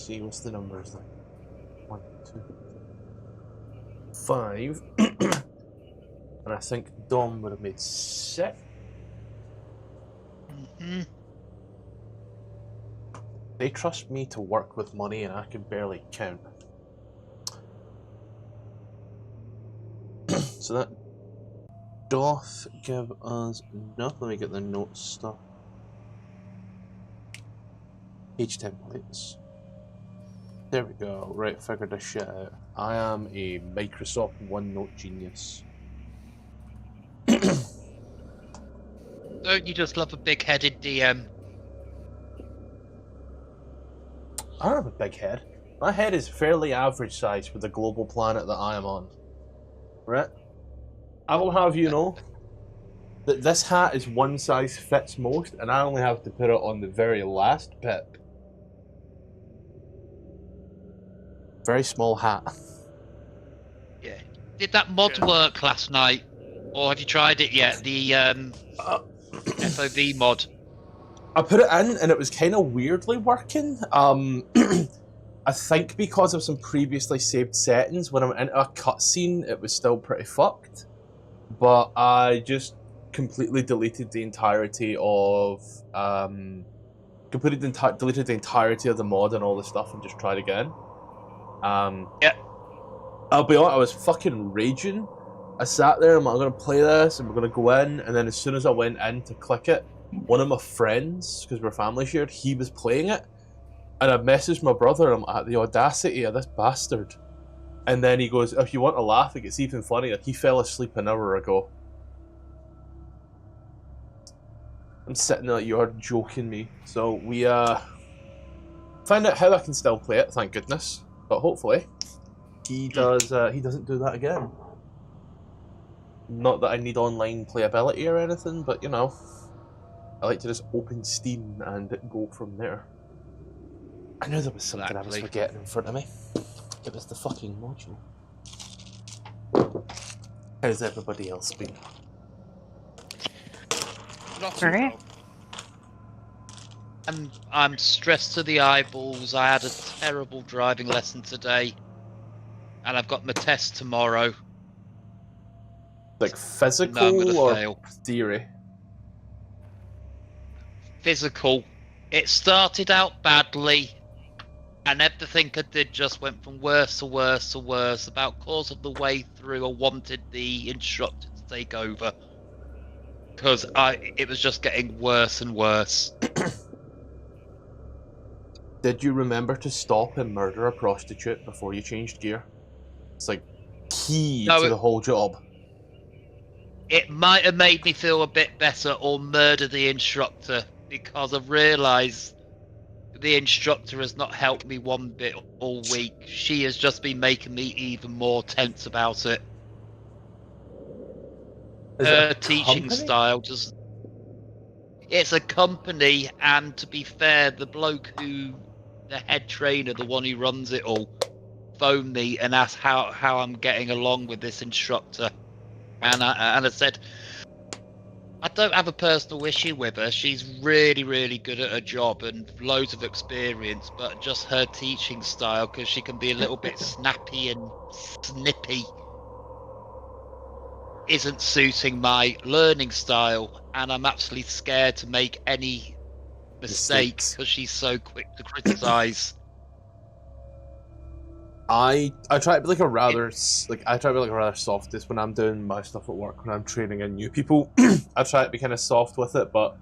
see what's the numbers like. 1, 2, 5. And I think Dom would have made 6. They trust me to work with money and I can barely count. So that doth give us enough. Let me get the notes stuff. Page templates. There we go. Right, figured this shit out. I am a Microsoft OneNote genius. Don't you just love a big-headed DM? I don't have a big head. My head is fairly average size for the global planet that I am on. Right? I will have you know that this hat is one size fits most, and I only have to put it on the very last pip. Very small hat. Yeah. Did that mod work last night? Or have you tried it yet? The FOV mod. I put it in and it was kind of weirdly working. I think because of some previously saved settings, when I'm into a cutscene, it was still pretty fucked. But I just completely deleted the entirety of deleted the entirety of the mod and all the stuff and just tried again. Yeah. I'll be honest, I was fucking raging. I sat there and I'm like, I'm gonna play this and we're gonna go in, and then as soon as I went in to click it, one of my friends, because we're family shared, he was playing it, and I messaged my brother. I'm like, the audacity of this bastard. And then he goes, if you want to laugh, it gets even funnier. He fell asleep an hour ago. I'm sitting there like, you're joking me. So we find out how I can still play it, thank goodness. But hopefully he doesn't do that again. Not that I need online playability or anything, but you know, I like to just open Steam and go from there. I knew there was something I was forgetting in front of me. It was the fucking module. How's everybody else been? Not too well. I'm stressed to the eyeballs. I had a terrible driving lesson today, and I've got my test tomorrow. Like physical or fail. Theory? Physical. It started out badly, and everything I did just went from worse to worse to worse. About course of the way through, I wanted the instructor to take over, because it was just getting worse and worse. Did you remember to stop and murder a prostitute before you changed gear? It's like key to the whole job. It might have made me feel a bit better, or murder the instructor, because I've realised the instructor has not helped me one bit all week. She has just been making me even more tense about it. Her teaching style just... It's a company, and to be fair, the bloke the head trainer, the one who runs it all, phoned me and asked how I'm getting along with this instructor. And I said, I don't have a personal issue with her. She's really, really good at her job and loads of experience, but just her teaching style, because she can be a little bit snappy and snippy, isn't suiting my learning style, and I'm absolutely scared to make any mistakes because she's so quick to criticize. I try to be like a rather softest when I'm doing my stuff at work, when I'm training in new people. I try to be kind of soft with it, but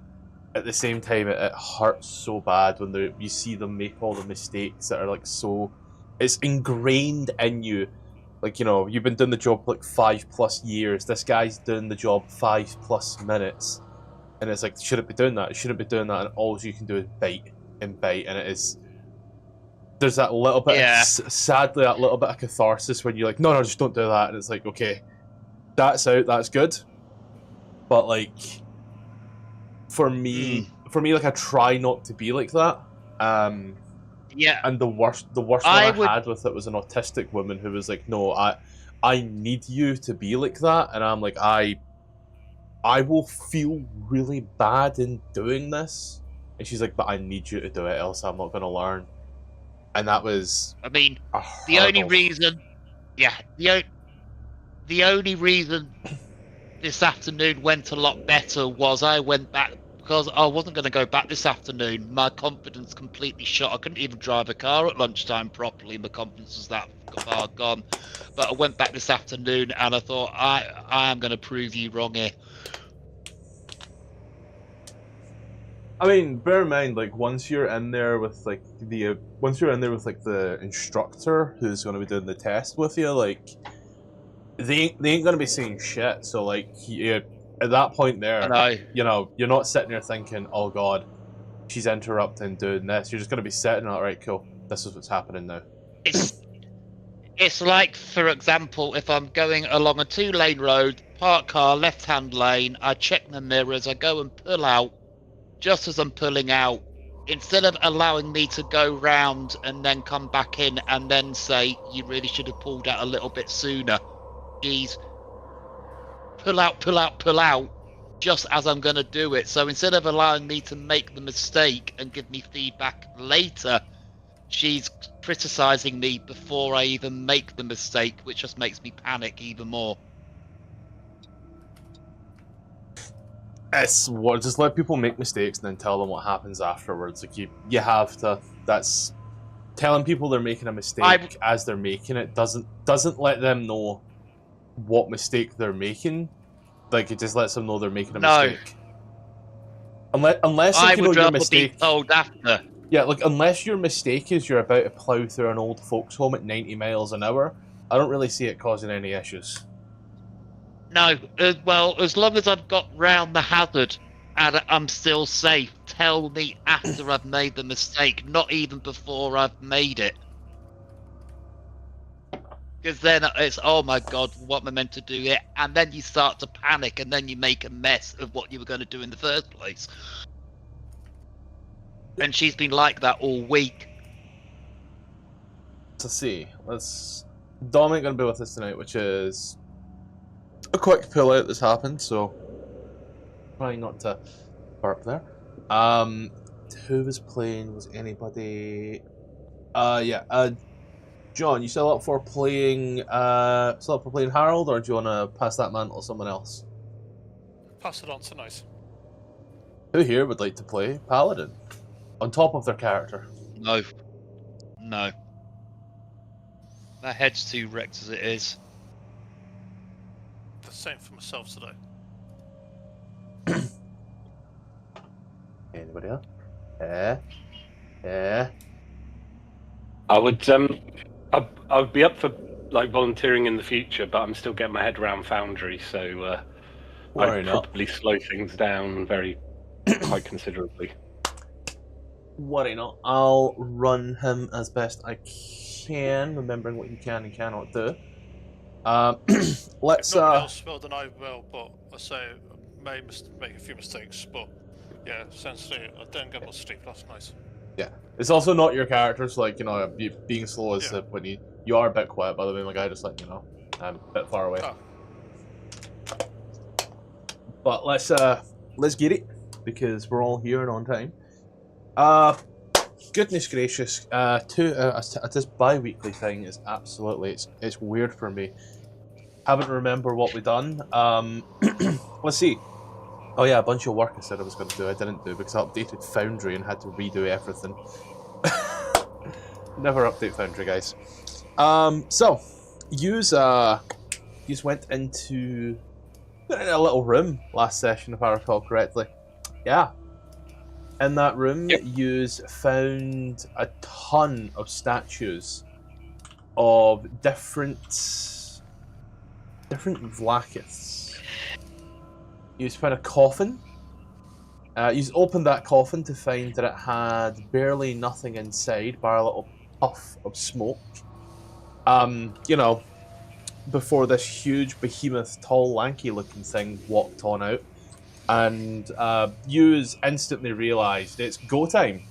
at the same time it hurts so bad when you see them make all the mistakes that are like so... It's ingrained in you. Like, you know, you've been doing the job like 5+ years. This guy's doing the job 5+ minutes. And it's like, shouldn't be doing that. It shouldn't be doing that. And all you can do is bite and bite. And it is... There's that little bit, sadly, that little bit of catharsis when you're like, no, just don't do that. And it's like, okay, that's out, that's good. But like, for me, like, I try not to be like that. Yeah. And the worst one I had with it was an autistic woman who was like, no, I need you to be like that. And I'm like, I will feel really bad in doing this. And she's like, but I need you to do it, else I'm not going to learn. And that was I mean, a the only hurdle. reason, yeah, the only reason this afternoon went a lot better was I went back because I wasn't going to go back this afternoon. My confidence completely shot. I couldn't even drive a car at lunchtime properly. My confidence was that far gone. But I went back this afternoon and I thought I am going to prove you wrong here. I mean, bear in mind, like once you're in there with like the instructor who's going to be doing the test with you, like they ain't going to be saying shit. So like at that point there, I know. you're not sitting there thinking, oh god, she's interrupting doing this. You're just going to be sitting, all right, cool. This is what's happening now. It's like, for example, if I'm going along a 2-lane road, park car, left-hand lane, I check the mirrors, I go and pull out. Just as I'm pulling out, instead of allowing me to go round and then come back in and then say, you really should have pulled out a little bit sooner, geez, pull out, pull out, pull out, just as I'm going to do it. So instead of allowing me to make the mistake and give me feedback later, she's criticizing me before I even make the mistake, which just makes me panic even more. It's what just let people make mistakes and then tell them what happens afterwards. Like you have to. That's telling people they're making a mistake as they're making it doesn't let them know what mistake they're making. Like it just lets them know they're making a mistake. Unless like, I you know would your rather mistake. be told after. Yeah, like unless your mistake is you're about to plough through an old folks' home at 90 miles an hour, I don't really see it causing any issues. No, well, as long as I've got round the hazard and I'm still safe, tell me after I've made the mistake, not even before I've made it. Because then it's, oh my god, what am I meant to do here? And then you start to panic and then you make a mess of what you were going to do in the first place. And she's been like that all week. Let's see. Dominic gonna be with us tonight, which is a quick pull out that's happened, so trying not to burp there. Who was playing? Was anybody? John, you still up for playing? Harold, or do you want to pass that mantle to someone else? Pass it on to Nice. Who here would like to play Paladin on top of their character? No. That head's too wrecked as it is. The same for myself today. Anybody else? Yeah. I would be up for like volunteering in the future, but I'm still getting my head around Foundry, so I'd probably slow things down quite considerably. Worry not. I'll run him as best I can, remembering what you can and cannot do. Let's. If nobody else will, then I will. But I say I may make a few mistakes, but yeah, essentially I didn't get much sleep last night. Yeah, it's also not your character, so like being slow is when you are a bit quiet. By the way, my guy, just letting you know, I'm a bit far away. Oh. But let's get it because we're all here and on time. Goodness gracious, this bi-weekly thing is absolutely it's weird for me. Haven't remember what we done. Let's see. Oh yeah, a bunch of work I said I was going to do. I didn't do because I updated Foundry and had to redo everything. Never update Foundry, guys. So yous went into a little room last session, if I recall correctly. Yeah. In that room, yous found a ton of statues of different Vlaakiths. You found a coffin. You opened that coffin to find that it had barely nothing inside, bar a little puff of smoke. Before this huge behemoth, tall, lanky-looking thing walked on out, and you instantly realised it's go time,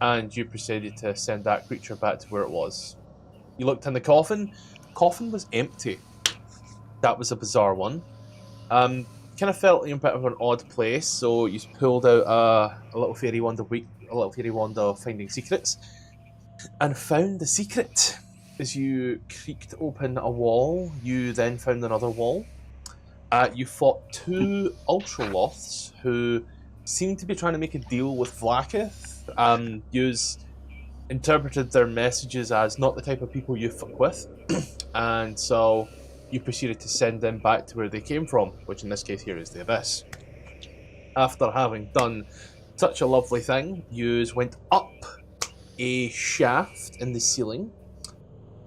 and you proceeded to send that creature back to where it was. You looked in the coffin. Coffin was empty. That was a bizarre one. Kind of felt in a bit of an odd place, so you pulled out a little fairy wand of finding secrets. and found the secret. As you creaked open a wall, you then found another wall. You fought two Ultraloths who seemed to be trying to make a deal with Vlaakith. Interpreted their messages as not the type of people you fuck with, and so you proceeded to send them back to where they came from, which in this case here is the Abyss. After having done such a lovely thing, you went up a shaft in the ceiling,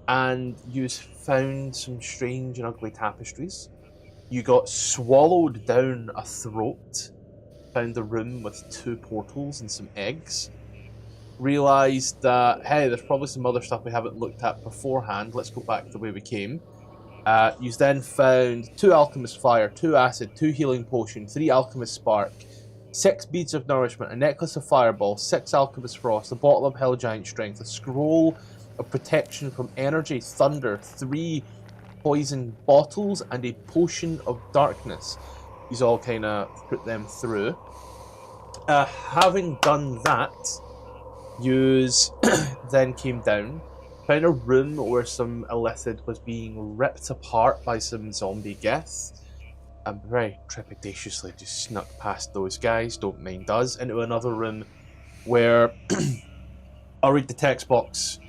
and you found some strange and ugly tapestries. You got swallowed down a throat, found a room with two portals and some eggs. Realised that, hey, there's probably some other stuff we haven't looked at beforehand, let's go back the way we came. You then found 2 Alchemist Fire, 2 Acid, 2 Healing Potion, 3 Alchemist Spark, 6 Beads of Nourishment, a Necklace of Fireball, 6 Alchemist Frost, a Bottle of Hell Giant Strength, a Scroll of Protection from Energy, Thunder, 3 Poison Bottles, and a Potion of Darkness. He's all kind of put them through. Having done that, yous then came down, found a room where some Illithid was being ripped apart by some zombie gith, and very trepidatiously just snuck past those guys, don't mind us, into another room where, I'll read the text box.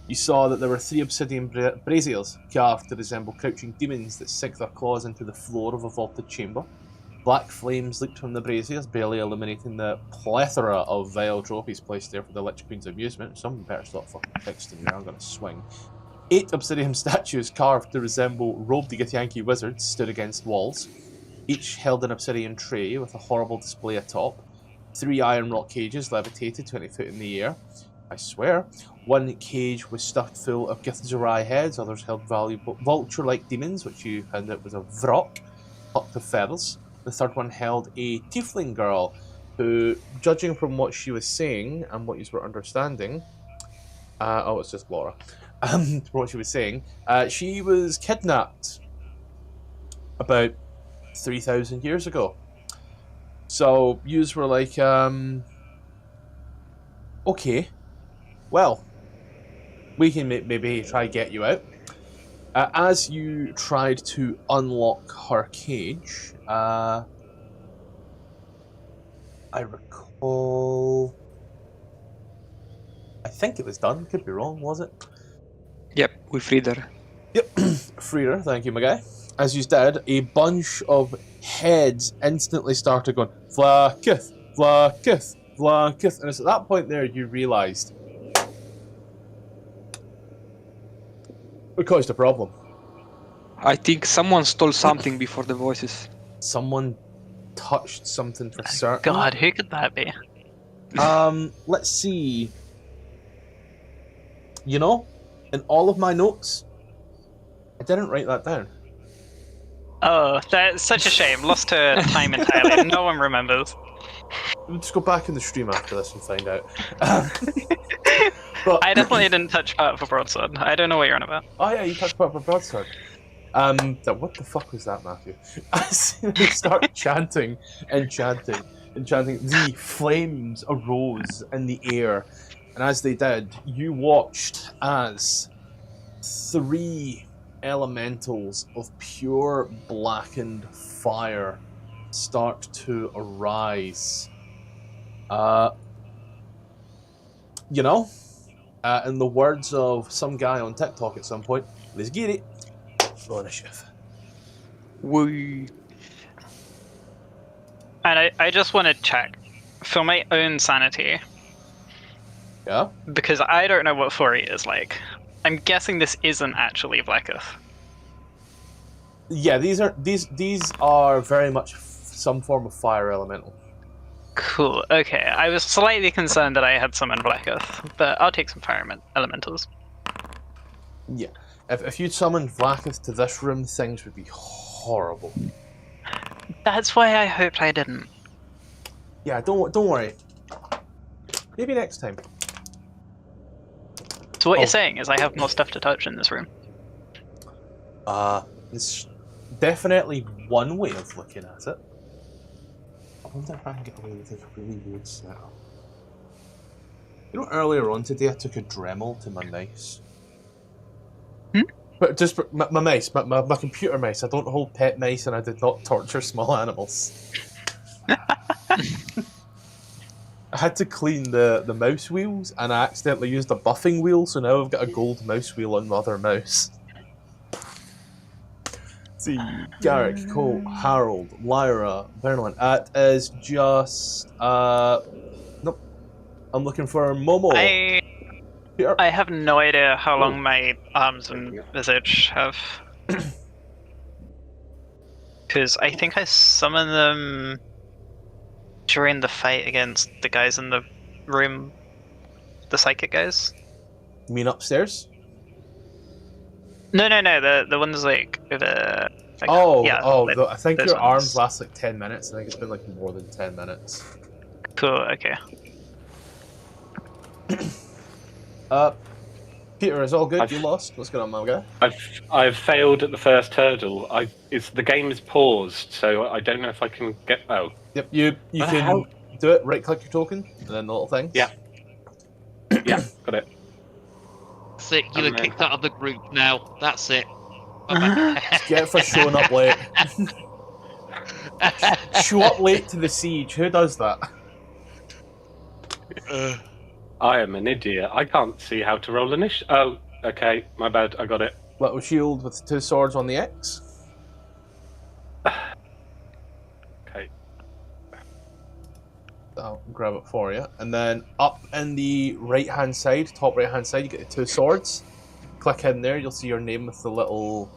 You saw that there were 3 obsidian braziers carved to resemble crouching demons that sink their claws into the floor of a vaulted chamber. Black flames leaped from the braziers, barely illuminating the plethora of vile trophies placed there for the Lich Queen's amusement. Someone better stop fucking texting me, I'm gonna swing. 8 obsidian statues carved to resemble robed githyanki wizards stood against walls. Each held an obsidian tray with a horrible display atop. 3 iron rock cages levitated 20 foot in the air. I swear. 1 cage was stuffed full of githzerai heads, others held valuable vulture-like demons, which you found out was a vrock, plucked of feathers. The third one held a tiefling girl, who, judging from what she was saying and what you were understanding, it's just Laura. From what she was saying, she was kidnapped about 3,000 years ago. So, yous were like, okay, well, we can maybe try get you out. As you tried to unlock her cage, I recall... I think it was done, could be wrong, was it? Yep, we freed her. Yep, freed her, thank you, my guy. As you did, a bunch of heads instantly started going, Vlaakith, Vlaakith, Vlaakith. And it's at that point there you realised we caused a problem. I think someone stole something before the voices. Someone touched something for certain. God, who could that be? Let's see. You know, in all of my notes, I didn't write that down. Oh, that's such a shame. Lost to time entirely. No one remembers. We'll just go back in the stream after this and find out. But I definitely didn't touch part of a broadsword. I don't know what you're on about. Oh yeah, you touched part of a broadsword. What the fuck was that, Matthew? As they start chanting and chanting and chanting, the flames arose in the air, and as they did, you watched as 3 elementals of pure blackened fire start to arise. You know, in the words of some guy on TikTok at some point, let's get it. Roll initiative. Woo. And I just want to check, for my own sanity, Yeah? because I don't know what Fury is like. I'm guessing this isn't actually Vlaakith. Yeah, these are very much some form of fire elemental. Cool, okay. I was slightly concerned that I had summoned Vlaakith, but I'll take some fire elementals. Yeah. If you'd summoned Vlaakith to this room, things would be horrible. That's why I hoped I didn't. Yeah, don't worry. Maybe next time. So what you're saying is I have more stuff to touch in this room? It's definitely one way of looking at it. I wonder if I can get away with this really weird setup. You know, earlier on today I took a Dremel to my mice. Hmm? But just for my mice, my computer mice. I don't hold pet mice, and I did not torture small animals. I had to clean the mouse wheels, and I accidentally used a buffing wheel, so now I've got a gold mouse wheel on my other mouse. Let's see, Garrick, Cole, Harold, Lyra, Bernlin. It is just nope. I'm looking for Momo. I have no idea how long my arms and visage have. Because I think I summoned them during the fight against the guys in the room, the psychic guys. You mean upstairs? No, the ones like the. Like, I think your arms ones. last like 10 minutes. I think it's been like more than 10 minutes. Cool. Okay. Peter, is all good? You lost? What's going on, my guy? I've failed at the first hurdle. The game is paused, so I don't know if I can get. Oh. Yep. You can do it. Right click your token, and then the little thing. Yeah. Yeah. Got it. That's it. You were kicked out of the group now. That's it. Get it for showing up late. Show up late to the siege. Who does that? I am an idiot. I can't see how to roll initiative. Oh, okay. My bad. I got it. Little shield with 2 swords on the X. Okay. I'll grab it for you. And then up in the right-hand side, top right-hand side, you get the 2 swords. Click in there. You'll see your name with the little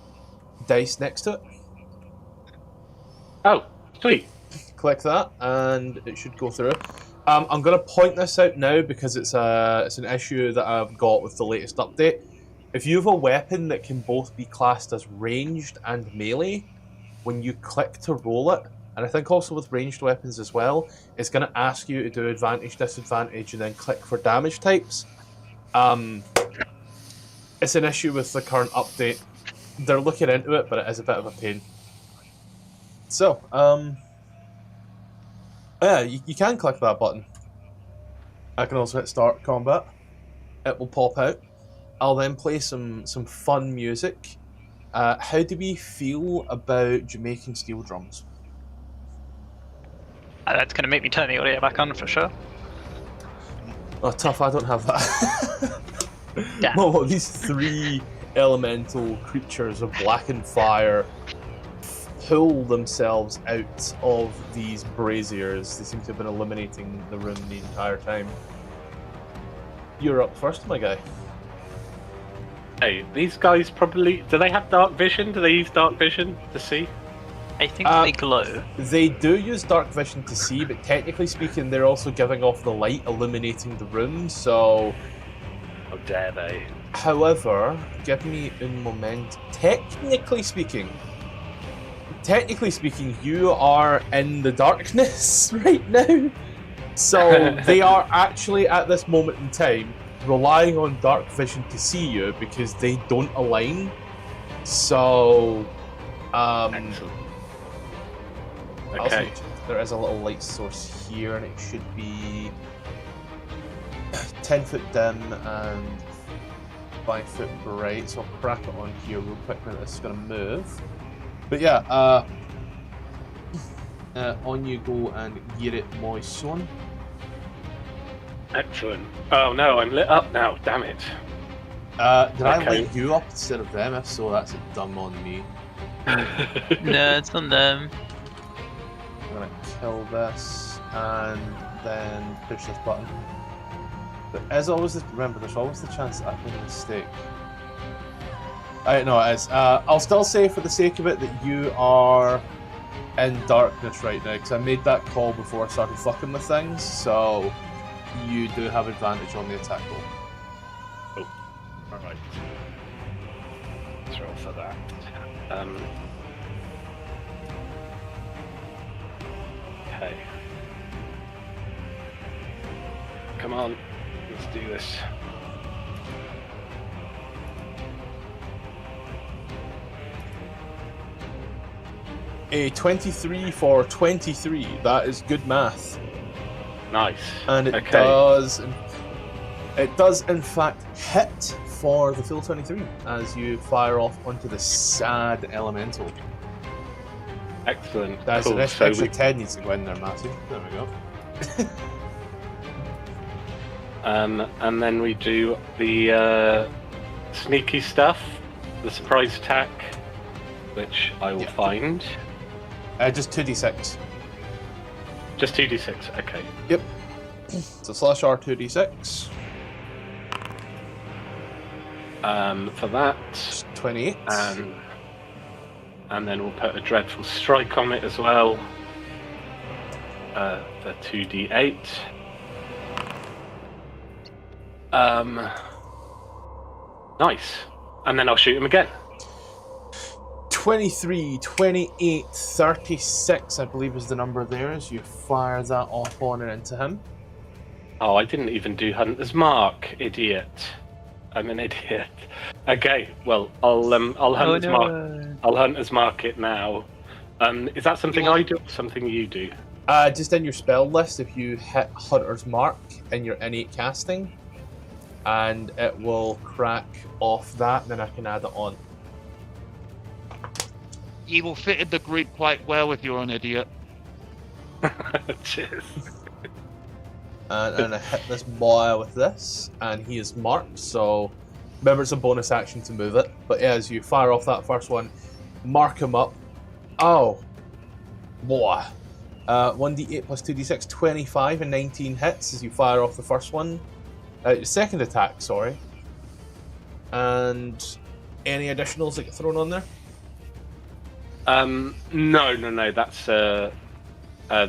dice next to it. Oh, sweet. Click that, and it should go through. I'm going to point this out now because it's an issue that I've got with the latest update. If you have a weapon that can both be classed as ranged and melee, when you click to roll it, and I think also with ranged weapons as well, it's going to ask you to do advantage, disadvantage, and then click for damage types. It's an issue with the current update. They're looking into it, but it is a bit of a pain. So, yeah, you can click that button. I can also hit start combat. It will pop out. I'll then play some fun music. How do we feel about Jamaican steel drums? That's going to make me turn the audio back on for sure. Oh, tough, I don't have that. Yeah. Well, these 3 elemental creatures of blackened fire pull themselves out of these braziers. They seem to have been illuminating the room the entire time. You're up first, my guy. Hey, these guys probably... Do they have dark vision? Do they use dark vision to see? I think they glow. They do use dark vision to see, but technically speaking, they're also giving off the light illuminating the room, so... How dare they? However, give me un moment. Technically speaking, you are in the darkness right now. So they are actually, at this moment in time, relying on dark vision to see you because they don't align. So, Excellent. Okay. There is a little light source here, and it should be 10 foot dim and 5 foot bright. So I'll crack it on here real quick when this is going to move. But yeah, on you go and get it, my son. Excellent. Oh no, I'm lit up now. Damn it. Did I light you up instead of them? If so, that's a dumb on me. No, it's on them. I'm gonna kill this and then push this button. But as always, remember, there's always the chance that I've made a mistake. No, it is. I'll still say, for the sake of it, that you are in darkness right now, because I made that call before I started fucking with things, so you do have advantage on the attack roll. Oh, alright. Let's roll for that. Okay. Come on, let's do this. A 23 for 23. That is good math. Nice. And it okay. does It does, in fact, hit for the full 23 as you fire off onto the sad elemental. Excellent. That's cool. an So extra 10 needs to go in there, Matthew. There we go. and then we do the sneaky stuff, the surprise attack, which I will find. Just 2d6. Just 2d6, okay. Yep. So slash R 2d6. For that. 28. And then we'll put a dreadful strike on it as well. For 2d8. Nice. And then I'll shoot him again. 23, 28, 36, I believe is the number there as you fire that off on and into him. Oh, I didn't even do Hunter's Mark, idiot. I'm an idiot. Okay, well, I'll Hunter's Mark. I'll Hunter's Mark it now. Is that something I do or something you do? Just in your spell list, if you hit Hunter's Mark in your innate casting, and it will crack off that, then I can add it on. You will fit in the group quite well if you're an idiot. Cheers. And I hit this boy with this, and he is marked, so remember it's a bonus action to move it. But yeah, as you fire off that first one, mark him up. Oh, boy. 1d8 plus 2d6, 25 and 19 hits as you fire off the first one. Your second attack, sorry. And any additionals that get thrown on there? No. That's the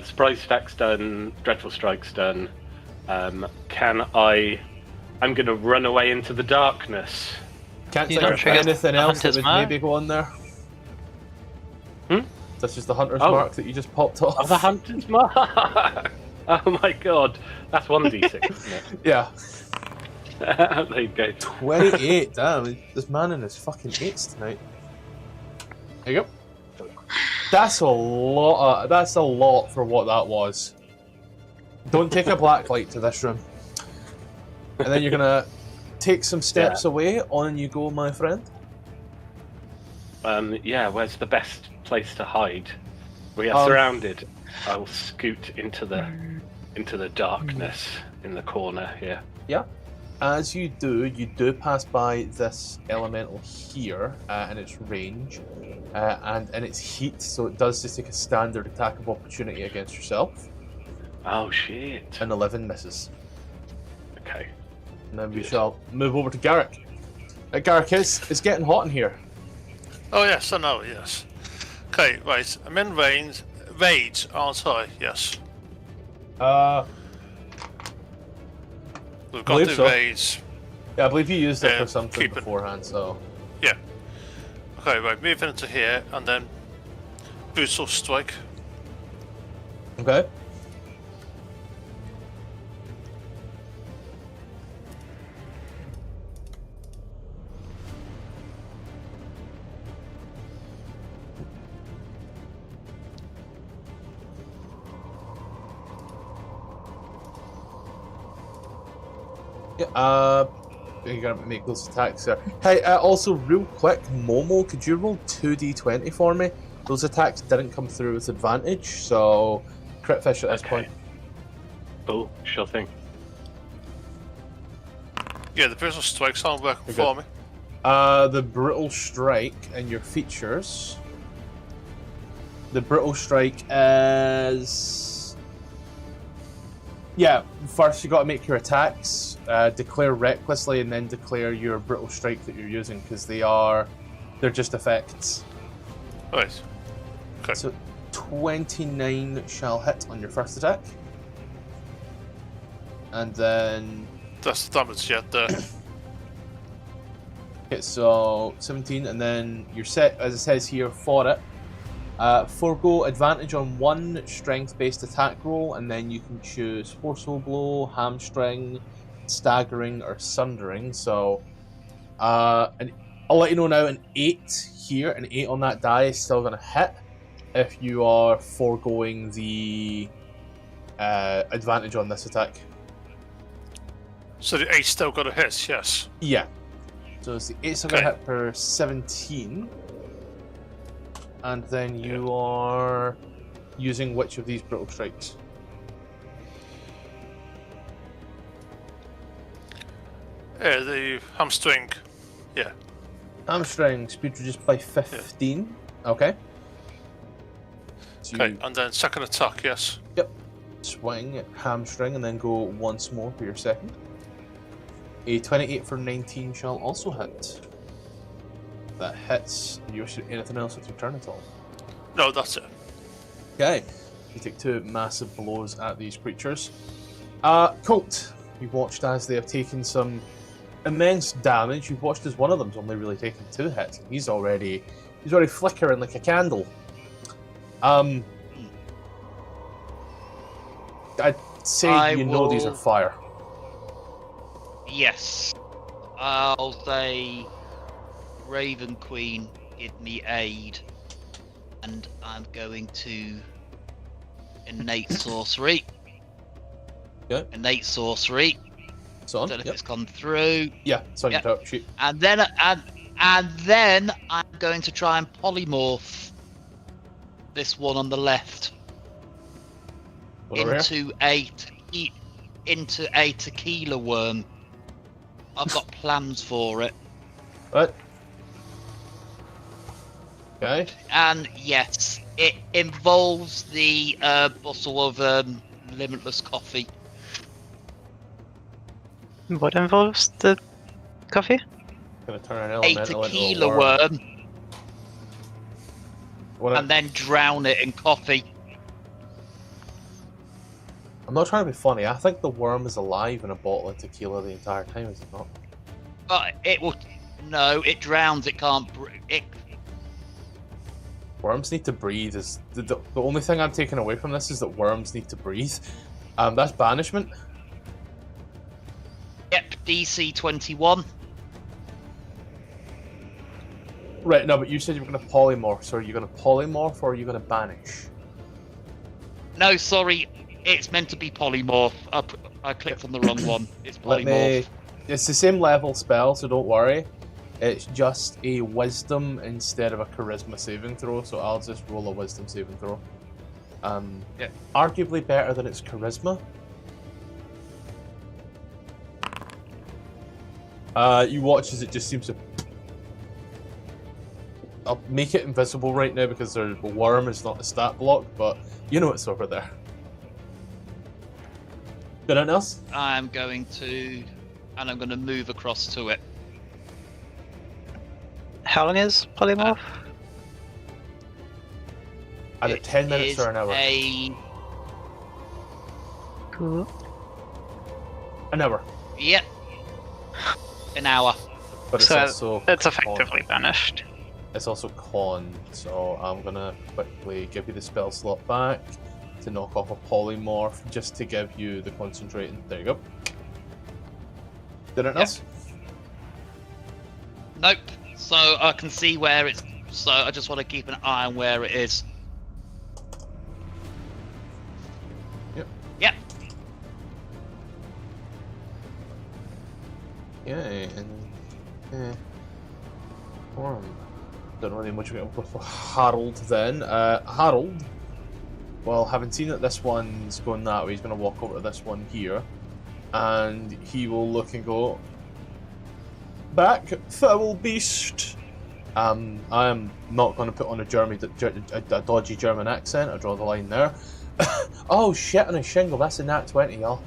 surprise attack's done. Dreadful strike's done. I'm gonna run away into the darkness. Can't You think don't of trigger anything the else that Hunter's would Mark? maybe go on there. That's just the Hunter's Oh. Mark that you just popped off. Oh, the Hunter's Mark! Oh my god, that's 1d6, isn't it? Yeah. There you go. 28, damn. This man in his fucking 8s tonight. There you go. That's a lot for what that was. Don't take a black light to this room. And then you're gonna take some steps away, on you go, my friend. Yeah, where's the best place to hide? We are surrounded. I will scoot into the darkness in the corner here. Yeah. As you do pass by this elemental here in its range and in its heat, so it does just take a standard attack of opportunity against yourself. Oh shit. And 11 misses. Okay. And then we shall move over to Garrick. Garrick, it's getting hot in here. Oh yes, I know, yes. Okay, right. I'm in rage, aren't I? Yes. We've got believe the so. rage. Yeah, I believe you used it for something keep it. beforehand, so... Yeah. Okay, right, move into here and then brutal strike. Okay. You're gonna make those attacks there. Hey, also real quick, Momo, could you roll 2d20 for me? Those attacks didn't come through with advantage, so crit fish at this point. Cool, sure thing. Yeah, the brutal strikes aren't working for me. The brittle strike and your features. The brittle strike is... Yeah, first you got to make your attacks, declare recklessly, and then declare your brittle strike that you're using, because they're just effects. Right. Okay. So 29 shall hit on your first attack. And then... That's the damage yet there. Okay, so 17, and then you're set, as it says here, for it. Forgo advantage on one strength-based attack roll, and then you can choose forceful blow, hamstring, staggering, or sundering. So, and I'll let you know now, an 8 here, an 8 on that die is still going to hit if you are foregoing the advantage on this attack. So the 8 still got a hit, yes. Yeah. So it's the 8 still got a hit for 17. And then you are using which of these brutal strikes? Yeah, the hamstring. Yeah. Hamstring, speed reduced by 15. Okay. So Okay, and then second attack, yes. Yep. Swing, hamstring, and then go once more for your second. A 28 for 19 shall also hit. That hits. You wish to do anything else with your turn at all? No, that's it. Okay. You take 2 massive blows at these creatures. Colt, you've watched as they have taken some immense damage. You've watched as one of them's only really taken 2 hits, and he's already flickering like a candle. I'd say these are fire. Yes. I'll say Raven Queen give me aid, and I'm going to innate sorcery. Okay. Innate sorcery. So on. Don't know if it's gone through. Yeah, it's on your top sheet. And then I'm going to try and polymorph this one on the left into a tequila worm. I've got plans for it. What? Okay. And yes, it involves the bottle of limitless coffee. What involves the coffee? Gonna turn an A elemental into tequila a worm. And then drown it in coffee. I'm not trying to be funny. I think the worm is alive in a bottle of tequila the entire time, is it not? But it will. No, it drowns. It can't. Worms need to breathe. Is the only thing I'm taking away from this is that worms need to breathe. That's banishment. Yep, DC 21. Right, no, but you said you were going to polymorph, so are you going to polymorph or are you going to banish? No, sorry, it's meant to be polymorph. I clicked on the wrong one. It's polymorph. It's the same level spell, so don't worry. It's just a wisdom instead of a charisma saving throw, so I'll just roll a wisdom saving throw. Arguably better than its charisma. You watch as it just seems to... I'll make it invisible right now because the worm is not a stat block, but you know it's over there. Anything else? I'm going to move across to it. How long is polymorph? Either 10 minutes or an hour. Cool. An hour. Yep. An hour. But it's also it's effectively banished. It's also con, so I'm gonna quickly give you the spell slot back to knock off a polymorph just to give you the concentrating. There you go. Did it else? Nope. So I can see where it's. So I just want to keep an eye on where it is. Yep. Yep. Yeah, and don't really much about for Harold then. Harold, well, having seen that this one's going that way, he's going to walk over to this one here, and he will look and go, "Back, foul beast." I am not going to put on a dodgy German accent. I draw the line there. Oh shit! On a shingle, that's a nat 20, y'all.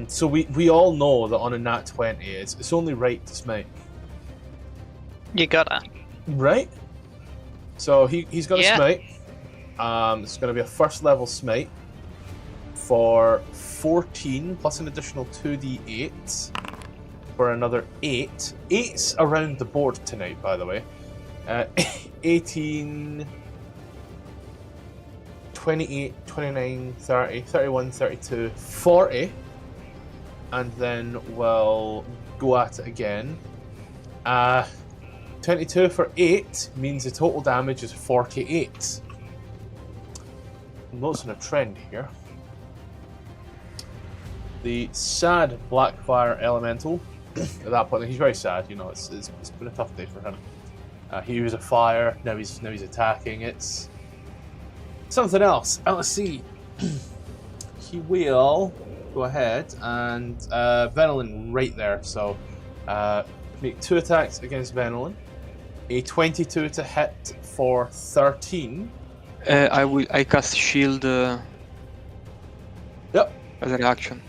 So we all know that on a nat 20, it's only right to smite. You gotta. Right? So he's got to smite. It's going to be a first level smite for 14 plus an additional 2d8 for another 8. 8's around the board tonight, by the way. 18, 28, 29, 30, 31, 32, 40. And then we'll go at it again. 22 for 8 means the total damage is 48. I'm noticing a trend here. the sad Blackfire Elemental. At that point, he's very sad. You know, it's been a tough day for him. He was a fire. Now he's attacking. It's something else. Let's see. He will go ahead and Venolin right there. So make 2 attacks against Venolin. A 22 to hit for 13. I cast shield. Yep. As a reaction.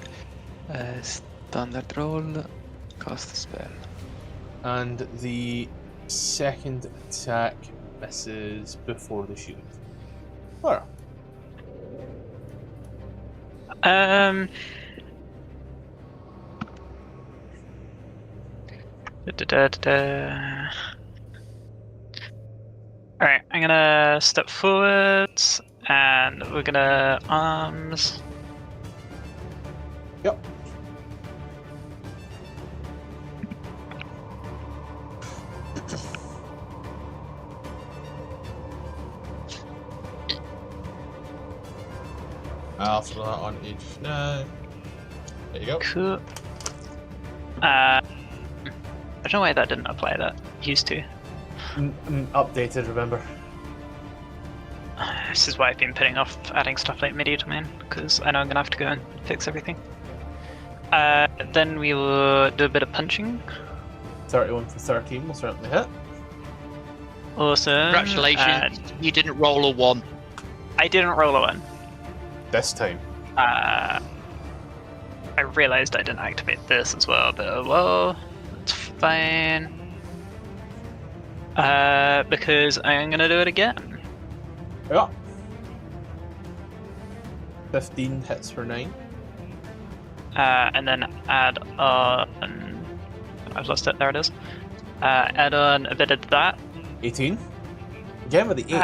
Standard roll. Cast spell. And the second attack misses before the shield. Alright. Alright, I'm gonna step forwards and we're gonna arms. Yep. I'll throw that on each now. There you go. Cool. I don't know why that didn't apply that. Used to. Updated, remember. This is why I've been putting off adding stuff like media domain, because I know I'm gonna have to go and fix everything. Then we will do a bit of punching. 31 for 13 will certainly hit. Awesome. Congratulations, you didn't roll a 1. I didn't roll a 1. This time. I realised I didn't activate this as well, but well, it's fine. Because I'm gonna do it again. Yeah. 15 hits for 9. And then add on. I've lost it. There it is. Add on a bit of that. 18. Again with the 8.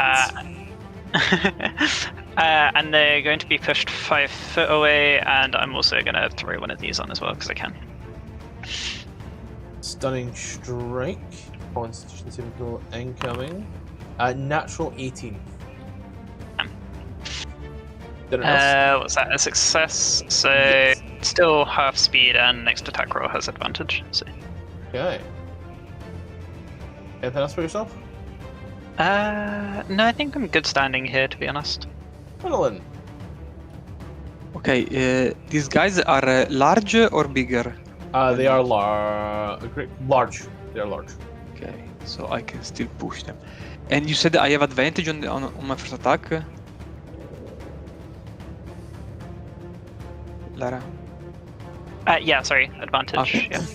And they're going to be pushed 5 foot away, and I'm also going to throw one of these on as well because I can. Stunning strike. Constitution saving throw incoming. Natural 18. What's that? A success. So yes. Still half speed, and next attack roll has advantage. So. Okay. Anything else for yourself? No, I think I'm good standing here, to be honest. Venolin. Okay, these guys are large or bigger? They are large. They are large. Okay, so I can still push them. And you said I have advantage on my first attack? Lara? Yeah, sorry, advantage. Okay. Yeah.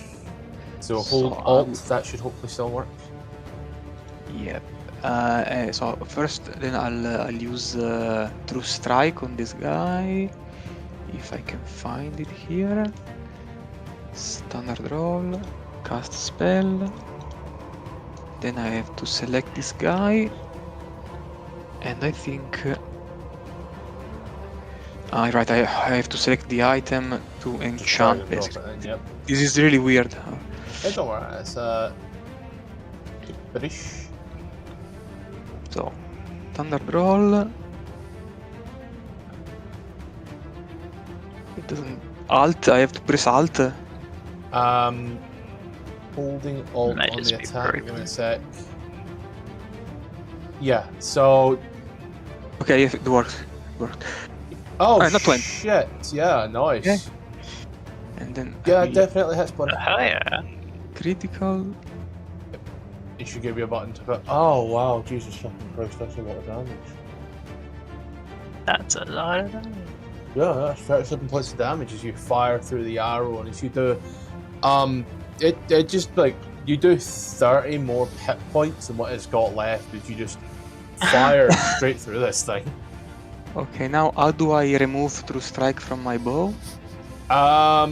So hold Alt, that should hopefully still work. Yep. So first, then I'll use True Strike on this guy, if I can find it here. Standard roll, cast spell. Then I have to select this guy, and I think. Right, I have to select the item to enchant. Yep. This is really weird. Hey, don't worry, it's British. So, standard roll. It doesn't. Alt. I have to press Alt. Holding Alt Might on just the be attack. broken. Give me a sec. Yeah. So. Okay, yes, it works. Worked. Oh not 20. shit! Yeah, nice. Yeah. And then. Yeah, I it definitely hits buddy. Hell yeah. Critical. It should give you a button to put. Oh wow, Jesus fucking Christ, that's a lot of damage. That's a lot of damage. Yeah, that's 37 points of damage as you fire through the arrow, and as you do, it just like you do 30 more hit points than what it's got left, as you just fire straight through this thing. Okay, now how do I remove True Strike from my bow? I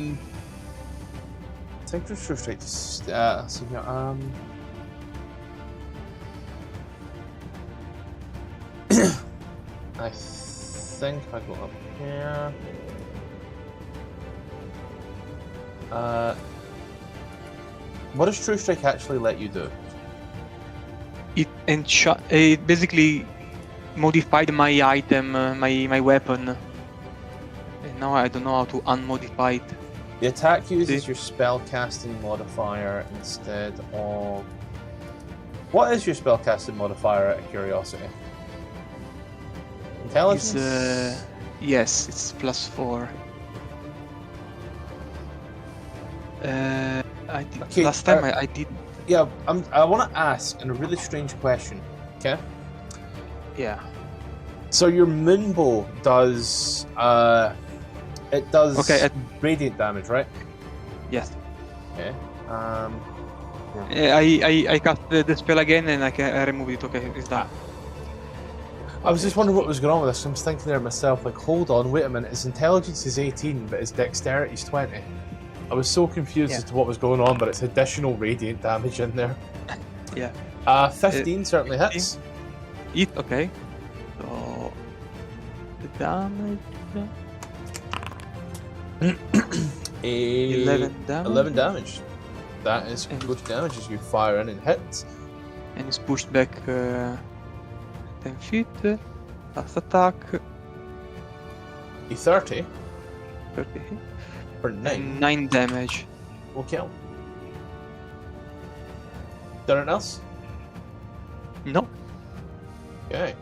think just go straight to so yeah, I think I go up here. What does True Strike actually let you do? It basically modified my item, my weapon. now I don't know how to unmodify it. The attack uses your spellcasting modifier instead of... What is your spellcasting modifier, out of curiosity? Intelligence? Yes, it's +4. I did, Okay, last time I did. Yeah, I want to ask a really strange question, okay? Yeah. So your Moonbow does... it does radiant damage, right? Yes. Okay. I cast the spell again and I removed it. Okay, it's done. I was just wondering what was going on with this. I was thinking there myself, like, hold on, wait a minute. His intelligence is 18, but his dexterity is 20. I was so confused as to what was going on, but it's additional radiant damage in there. Yeah. 15 certainly hits. Okay. So the damage. 11 damage. 11 damage. That is good damage as you fire in and hit. And it's pushed back 10 feet. Last attack. 30. 30 hit. For 9. 9 damage. Will kill. Anything else? No. Okay.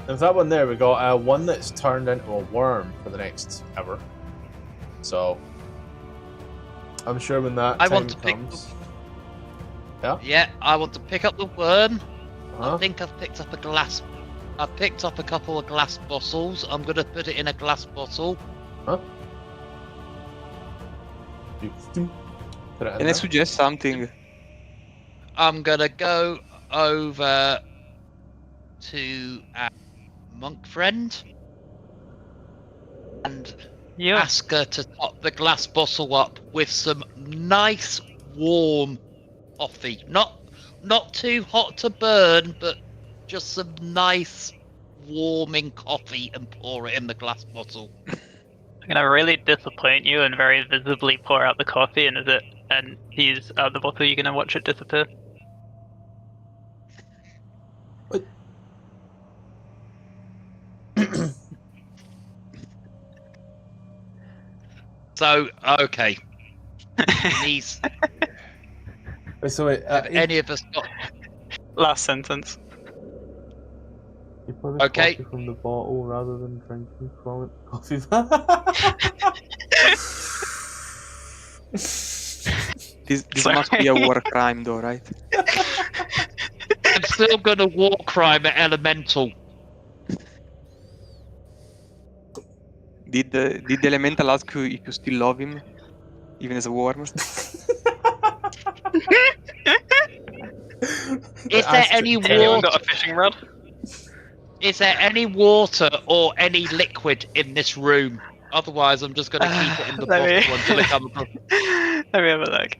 And with that one there, we got one that's turned into a worm for the next hour. So, I'm sure when that time comes... Yeah, I want to pick up the worm. Uh-huh. I think I've picked up a glass... I've picked up a couple of glass bottles. I'm going to put it in a glass bottle. Huh? Put it in Can I suggest something? I'm going to go over to our monk friend and ask her to top the glass bottle up with some nice warm coffee. Not too hot to burn, but just some nice warming coffee and pour it in the glass bottle. I'm gonna really disappoint you and very visibly pour out the coffee, and he's out the bottle. You're gonna watch it disappear. What? So okay. These. So wait, have any of us got? Last sentence. You pour the Okay. coffee from the bottle rather than drinking from it. Coffee. This must be a war crime, though, right? I'm still gonna war crime at Elemental. Did the elemental ask you if you still love him, even as a worm? Is there any Anyone got water? a fishing rod? Is there any water or any liquid in this room? Otherwise, I'm just gonna keep it in the bottle until it comes across. Let me have a look.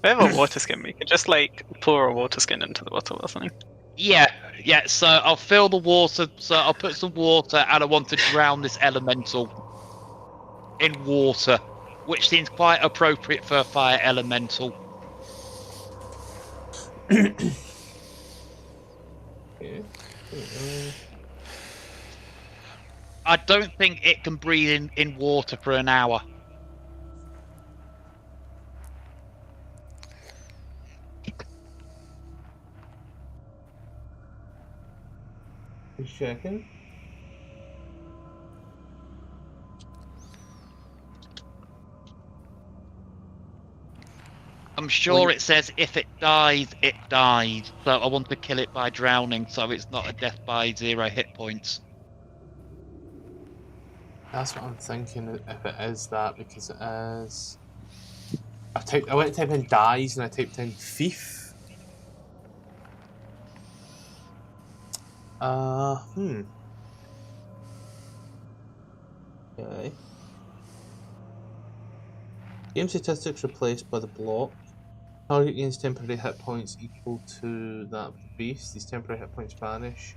We have a water skin. We could just like pour a water skin into the bottle or something. Yeah. So I'll fill the water. So I'll put some water, and I want to drown this elemental in water, which seems quite appropriate for a fire elemental. I don't think it can breathe in water for an hour. Just checking. I'm sure it says if it dies, it dies. So I want to kill it by drowning, so it's not a death by 0 hit points. That's what I'm thinking. If it is that, because it is. I went to type in dies and I typed in thief. Okay. Game statistics replaced by the block. Target gains temporary hit points equal to that of the beast. These temporary hit points vanish.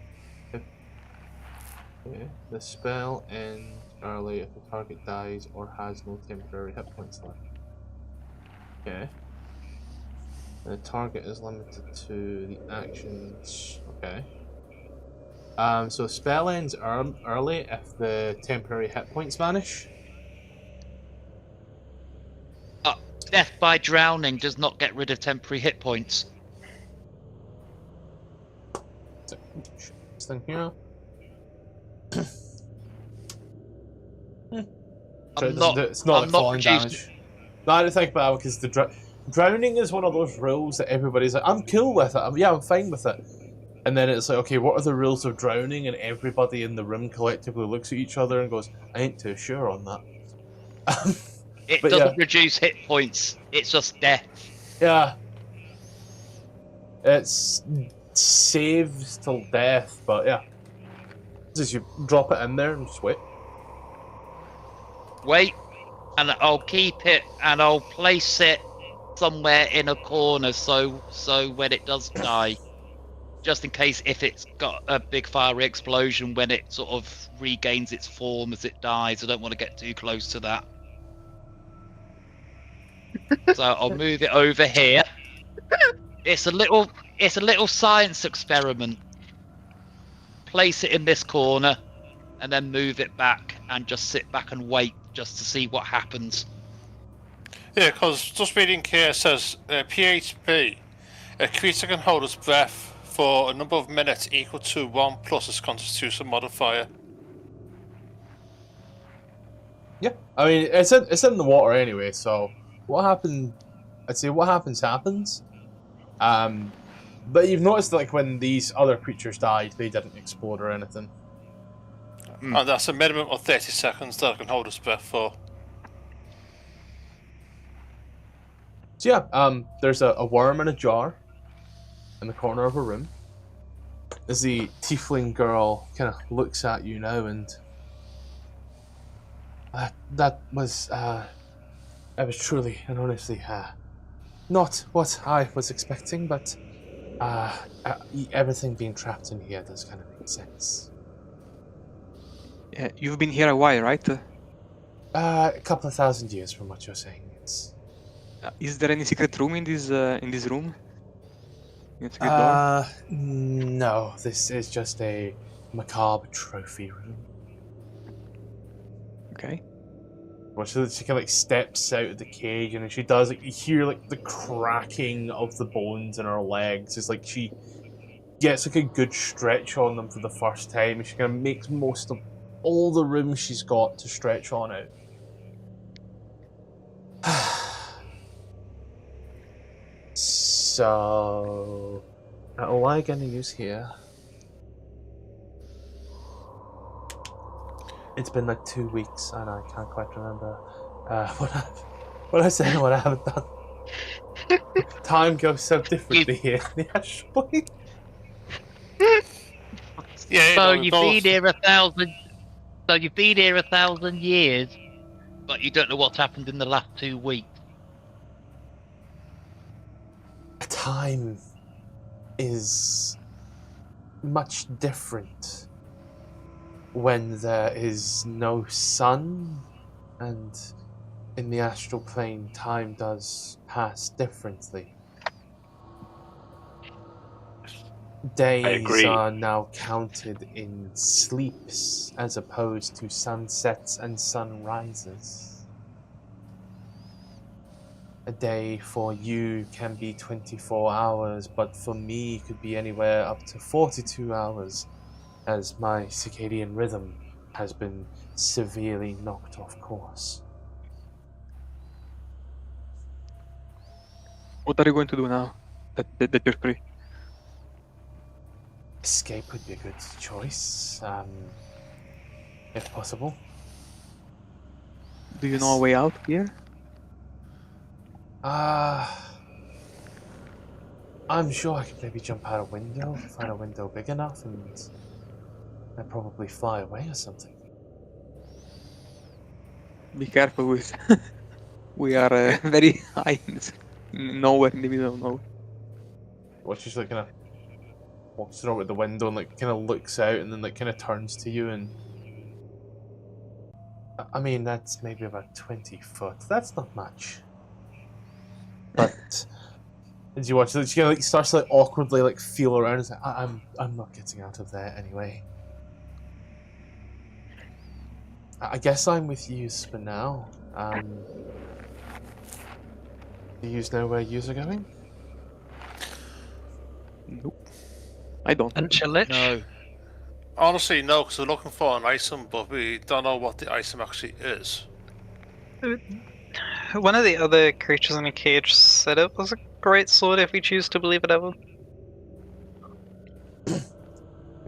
Okay. The spell ends early if the target dies or has no temporary hit points left. Okay. And the target is limited to the actions. Okay. So spell ends early if the temporary hit points vanish. Death by drowning does not get rid of temporary hit points. This thing here. It's not like falling damage. No, I don't think about it because the drowning is one of those rules that everybody's like, I'm cool with it. I'm fine with it. And then it's like, okay, what are the rules of drowning? And everybody in the room collectively looks at each other and goes, I ain't too sure on that. It doesn't reduce hit points. It's just death. Yeah. It's saves till death, but yeah. Just you drop it in there and just wait. Wait, and I'll keep it and I'll place it somewhere in a corner so when it does die, just in case if it's got a big fiery explosion when it sort of regains its form as it dies, I don't want to get too close to that. So I'll move it over here. It's a little science experiment. Place it in this corner and then move it back and just sit back and wait just to see what happens. Yeah, because just reading here says PHP, a creature can hold its breath for a number of minutes equal to 1 plus its constitution modifier. Yeah, I mean it's in the water anyway. So what happened? I'd say what happens. But you've noticed like when these other creatures died, they didn't explode or anything. And that's a minimum of 30 seconds that I can hold its breath for. So yeah, there's a worm in a jar in the corner of a room. As the tiefling girl kind of looks at you now, and that was truly and honestly not what I was expecting, but everything being trapped in here does kind of make sense. Yeah, you've been here a while, right? A couple of thousand years from what you're saying. It's... is there any secret room in this room? Door? No. This is just a macabre trophy room. Okay. Well, she kind of like steps out of the cage, and she does like you hear like the cracking of the bones in her legs. It's like she gets like a good stretch on them for the first time, and she kind of makes most of all the room she's got to stretch on out. So, what am I going to use here? It's been like 2 weeks, and I can't quite remember what I said and what I haven't done. Time goes so differently here. Actually. Yeah. So you've been here 1,000. So you've been here 1,000 years, but you don't know what's happened in the last 2 weeks. Time is much different when there is no sun, and in the astral plane time does pass differently. Days are now counted in sleeps as opposed to sunsets and sunrises. A day for you can be 24 hours, but for me could be anywhere up to 42 hours, as my circadian rhythm has been severely knocked off course. What are you going to do now that you're free? Escape would be a good choice, if possible. Do you know a way out here? I'm sure I could maybe jump out a window, find a window big enough, and I'd probably fly away or something. Be careful with. We are very high, nowhere in the middle of nowhere. Well, she's like kind of walks over at the window and like kind of looks out, and then like kind of turns to you, and I mean that's maybe about 20 foot. That's not much. But And you watch it, she like starts to like awkwardly like feel around. It's like, I'm not getting out of there anyway. I guess I'm with yous for now. Do yous know where yous are going? Nope. I don't. And Lich? No. Honestly, no, because we're looking for an item, but we don't know what the item actually is. One of the other creatures in the cage said it was a great sword if we choose to believe it ever. Have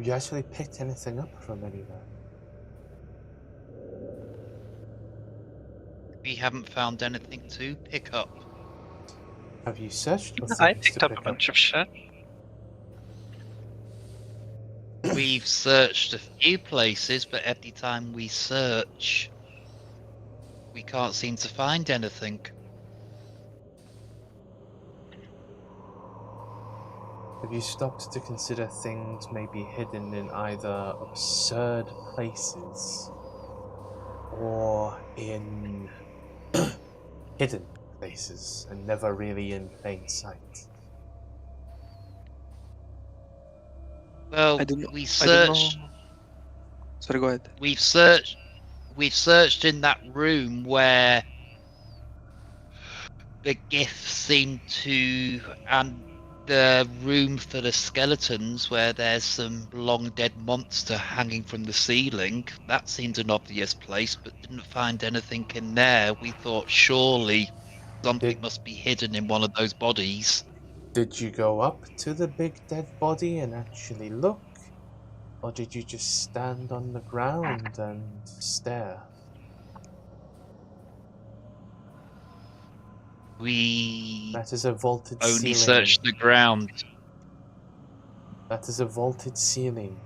you actually picked anything up from anywhere? We haven't found anything to pick up. Have you searched for things I to picked up a pick bunch of shit. We've searched a few places, but every time we search, we can't seem to find anything. Have you stopped to consider things may be hidden in either absurd places or in hidden places and never really in plain sight? Well, I don't know. we I don't know. searched. Sorry, go ahead. We've searched in that room where the gifts seem to, and the room for the skeletons where there's some long dead monster hanging from the ceiling. That seemed an obvious place, but didn't find anything in there. We thought surely something must be hidden in one of those bodies. Did you go up to the big dead body and actually look? Or did you just stand on the ground and stare? We That is a vaulted only ceiling. searched the ground. That is a vaulted ceiling.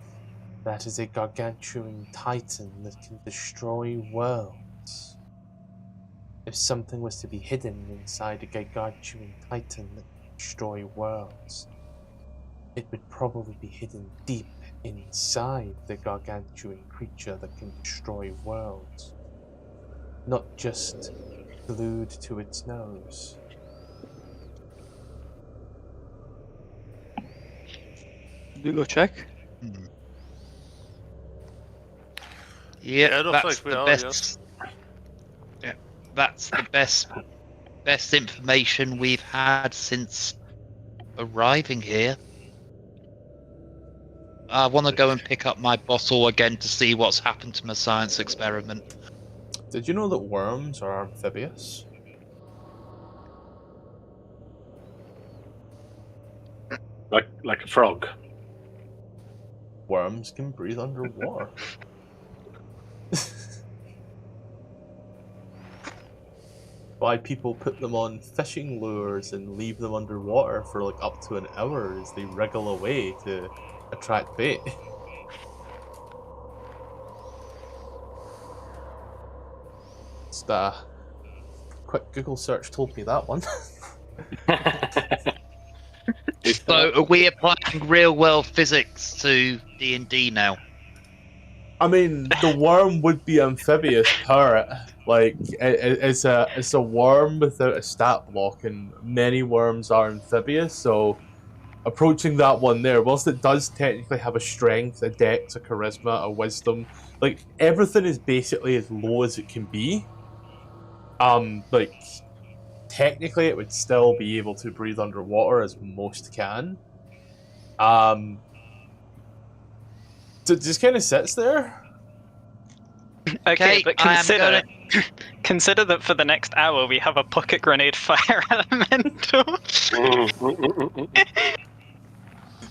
That is a gargantuan titan that can destroy worlds. If something was to be hidden inside a gargantuan titan that can destroy worlds, it would probably be hidden deep inside the gargantuan creature that can destroy worlds. Not just glued to its nose. Do you go check? Yeah, Yeah, it looks that's like we the are, best. yes. Yeah, that's the best information we've had since arriving here. I want to go and pick up my bottle again to see what's happened to my science experiment. Did you know that worms are amphibious? Like a frog. Worms can breathe underwater. Why people put them on fishing lures and leave them underwater for like up to an hour as they wriggle away to attract bait. Just quick Google search told me that one. So are we applying real world physics to D&D now? I mean, the worm would be amphibious per it. Like, it's a worm without a stat block, and many worms are amphibious, so approaching that one there, whilst it does technically have a strength, a dex, a charisma, a wisdom, like, everything is basically as low as it can be. Like, technically it would still be able to breathe underwater, as most can. So it just kind of sits there. Okay, but I am consider consider that for the next hour we have a pocket grenade fire elemental.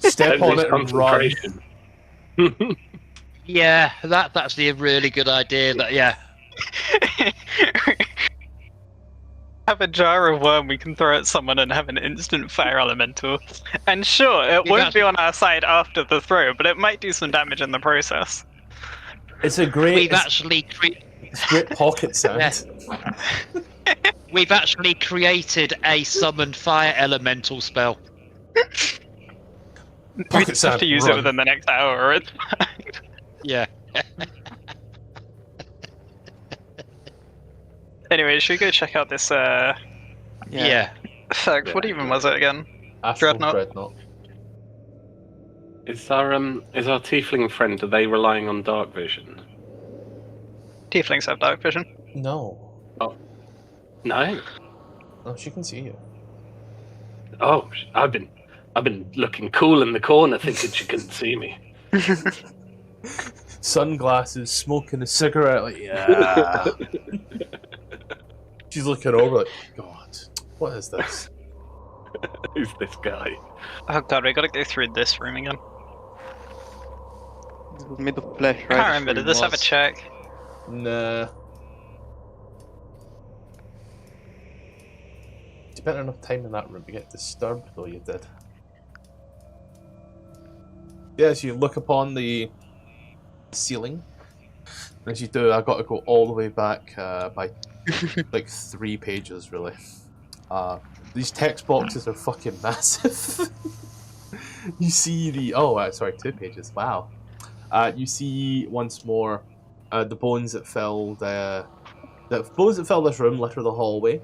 Step on it and run. Yeah, that's actually a really good idea. That Have a jar of worm we can throw at someone and have an instant fire elemental. And sure, it won't be on our side after the throw, but it might do some damage in the process. It's a great. We've actually it's great pocket sound. We've actually created a summoned fire elemental spell. We just have to use it within the next hour. It's fine. Yeah. Anyway, should we go check out this? Yeah. Fuck, what even was it again? Astral Dreadnought. Dreadnought. Is our tiefling friend? Are they relying on dark vision? Tieflings have dark vision. No. No. No, she can see you. Oh, I've been looking cool in the corner, thinking she couldn't see me. Sunglasses, smoking a cigarette, like, yeah. She's looking over like, God, what is this? Who's this guy? Oh god, we gotta go through this room again. It was made of flesh, I right? can't remember, did this have a check? Nah. You spent enough time in that room to get disturbed, though you did. Yes, you look upon the ceiling. As you do, I've got to go all the way back by like 3 pages, really. These text boxes are fucking massive. You see the... Oh, sorry, 2 pages. Wow. You see once more the bones that filled this room litter the hallway.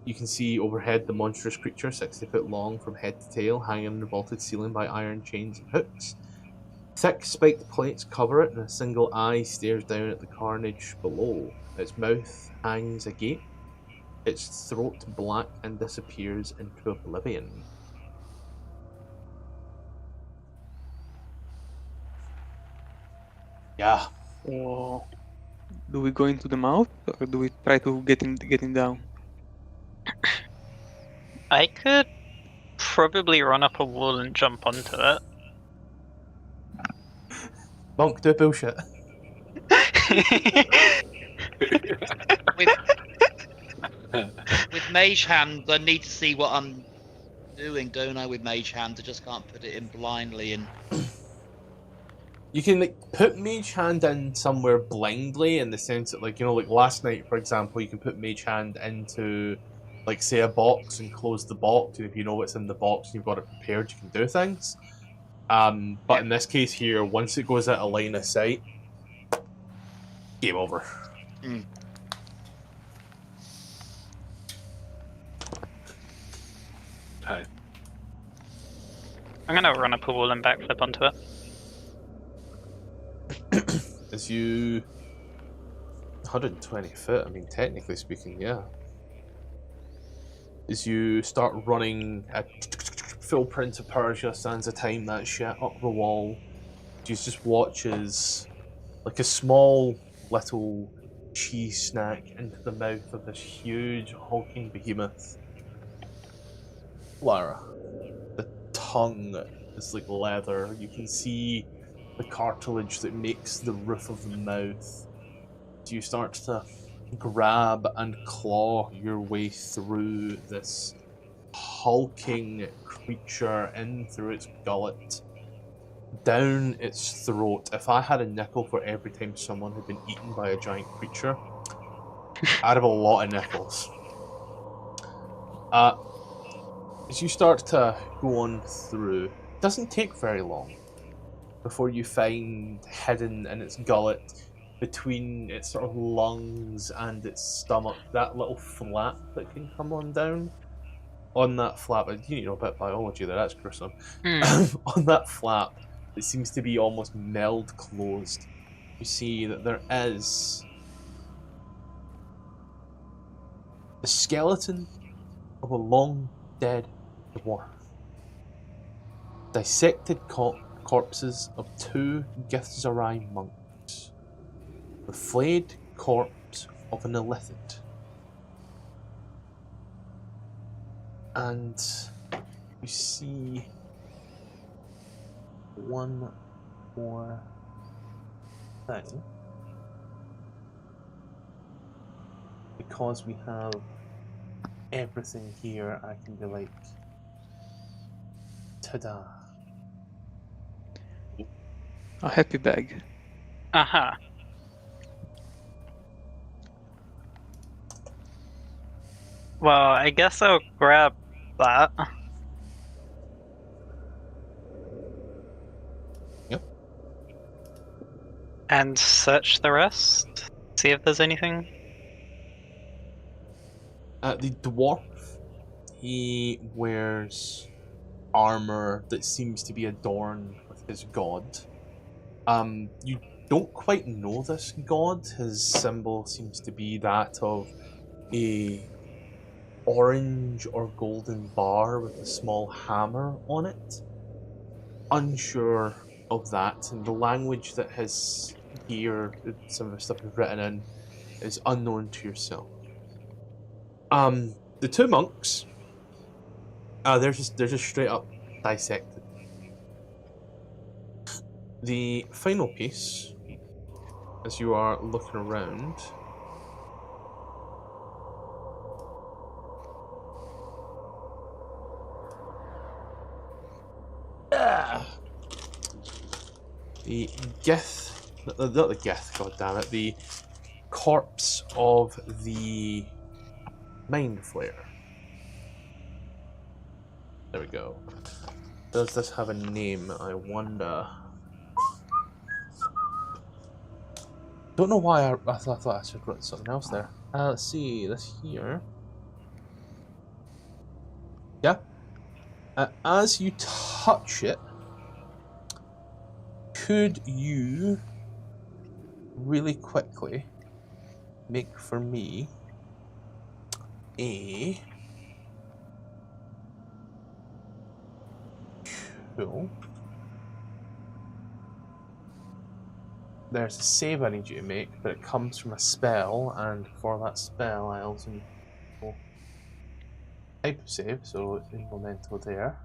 You can see overhead the monstrous creature, 60 foot long from head to tail, hanging in the vaulted ceiling by iron chains and hooks. Thick spiked plates cover it, and a single eye stares down at the carnage below. Its mouth hangs agape, its throat black and disappears into oblivion. Yeah. So, do we go into the mouth, or do we try to get him down? I could probably run up a wall and jump onto it. Monk, do bullshit. With Mage Hand, I need to see what I'm doing, don't I, with Mage Hand? I just can't put it in blindly and... You can like put Mage Hand in somewhere blindly in the sense that, like, you know, like last night, for example, you can put Mage Hand into, like, say a box and close the box, and if you know what's in the box and you've got it prepared, you can do things. But in this case here, once it goes out of line of sight, game over. Mm. Hi. I'm gonna run up a wall and backflip onto it. As you... 120 foot, I mean, technically speaking, yeah. As you start running at full Prince of Persia, Sands of Time, that shit, up the wall, you just watch as, like, a small little cheese snack into the mouth of this huge hulking behemoth. Lara, the tongue is like leather. You can see the cartilage that makes the roof of the mouth. You start to grab and claw your way through this hulking creature, in through its gullet, down its throat. If I had a nickel for every time someone had been eaten by a giant creature, I'd have a lot of nickels. As you start to go on through, it doesn't take very long before you find hidden in its gullet, between its sort of lungs and its stomach, that little flap that can come on down. On that flap, you know a bit of biology there, that's gruesome. On that flap, it seems to be almost meld closed. You see that there is the skeleton of a long dead dwarf. Dissected corpses of 2 Githyanki monks. The flayed corpse of an illithid. And you see one more thing. Because we have everything here, I can be like, ta-da. A happy bag. Uh-huh. Well, I guess I'll grab that. Yep. And search the rest. See if there's anything. The dwarf, He wears armor that seems to be adorned with his god. You don't quite know this god. His symbol seems to be that of a orange or golden bar with a small hammer on it. Unsure of that, and the language that his gear, some of the stuff is written in, is unknown to yourself. The two monks, they're just straight up dissected. The final piece, as you are looking around, the gith, not the gith, goddammit, the corpse of the mind flayer. There we go. Does this have a name, I wonder? Don't know why I thought I should write something else there. Let's see, this here. Yeah. As you touch it, could you really quickly make for me a cool. There's a save I need you to make, but it comes from a spell, and for that spell I also need to type of save, so it's implemental there.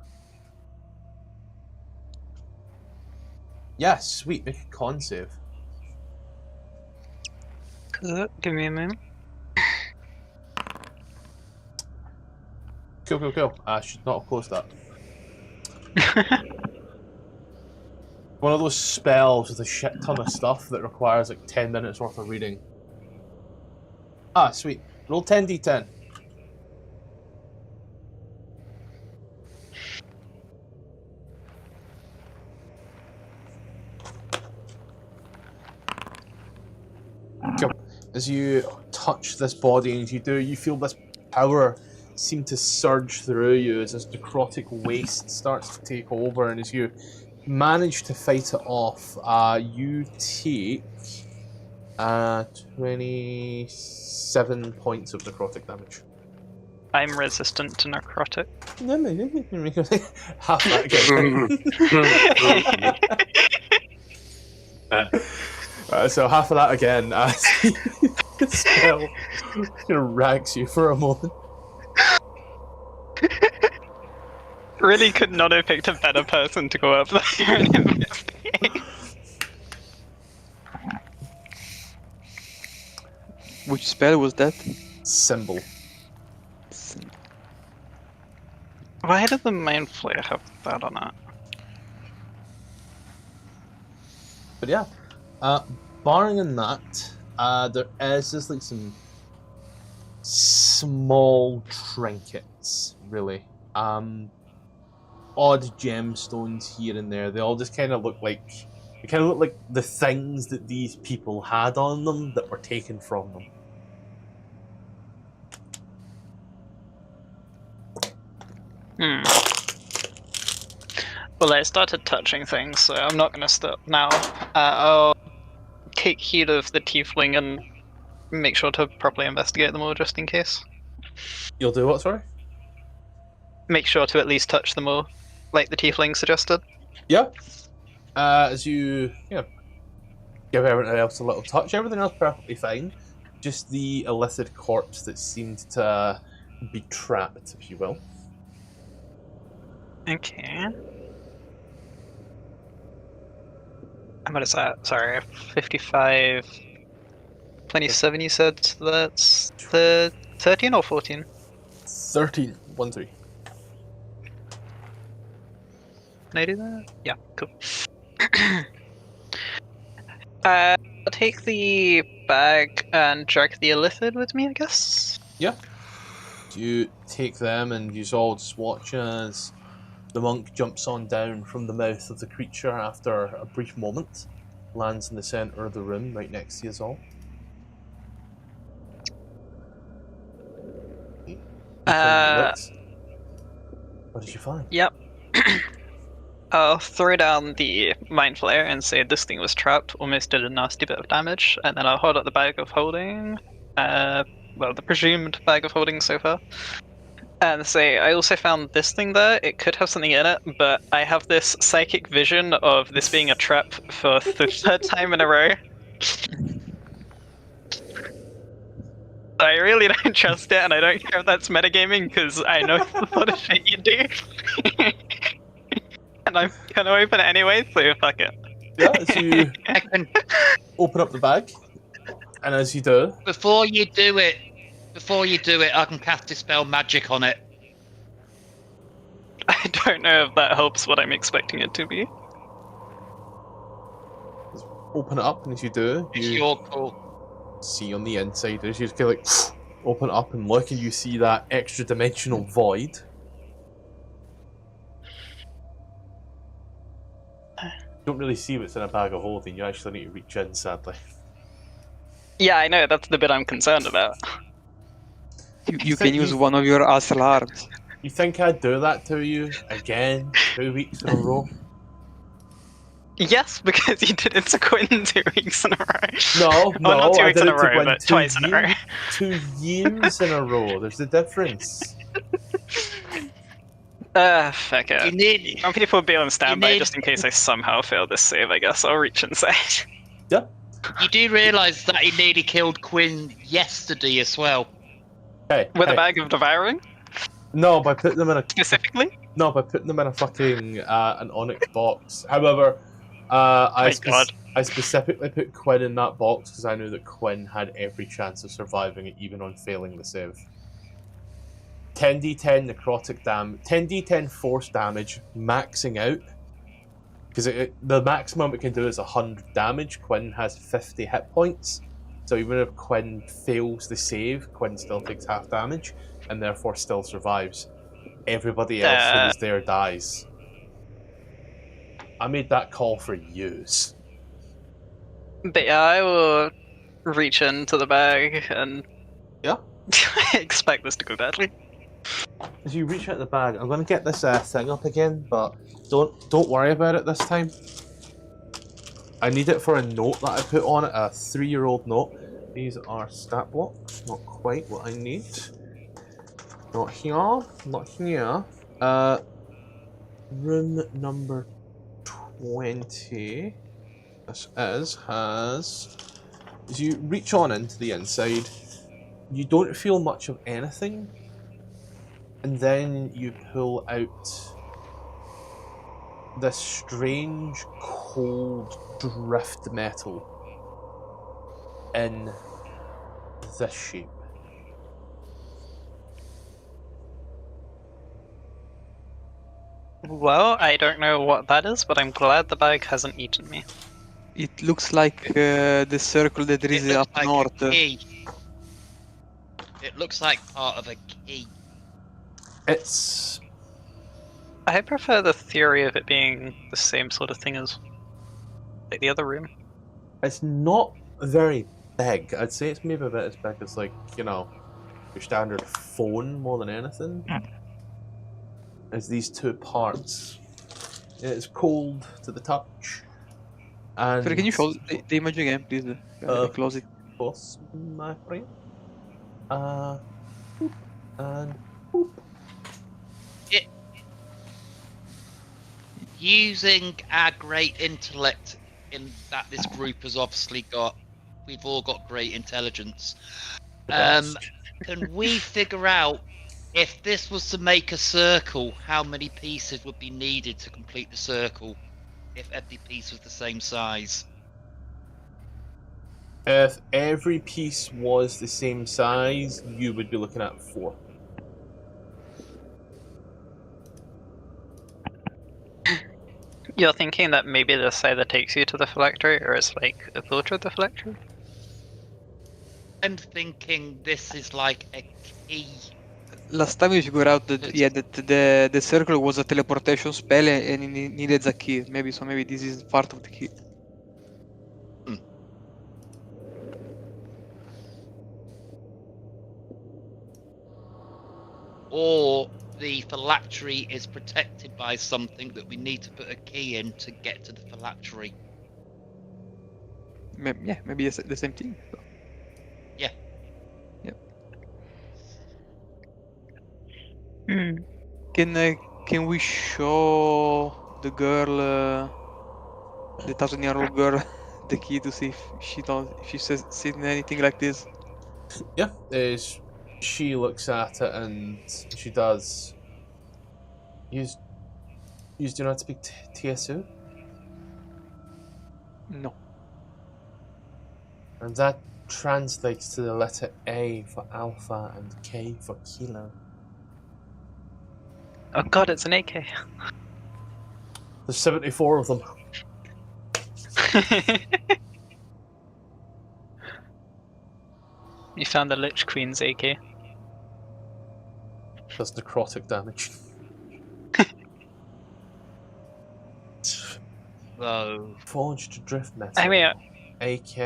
Yeah, sweet, make a con save. Cool. Give me a moment. Cool. I should not have closed that. One of those spells with a shit ton of stuff that requires like 10 minutes worth of reading. Ah, sweet. Roll 10d10. Cool. As you touch this body and you feel this power seem to surge through you as this necrotic waste starts to take over, and as you manage to fight it off, you take 27 points of necrotic damage. I'm resistant to necrotic. Half that again. So half of that again. The spell kind of rags you for a moment. Really could not have picked a better person to go up there and investigate. Which spell was that? Symbol. Why did the main flare have that on it? But yeah, barring in that, there is just like some small trinkets, really. Odd gemstones here and there. They all just kind of look like the things that these people had on them that were taken from them. Well, I started touching things, so I'm not going to stop now. I'll take heed of the tiefling and make sure to properly investigate them all, just in case. You'll do what, sorry? Make sure to at least touch them all, like the tiefling suggested. Yeah. As you give everything else a little touch, everything else perfectly fine. Just the illicit corpse that seemed to be trapped, if you will. Okay. What is that? Sorry, 55... 27 you said, so that's the 13 or 14? 13. 1, 3. Can I do that? Yeah, cool. I'll take the bag and drag the illithid with me, I guess? Yeah. You take them and you all just watch as the monk jumps on down from the mouth of the creature after a brief moment, lands in the centre of the room right next to you all. What did you find? Yep. I'll throw down the Mind Flare and say this thing was trapped, almost did a nasty bit of damage, and then I'll hold up the bag of holding, well, the presumed bag of holding so far, and say, I also found this thing there, it could have something in it, but I have this psychic vision of this being a trap for the third time in a row. I really don't trust it, and I don't care if that's metagaming, because I know the sort of shit you do. And I'm gonna open it anyway, so fuck it. Yeah, so you open up the bag, and as you do... Before you do it, I can cast Dispel Magic on it. I don't know if that helps what I'm expecting it to be. Open it up, and as you do, It's you your call. see on the inside, as you just kind of like open it up and look, and you see that extra dimensional void. You don't really see what's in a bag of holding, you actually need to reach in, sadly. Yeah, I know, that's the bit I'm concerned about. You can use one of your Asal arms. You think I'd do that to you again 2 weeks in a row? Yes, because you did it to Quinn 2 weeks in a row. No, not 2 I weeks did in it a to row, Gwen but twice in a row. 2 years in a row. There's a difference. Fuck it. You need. Some people will be on standby need- just in case I somehow fail this save, I guess. I'll reach inside. Yeah. You do realise that he nearly killed Quinn yesterday as well. Hey, With hey. a bag of devouring, No, by putting them in a specifically? no, by putting them in a fucking an onyx box. However, I specifically put Quinn in that box because I knew that Quinn had every chance of surviving it, even on failing the save. 10d10 necrotic damage, 10d10 force damage, maxing out. Because the maximum it can do is 100 damage. Quinn has 50 hit points. So even if Quinn fails the save, Quinn still takes half damage, and therefore still survives. Everybody else who was there dies. I made that call for use. But yeah, I will reach into the bag and Yeah. expect this to go badly. As you reach out the bag, I'm going to get this thing up again, but don't worry about it this time. I need it for a note that I put on it, a 3-year-old note. These are stat blocks, not quite what I need. Not here, not here. Room number 20. This has... As you reach on into the inside, you don't feel much of anything. And then you pull out this strange, cold drift metal in this shape. Well, I don't know what that is, but I'm glad the bag hasn't eaten me. It looks like the circle that there is It looks up like north. a key. It looks like part of a key. It's... I prefer the theory of it being the same sort of thing as like the other room. It's not very big. I'd say it's maybe a bit as big as, like, you know, your standard phone more than anything. It's these two parts. It's cold to the touch. And Sorry, can you show the image again, please? Close it. Boss, my friend. Boop, and boop. Using our great intellect in that this group has obviously got, we've all got great intelligence. Can we figure out if this was to make a circle, how many pieces would be needed to complete the circle? If every piece was the same size? If every piece was the same size, you would be looking at 4. You're thinking that maybe this either takes you to the phylactery or it's like a filter of the phylactery? I'm thinking this is like a key. Last time we figured out that the circle was a teleportation spell and it needed a key. Maybe this is part of the key. Or the phylactery is protected by something that we need to put a key in to get to the phylactery. Yeah, maybe it's the same thing. Yeah. Yep. Hmm. Can we show the girl, the 1,000-year-old girl, the key to see if she says seen anything like this? Yeah, she looks at it and she does. You do not speak TSU? No. And that translates to the letter A for alpha and K for kilo. Oh god, it's an AK. There's 74 of them. You found the Lich Queen's AK. Does necrotic damage. So, Forged drift metal. I mean, AK.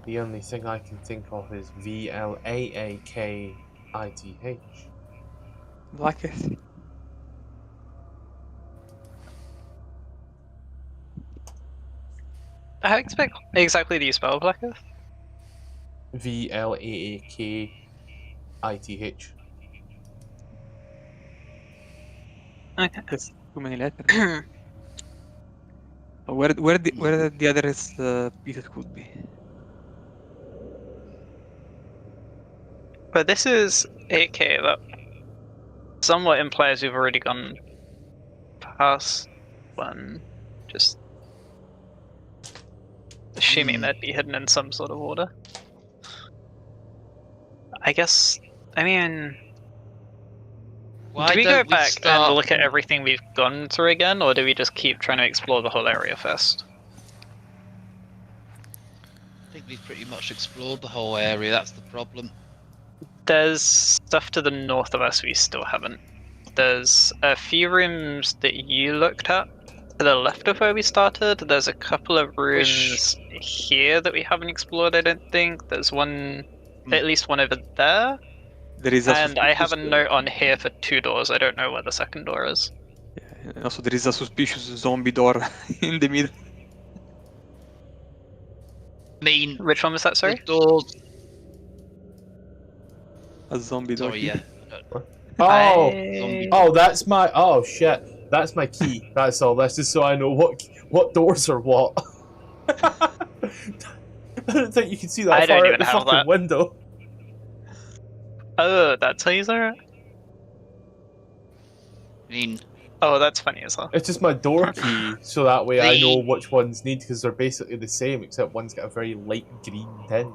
The only thing I can think of is VLAAKITH. Blacketh. how exactly do you spell Blacketh? VLAAKITH. Okay. That's too many letters. Where the other pieces could be? But this is AK that somewhat implies we've already gone past one. Just assuming they'd be hidden in some sort of order. I guess. I mean, why do we go don't back start... and look at everything we've gone through again, or do we just keep trying to explore the whole area first? I think we've pretty much explored the whole area, that's the problem. There's stuff to the north of us we still haven't. There's a few rooms that you looked at to the left of where we started. There's a couple of rooms here that we haven't explored, I don't think. There's one, at least one over there. There is And I have a note on here for 2 doors. I don't know where the second door is. Yeah, and also there is a suspicious zombie door in the middle. I mean, Which one was that, sorry? the doors... A zombie door. Sorry, yeah. Oh, that's my. Oh shit, that's my key. That's all. That's just so I know what doors are what. I don't think you can see that I don't far out even the have fucking that. window. Oh, that's how you say it? I mean, Oh, that's funny as well. It's just my door key, so that way I know which ones need, because they're basically the same, except one's got a very light green tinge.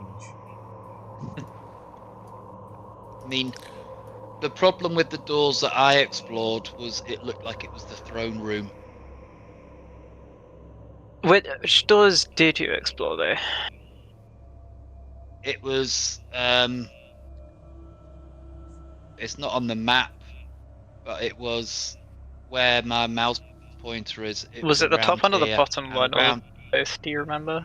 I mean, the problem with the doors that I explored was it looked like it was the throne room. Which doors did you explore there? It was, it's not on the map, but it was where my mouse pointer is. Was it the top one or the here, bottom and one, or around- both? Do you remember?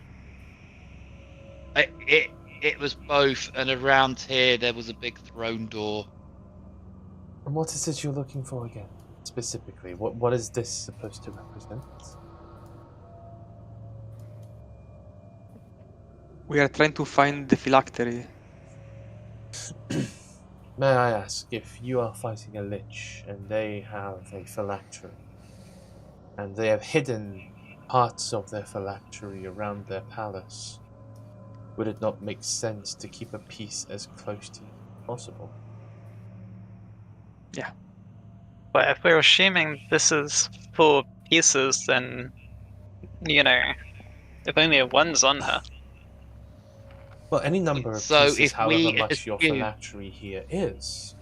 It was both, and around here there was a big throne door. And what is it you're looking for again? Specifically, what is this supposed to represent? We are trying to find the phylactery. May I ask, if you are fighting a Lich and they have a phylactery, and they have hidden parts of their phylactery around their palace, would it not make sense to keep a piece as close to you as possible? Yeah. But if we're assuming this is 4 pieces, then, you know, if only one's on her. Well, any number of So pieces, if however we much your assume- phylactery here is,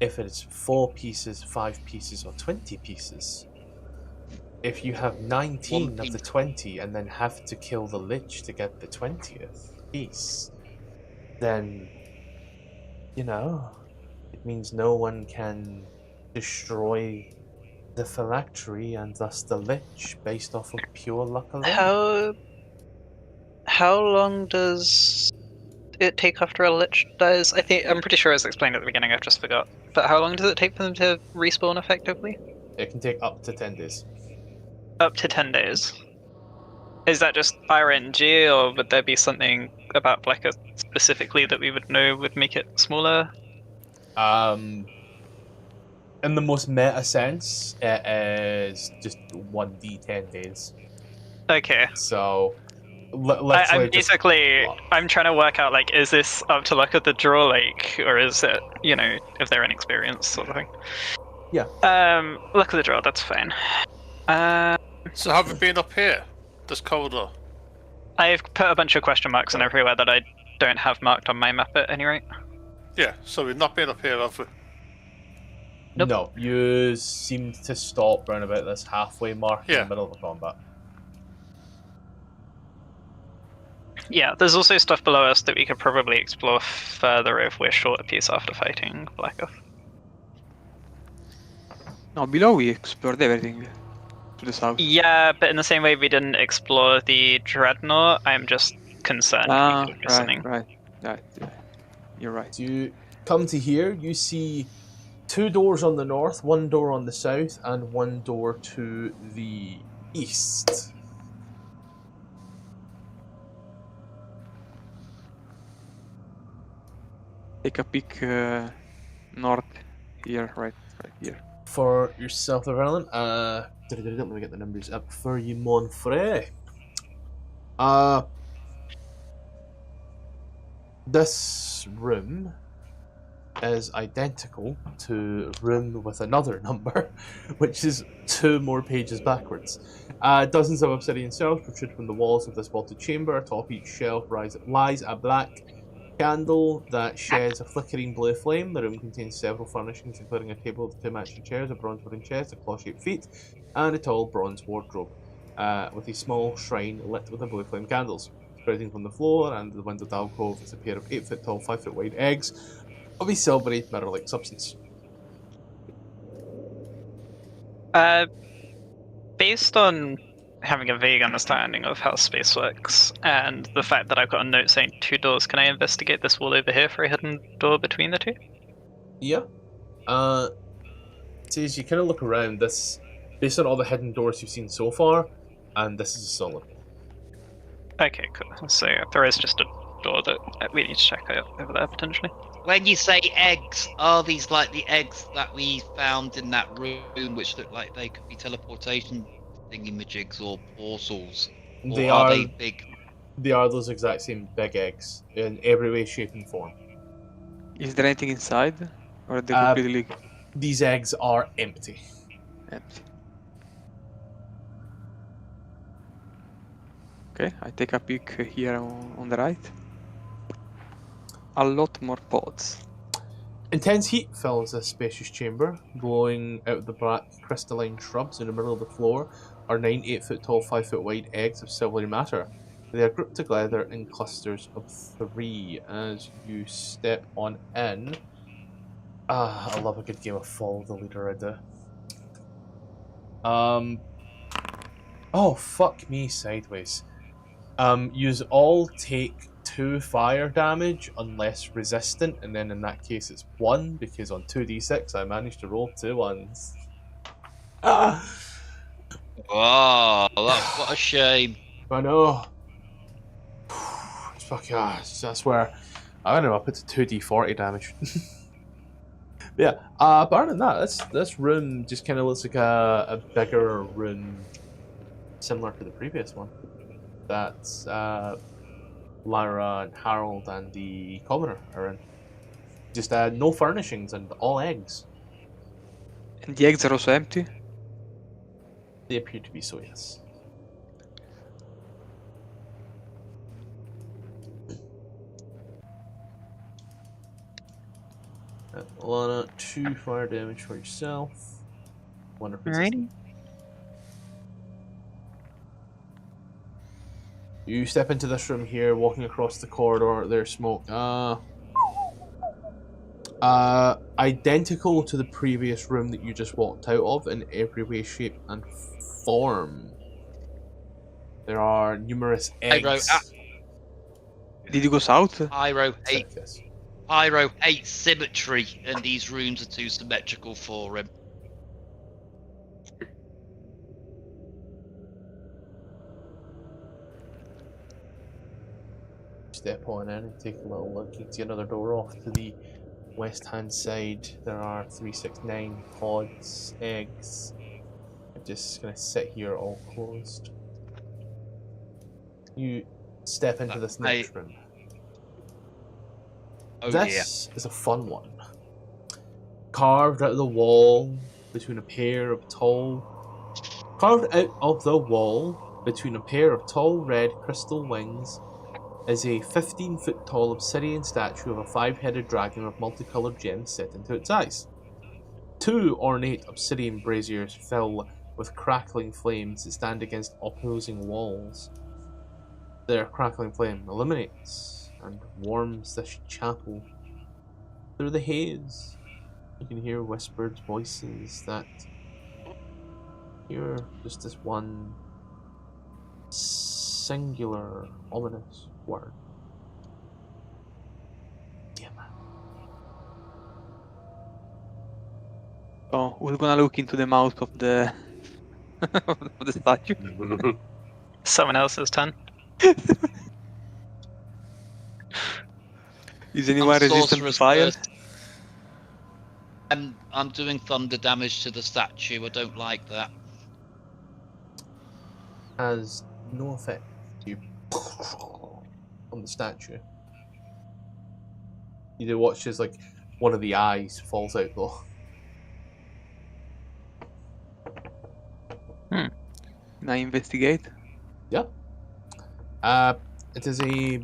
if it's 4 pieces, 5 pieces, or 20 pieces, if you have 19 of the 20 and then have to kill the Lich to get the 20th piece, then, you know, it means no one can destroy the phylactery and thus the Lich based off of pure luck alone. How long does it take after a Lich dies? I'm pretty sure it was explained at the beginning. I've just forgot. But how long does it take for them to respawn effectively? It can take up to 10 days. Up to 10 days. Is that just RNG, or would there be something about Blecker specifically that we would know would make it smaller? In the most meta sense, it is just 1d10 days. Okay. So, I'm trying to work out, like, is this up to luck of the draw, like, or is it, you know, if they're inexperienced sort of thing? Yeah. Luck of the draw, that's fine. So have you been up here? This corridor? I've put a bunch of question marks on everywhere that I don't have marked on my map at any rate. Yeah, so we've not been up here, have we? Nope. No, you seem to stop round about this halfway mark in the middle of the combat. Yeah, there's also stuff below us that we could probably explore further if we're short a piece after fighting Black Oath. No, below we explored everything. To the south. Yeah, but in the same way we didn't explore the Dreadnought, I'm just concerned we could miss something. Right. Yeah, you're right. You come to here, you see 2 doors on the north, 1 door on the south, and 1 door to the east. Take a peek north here, right here. For yourself, Verlin, let me get the numbers up for you, Monfrey. This room is identical to a room with another number, which is 2 more pages backwards. Dozens of obsidian cells protrude from the walls of this vaulted chamber. Atop each shelf lies a black candle that sheds a flickering blue flame. The room contains several furnishings, including a table with 2 matching chairs, a bronze wooden chest, a claw-shaped feet, and a tall bronze wardrobe, with a small shrine lit with the blue flame candles. Spreading from the floor and the windowed alcove is a pair of 8-foot tall, 5-foot wide eggs of a silvery, mirror-like substance. Based on having a vague understanding of how space works, and the fact that I've got a note saying 2 doors, can I investigate this wall over here for a hidden door between the 2? Yeah. See, as you kind of look around, this, based on all the hidden doors you've seen so far, and this is a solid. Okay, cool. So there is just a door that we need to check out over there, potentially. When you say eggs, are these like the eggs that we found in that room, which look like they could be teleportation thingy-majigs or portals? Or They are are they big? They are those exact same big eggs in every way, shape, and form. Is there anything inside? Or are they completely These eggs are empty. empty? Okay, I take a peek here on the right. A lot more pods. Intense heat fills this spacious chamber. Glowing out of the black crystalline shrubs in the middle of the floor are 9 8-foot tall, 5-foot wide eggs of silvery matter. They are grouped together in clusters of 3 as you step on in. I love a good game of Follow the Leader, I do. Oh, fuck me sideways. Yous all take 2 fire damage unless resistant, and then in that case it's 1, because on 2d6 I managed to roll 2 ones. Oh, what a shame. I know. It's fucking, I swear. I don't know, I put to 2d40 damage. Yeah, but other than that, this room just kind of looks like a bigger room, similar to the previous one. That's Lara and Harold and the commoner are in. Just no furnishings and all eggs. And the eggs are also empty? They appear to be so, yes. Lana, 2 fire damage for yourself. 1 of resistance. You step into this room here, walking across the corridor. There's smoke. Identical to the previous room that you just walked out of in every way, shape, and form. There are numerous eggs. Did you go south? Pyro hates Yes. Pyro hates symmetry, and these rooms are too symmetrical for him. Step on in and take a little look. You can see another door off to the west hand side. There are 369 pods, eggs. I'm just gonna sit here all closed. You step into this next room. Oh This is a fun one. Carved out of the wall between a pair of tall red crystal wings is a 15-foot tall obsidian statue of a 5-headed dragon with multicolored gems set into its eyes. 2 ornate obsidian braziers fill with crackling flames that stand against opposing walls. Their crackling flame illuminates and warms this chapel. Through the haze, you can hear whispered voices that hear just this one singular, ominous word. Oh, we're gonna look into the mouth of the of the statue. Someone else's turn. Is anyone resistant to fire? First. I'm doing thunder damage to the statue. I don't like that. Has no effect to you on the statue. You do watch as like one of the eyes falls out though. Can I investigate? Yeah. It is a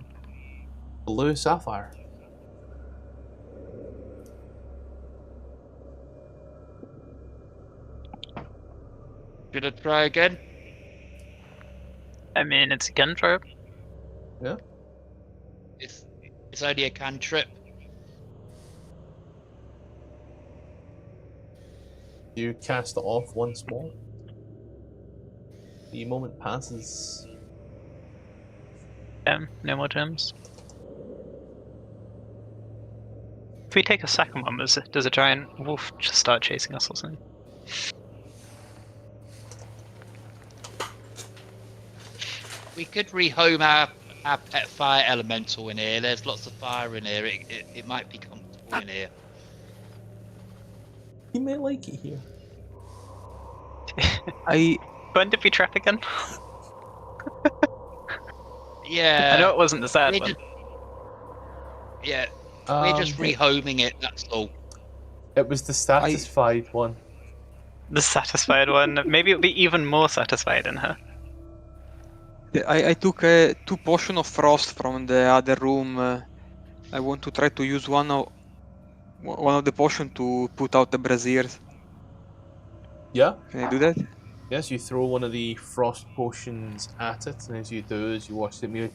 blue sapphire. Should I try again? I mean, it's a cantrip. Yeah. It's only a cantrip. You cast it off once more. The moment passes. No more gems. If we take a second one, does a giant wolf just start chasing us or something? We could rehome our pet fire elemental in here. There's lots of fire in here. It might be comfortable in here. You may like it here. When did we trap again? Yeah. I know it wasn't the sad one. We're just rehoming it, that's all. It was the satisfied one. The satisfied one. Maybe it'll be even more satisfied in her. I took 2 potions of frost from the other room. I want to try to use one of the potions to put out the braziers. Yeah. Can I do that? Yes, you throw one of the frost potions at it, and as you do, as you watch it move,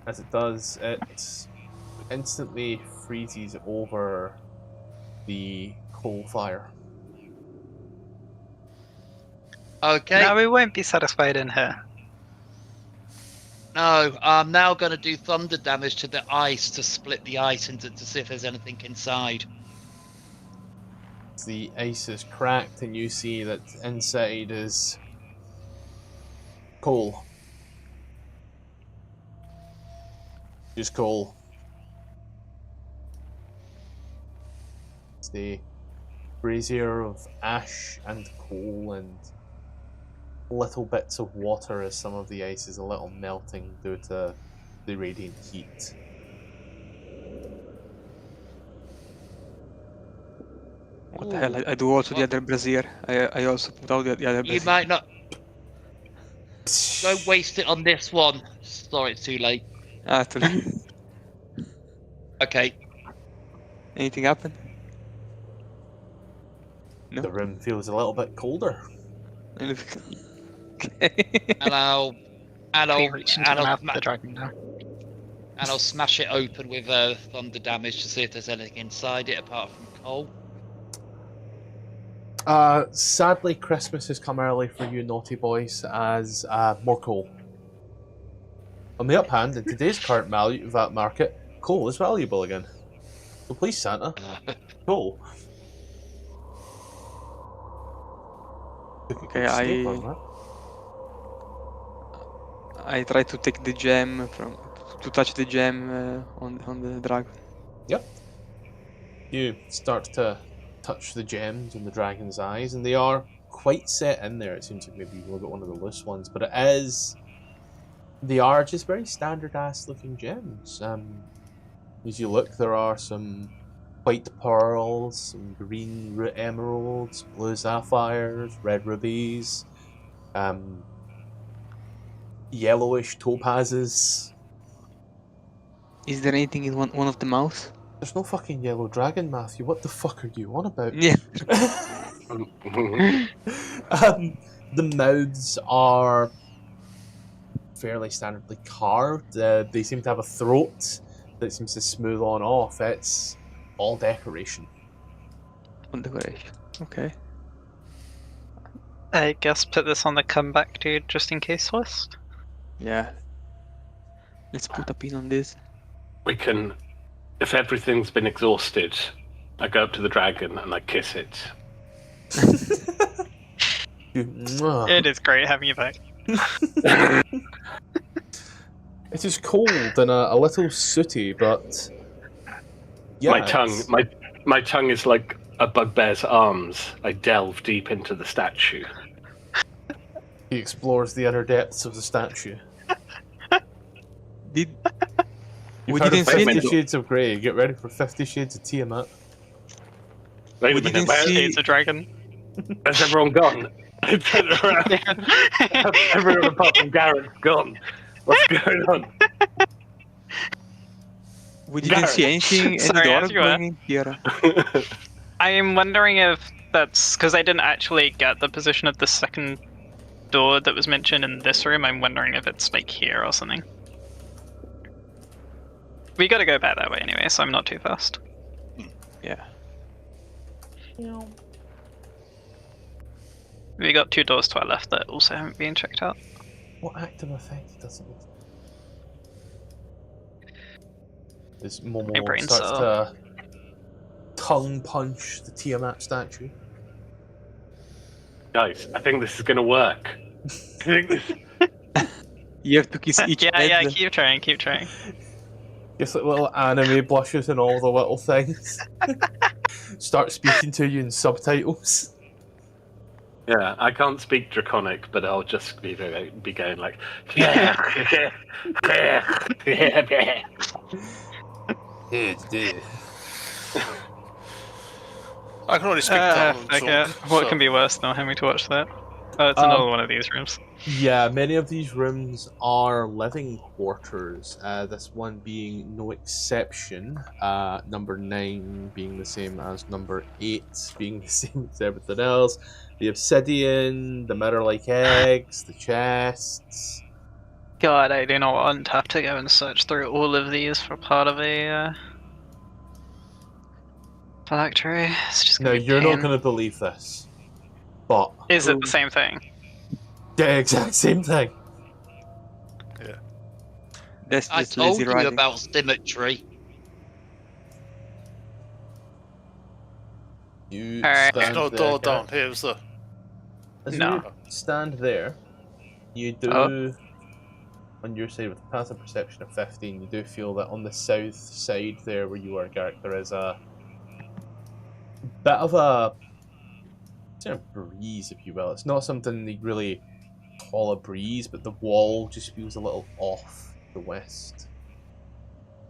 as it does, it instantly freezes over the coal fire. Okay. No, we won't be satisfied in her. No, I'm now going to do thunder damage to the ice to split the ice into to see if there's anything inside. The ice is cracked, and you see that inside is coal. Just coal. It's the brazier of ash and coal and little bits of water as some of the ice is a little melting due to the radiant heat. What the hell? I do also the other brazier. I also put out the other brazier. You might not. Don't waste it on this one. Sorry, it's too late. Too late. Okay. Anything happened? No. The room feels a little bit colder. Okay. And I'll Reach into the mouth of the dragon now. And I'll smash it open with thunder damage to see if there's anything inside it apart from coal. Sadly, Christmas has come early for you naughty boys as more coal. On the up hand, in today's current VAT market, coal is valuable again. So please, Santa, coal. Okay, I try to take the gem to touch the gem on the dragon. Yep. You start to touch the gems in the dragon's eyes, and they are quite set in there. It seems like maybe you look at one of the loose ones, but they are just very standard-ass looking gems. As you look, there are some white pearls, some green root emeralds, blue sapphires, red rubies, yellowish topazes. Is there anything in one of the mouths? There's no fucking yellow dragon, Matthew. What the fuck are you on about? Yeah. The mouths are fairly standardly carved. They seem to have a throat that seems to smooth on off. It's all decoration. On decoration. Okay. I guess put this on the come back to just in case list. Yeah. Let's put a pin on this. We can, if everything's been exhausted, I go up to the dragon and I kiss it. It is great having you back. It is cold and a little sooty, but yeah, my tongue is like a bugbear's arms. I delve deep into the statue. He explores the inner depths of the statue. We You've heard of didn't see 50 any. Shades of Grey. Get ready for 50 Shades of Tiamat. Wait We a minute, didn't where, see- It's a dragon. where's everyone gone? I turn around. Everyone apart from Garrett's gone. What's going on? We didn't see anything. Any Sorry, door as you were. going in here. I am wondering if that's because I didn't actually get the position of the second door that was mentioned in this room. I'm wondering if it's like here or something. We gotta go back that way anyway, so I'm not too fast. Yeah. We got 2 doors to our left that also haven't been checked out. What active effect doesn't it? This Momo My brain starts cell. to tongue punch the Tiamat statue. Guys, I think this is going to work. I think this... You have to kiss each Yeah, head. keep trying, keep trying. Just like little anime blushes and all the little things. Start speaking to you in subtitles. Yeah, I can't speak Draconic, but I'll just be going like... I can only speak down and Okay. talk, What so- can be worse than having to watch that? Oh, it's another one of these rooms. Yeah, many of these rooms are living quarters, this one being no exception. Number 9 being the same as number 8, being the same as everything else. The obsidian, the mirror-like eggs, the chests. God, I do not want to have to go and search through all of these for part of a phylactery. It's just Now, gonna be you're not pain. going to believe this, but... Is it the same thing? The exact same thing. That's I just told lazy you writing. about symmetry. You Alright. There's stand no there, door Garrett. down here, is there? As No. you stand there, you do, Oh. on your side with a passive perception of 15, you do feel that on the south side there where you are, Garrett, there is a bit of a breeze, if you will. It's not something that really call a breeze, but the wall just feels a little off the west.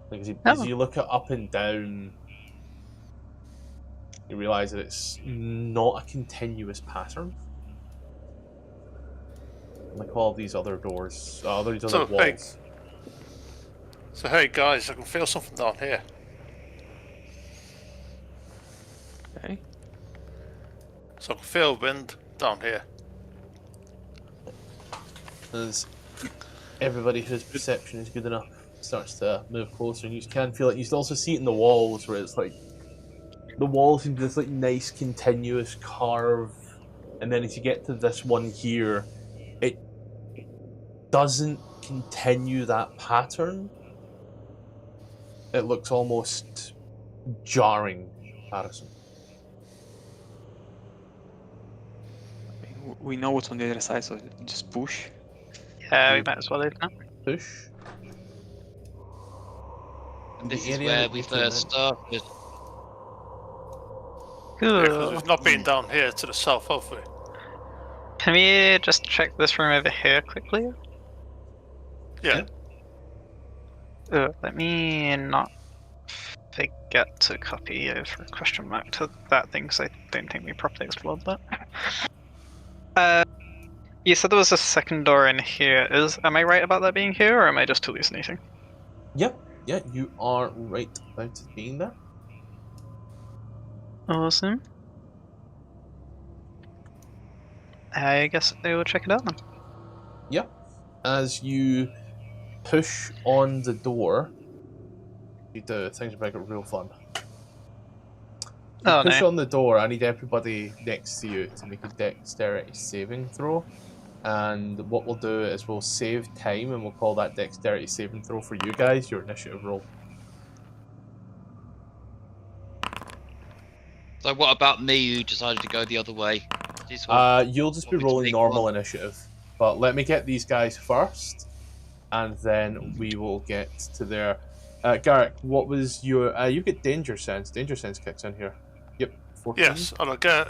Like as you look at up and down, you realise that it's not a continuous pattern. Like all of these other doors, these other So, hey. walls. So hey guys, I can feel something down here. Okay. So I can feel wind down here. As everybody whose perception is good enough starts to move closer, and you can feel it. You can also see it in the walls, where it's like the walls seem to this like nice continuous carve, and then as you get to this one here, it doesn't continue that pattern, it looks almost jarring in comparison. I mean, we know what's on the other side, so just push. Yeah, we might as well, isn't it? Push. And this The is area where that we you came first in. started. Yeah, because we've not been down here to the south, have we? Can we just check this room over here quickly? Yeah. Let me not forget to copy over a question mark to that thing, because I don't think we properly explored that. You said there was a second door in here. Am I right about that being here, or am I just hallucinating? Yep, yeah, you are right about it being there. Awesome. I guess I will check it out then. Yep. As you push on the door, things are about to get real fun. Oh, Push no. on the door. I need everybody next to you to make a dexterity saving throw. And what we'll do is we'll save time and we'll call that dexterity saving throw for you guys your initiative roll. So what about me who decided to go the other way? You'll just be rolling normal initiative. But let me get these guys first, and then we will get to there. Garrick, what was your... you get Danger Sense. Danger Sense kicks in here. Yep, 14. Yes, and I get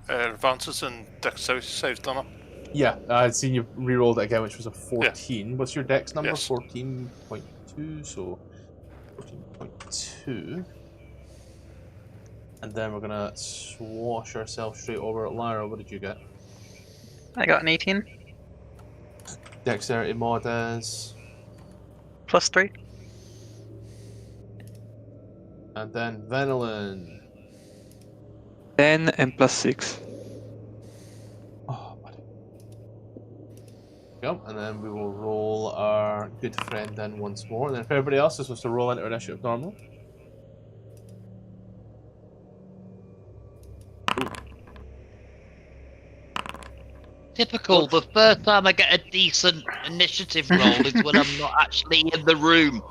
advances in dexterity saves, don't I? Yeah, I'd seen you re-rolled it again, which was a 14. Yeah. What's your dex number? Yes. 14.2, so 14.2. And then we're going to swash ourselves straight over at Lyra. What did you get? I got an 18. Dexterity mod is... +3. And then Venelin. 10 and +6. Oh, buddy. Yep, and then we will roll our good friend in once more. And then if everybody else is supposed to roll into initiative normally. Typical. The first time I get a decent initiative roll is when I'm not actually in the room.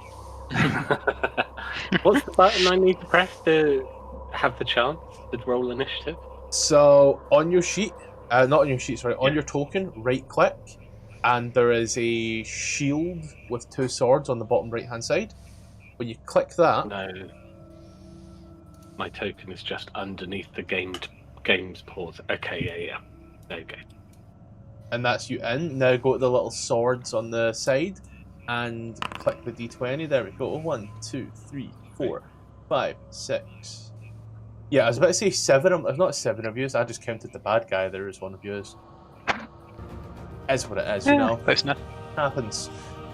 What's the button I need to press to have the chance to roll initiative? So on your sheet, not on your sheet, sorry, on your token, right click, and there is a shield with 2 swords on the bottom right hand side. When you click that, No. My token is just underneath the game's pause. Okay, yeah. There you go. and that's you in. Now go to the little swords on the side and click the D20. There we go. 1, 2, 3, 4, 5, 6. Yeah, I was about to say 7. There's not 7 of you. I just counted the bad guy. There is 1 of you. Is what it is, you know. Close enough. Happens.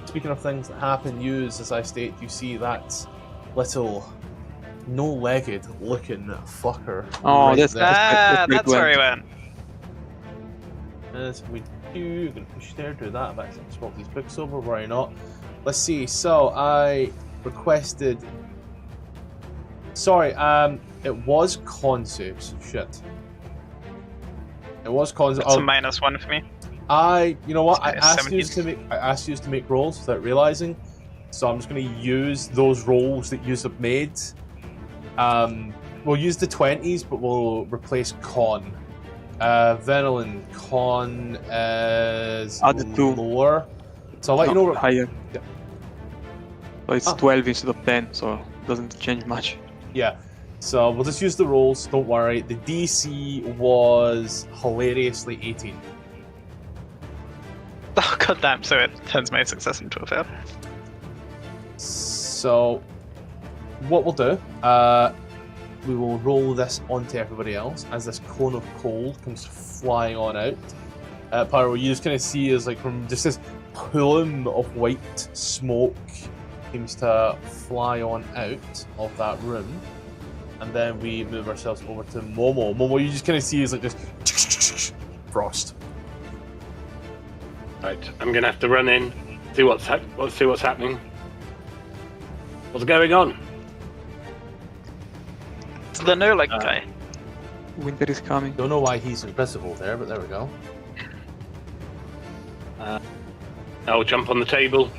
Speaking of things that happen, as I state, you see that little no-legged looking fucker. Oh, right that's there. That's where he went. As we do, you're going to push there, do that. I've actually swapped these books over, worry not. Let's see, so I requested... Sorry, it was con saves. Shit. It was con saves. That's a -1 for me. You know what? I It's asked you to make rolls without realizing, so I'm just going to use those rolls that you have made. We'll use the 20s, but we'll replace con. Venelin, con is Add 2. lower, so I'll let you know. Higher. Yeah. So it's 12 instead of 10, so it doesn't change much. Yeah, so we'll just use the rolls. Don't worry. The DC was hilariously 18. Oh goddamn! So it turns my success into a fail. So, what we'll do, we will roll this onto everybody else as this cone of cold comes flying on out. Part what you just kind of see is like from just this plume of white smoke seems to fly on out of that room, and then we move ourselves over to Momo. Momo, you just kind of see is like just frost. Right, I'm gonna have to run in, see what's happening. What's going on? It's the no-leg guy. Winter is coming. Don't know why he's invisible there, but there we go. I'll jump on the table.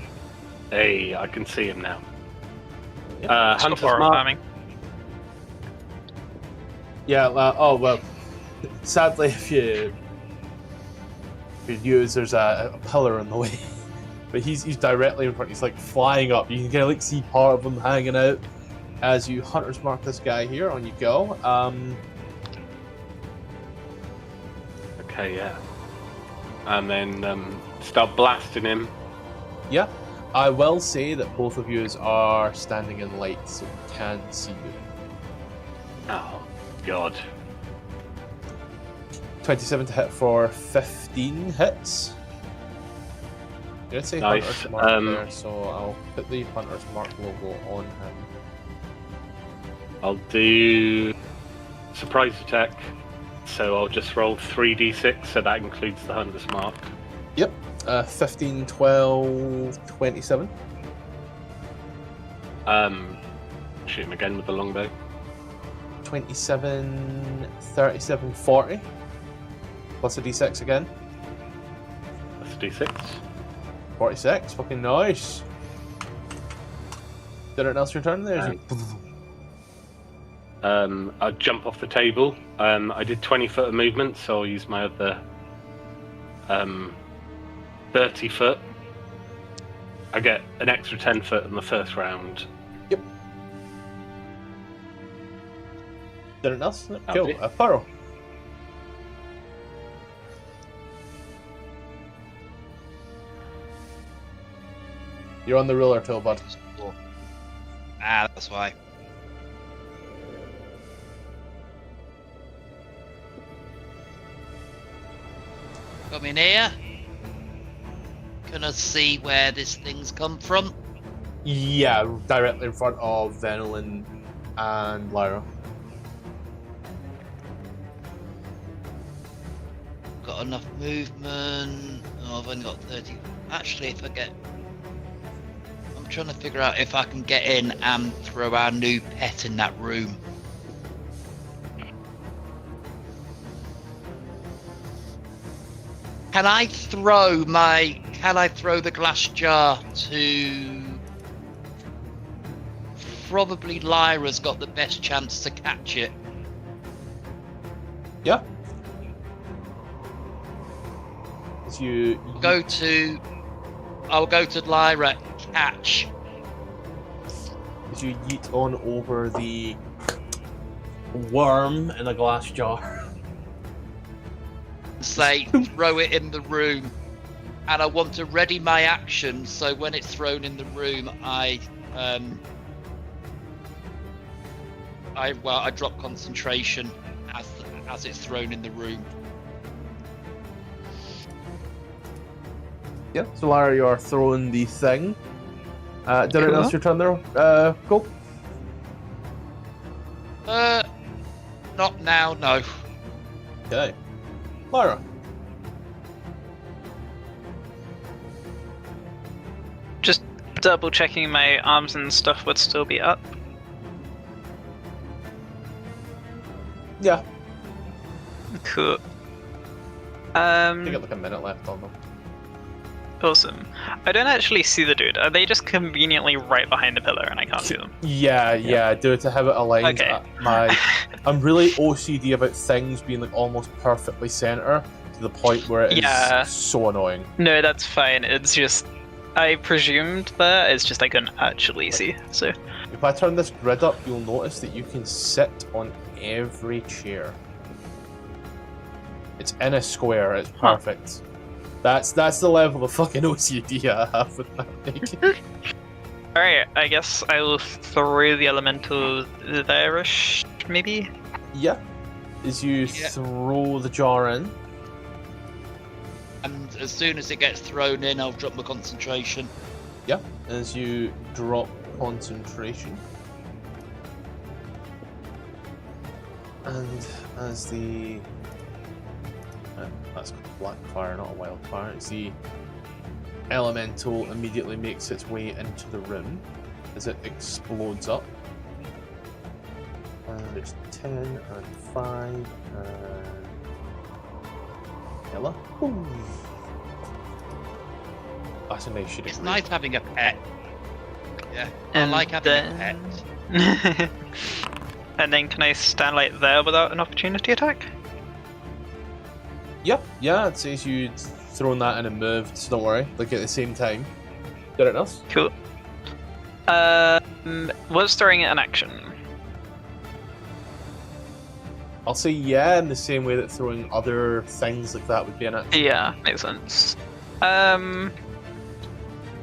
Hey, I can see him now. Hunter's Before mark. farming. Yeah, oh well. Sadly, if you use, there's a pillar in the way. But he's directly in front. He's like flying up. You can kind of like see part of him hanging out as you hunters mark this guy here. On you go. Okay, yeah. And then start blasting him. Yeah, I will say that both of you are standing in light, so we can see you. Oh, God. 27 to hit for 15 hits. Did I say Nice. Hunter's Mark there? So I'll put the Hunter's Mark logo on him. I'll do surprise attack. So I'll just roll 3d6, so that includes the Hunter's Mark. Yep. 15, 12, 27. Shoot him again with the longbow. 27, 37, 40. Plus a d6 again. That's a d6. 46. Fucking nice. Did anything else your turn there? I'll jump off the table. I did 20 foot of movement, so I'll use my other 30 foot. I get an extra 10 foot in the first round. Yep. Anything else? That'll Cool. be- Pearl. You're on the ruler tool, bud. Ah, that's why. Come in here. Can I see where this thing's come from? Yeah, directly in front of Venolin and Lyra. Got enough movement. Oh, I've only got 30. Actually, if I get... I'm trying to figure out if I can get in and throw our new pet in that room. Can I throw the glass jar to... Probably Lyra's got the best chance to catch it. Yeah. As you I'll go to Lyra, catch. as you yeet on over the worm in a glass jar. Say, throw it in the room. And I want to ready my action, so when it's thrown in the room, I drop concentration as it's thrown in the room. Yeah. So Lyra, you're throwing the thing. Did anything else your turn there? Cool. Not now, no. Okay. Lyra. Just double checking my arms and stuff would still be up. Yeah. Cool. I think like a minute left on them. Awesome. I don't actually see the dude. Are they just conveniently right behind the pillar and I can't see them? Yeah. Do it to have it aligned. Okay. I'm really OCD about things being like almost perfectly center to the point where it is so annoying. No, that's fine. It's just I presumed that. It's just I couldn't actually see. So If I turn this grid up, you'll notice that you can sit on every chair. It's in a square. It's perfect. That's the level of fucking OCD I have with that thing. alright, I guess I will throw the elemental there-ish, maybe? Yeah. As you throw the jar in. And as soon as it gets thrown in, I'll drop my concentration. Yeah. As you drop concentration. And as the... that's black fire, not a wildfire. As the elemental immediately makes its way into the room as it explodes up. And it's 10 and 5 and... Ella? That's a nice shitty. It's nice having a pet. Yeah, And I like having a pet. And then can I stand like there without an opportunity attack? Yep, yeah, it says you'd thrown that in and moved, so don't worry. Like at the same time. Did it else? Cool. Was throwing it an action? I'll say yeah, in the same way that throwing other things like that would be an action. Yeah, makes sense.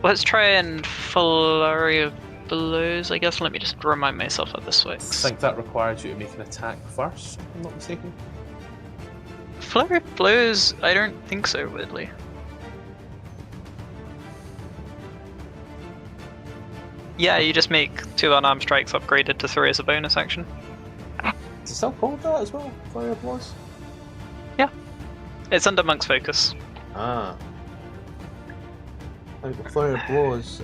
Let's try and flurry of blows, I guess. Let me just remind myself of this way. I think that requires you to make an attack first, if I'm not mistaken. Flurry of blows? I don't think so, weirdly. Yeah, you just make 2 unarmed strikes upgraded to 3 as a bonus action. Is it still called that as well? Flurry of blows? It's under Monk's Focus. Ah. Flurry of blows.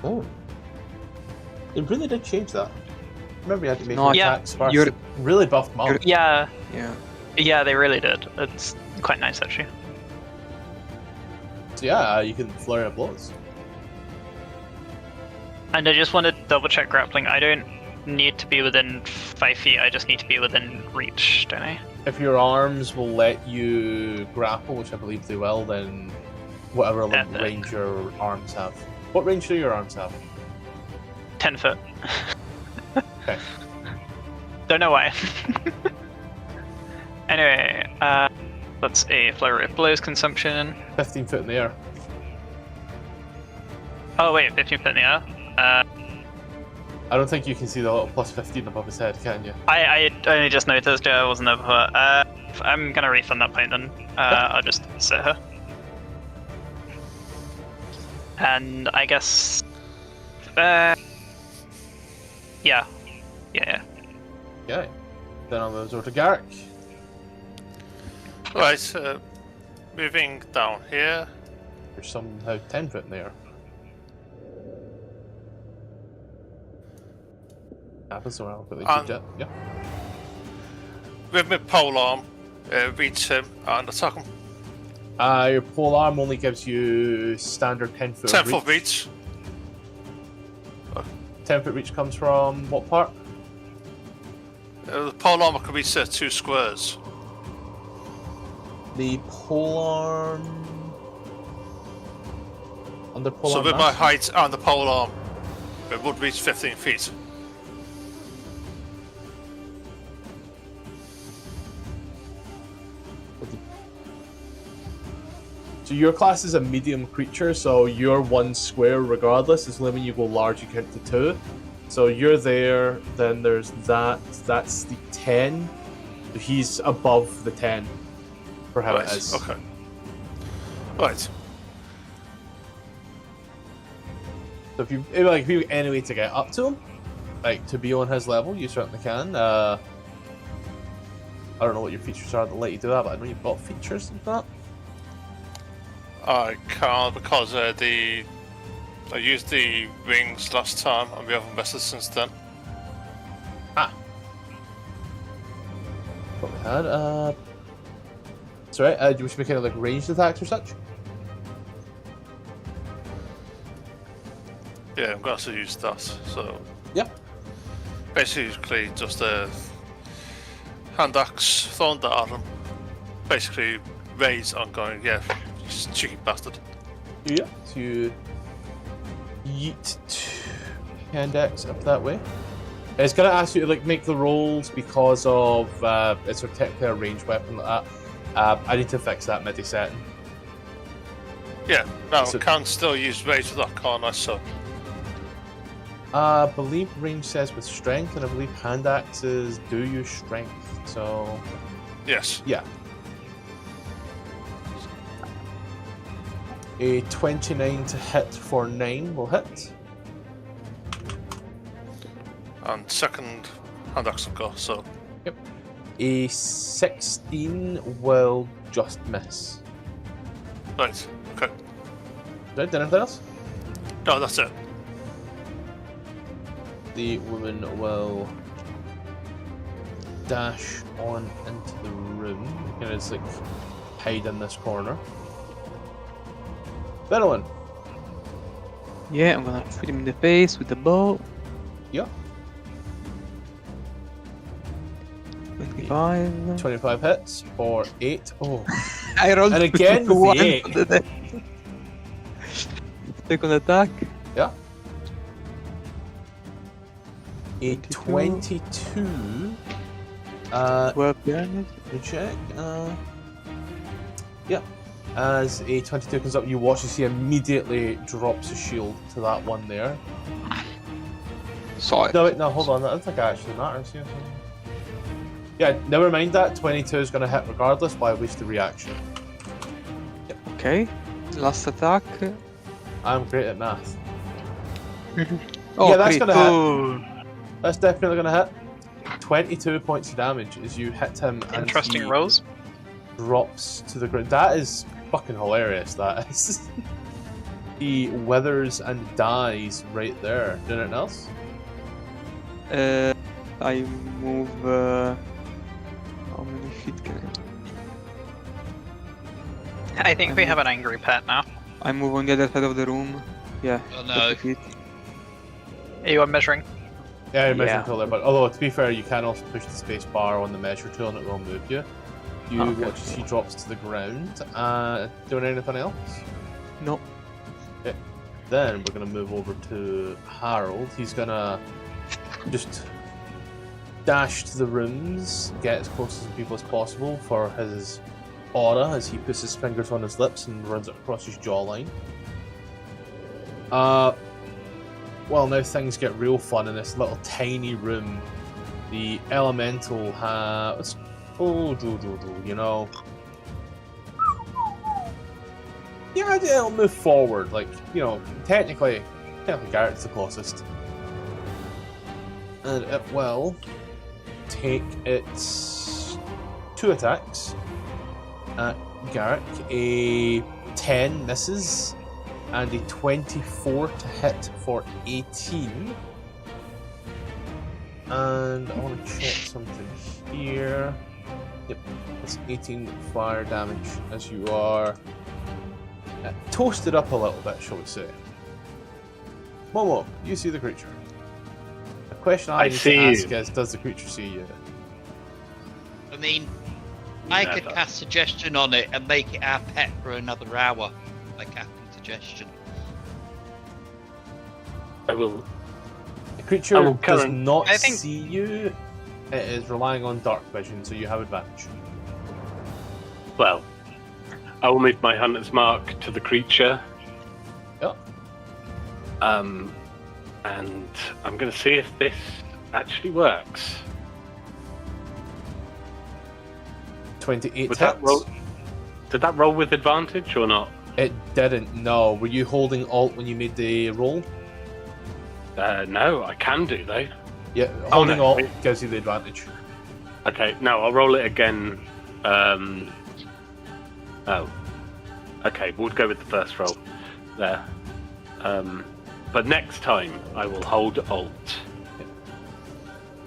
Oh. It really did change that. Remember you had to make attacks first. It really buffed them up. Yeah. Yeah. Yeah, they really did. It's quite nice, actually. So yeah, you can flurry of blows. And I just want to double check grappling. I don't need to be within 5 feet, I just need to be within reach, don't I? If your arms will let you grapple, which I believe they will, then whatever range your arms have. What range do your arms have? 10 foot. Okay. Don't know why. Anyway, that's a flurry of blows consumption. 15 foot in the air. Oh wait, 15 foot in the air. I don't think you can see the little plus 15 above his head, can you? I only just noticed, I wasn't over her. I'm gonna refund that point then. I'll just sit her. And I guess... Yeah. Okay. Then I'll move over to Garrick. Right, moving down here. You're somehow 10 foot in the air. Happens so I'll quickly do that. Yeah. With my pole arm, reach him and attack him. Your pole arm only gives you standard 10 foot 10 foot reach. 10 foot reach comes from what part? The pole arm can reach 2 squares. The pole arm. Under pole So arm. with my height and the pole arm, it would reach 15 feet. So your class is a medium creature, so you're 1 square regardless. It's only when you go large you count to 2. So you're there, then there's that. That's the 10. So he's above the 10 for how it is. Okay. Right. So if you any way to get up to him, like to be on his level, you certainly can. I don't know what your features are that let you do that, but I know you've got features like that. I can't because I used the rings last time and we haven't invested since then. Ah. What we had. Sorry, do you wish to make any like ranged attacks or such? Yeah, I'm going to use that. So Yeah. basically just a hand axe thrown that at him. Basically raise on going, yeah, you cheeky bastard. Yeah. So you yeet hand axe up that way. It's gonna ask you to like make the rolls because of it's technically a ranged weapon like that. I need to fix that MIDI setting. Yeah, no, So- can still use rage with that, can't I? So I believe range says with strength, and I believe hand axes do use strength. So yes. yeah. A 29 to hit for 9 will hit. And second hand axe will go, so A 16 will just miss. right, okay. Right, anything else? No, that's it. the woman will dash on into the room. Kind of just like hide in this corner. Benelin. Yeah, I'm gonna shoot him in the face with the bow. Yeah. 25. 25 hits for 8. Oh. I rolled And again with one the 8. on the second attack. Yeah. A 22. 12 damage. Good check. Yeah. As a 22 comes up, you watch as he immediately drops a shield to that one there. Sorry. No, wait, no, hold on. I don't think it actually matters. Yeah, never mind that. 22 is going to hit regardless, but I waste the reaction. Okay. Last attack. I'm great at math. Oh, Yeah, that's crit. gonna hit. That's definitely going to hit. 22 points of damage as you hit him. And Interesting he rolls. drops to the ground. That is fucking hilarious, that is. He withers and dies right there. Do anything else? I move. How many feet can I think we have an angry pet now. I move on the other side of the room? Yeah. Oh no. 30 feet. You are measuring. Yeah, you're measuring Yeah. till there, but although to be fair, you can also push the space bar on the measure tool and it will move you. You Okay. watch as he drops to the ground. Doing anything else? No. Then we're gonna move over to Harold. He's gonna just dash to the rooms, get as close to the people as possible for his aura as he puts his fingers on his lips and runs it across his jawline. Well, now things get real fun in this little tiny room. The elemental has... you know... Yeah, it'll move forward, like, you know, technically Garrett's the closest. And it will take its 2 attacks at Garrick. A 10 misses, and a 24 to hit for 18. And I want to check something here. Yep, it's 18 fire damage as you are toasted up a little bit, shall we say. Momo, you see the creature. The question I need see to ask you. is, does the creature see you? I mean, I could Never. cast suggestion on it and make it our pet for another hour by casting suggestion. I will. The creature I will does current- not I think- see you. It is relying on dark vision, so you have advantage. Well, I will move my hunter's mark to the creature. Yep. And I'm going to see if this actually works. 28 Was hits. that roll? Did that roll with advantage or not? It didn't, no. Were you holding Alt when you made the roll? No, I can do though. Yeah, holding no, Alt wait. gives you the advantage. Okay, no, I'll roll it again. Oh. Okay, we'll go with the first roll there. But next time I will hold Alt.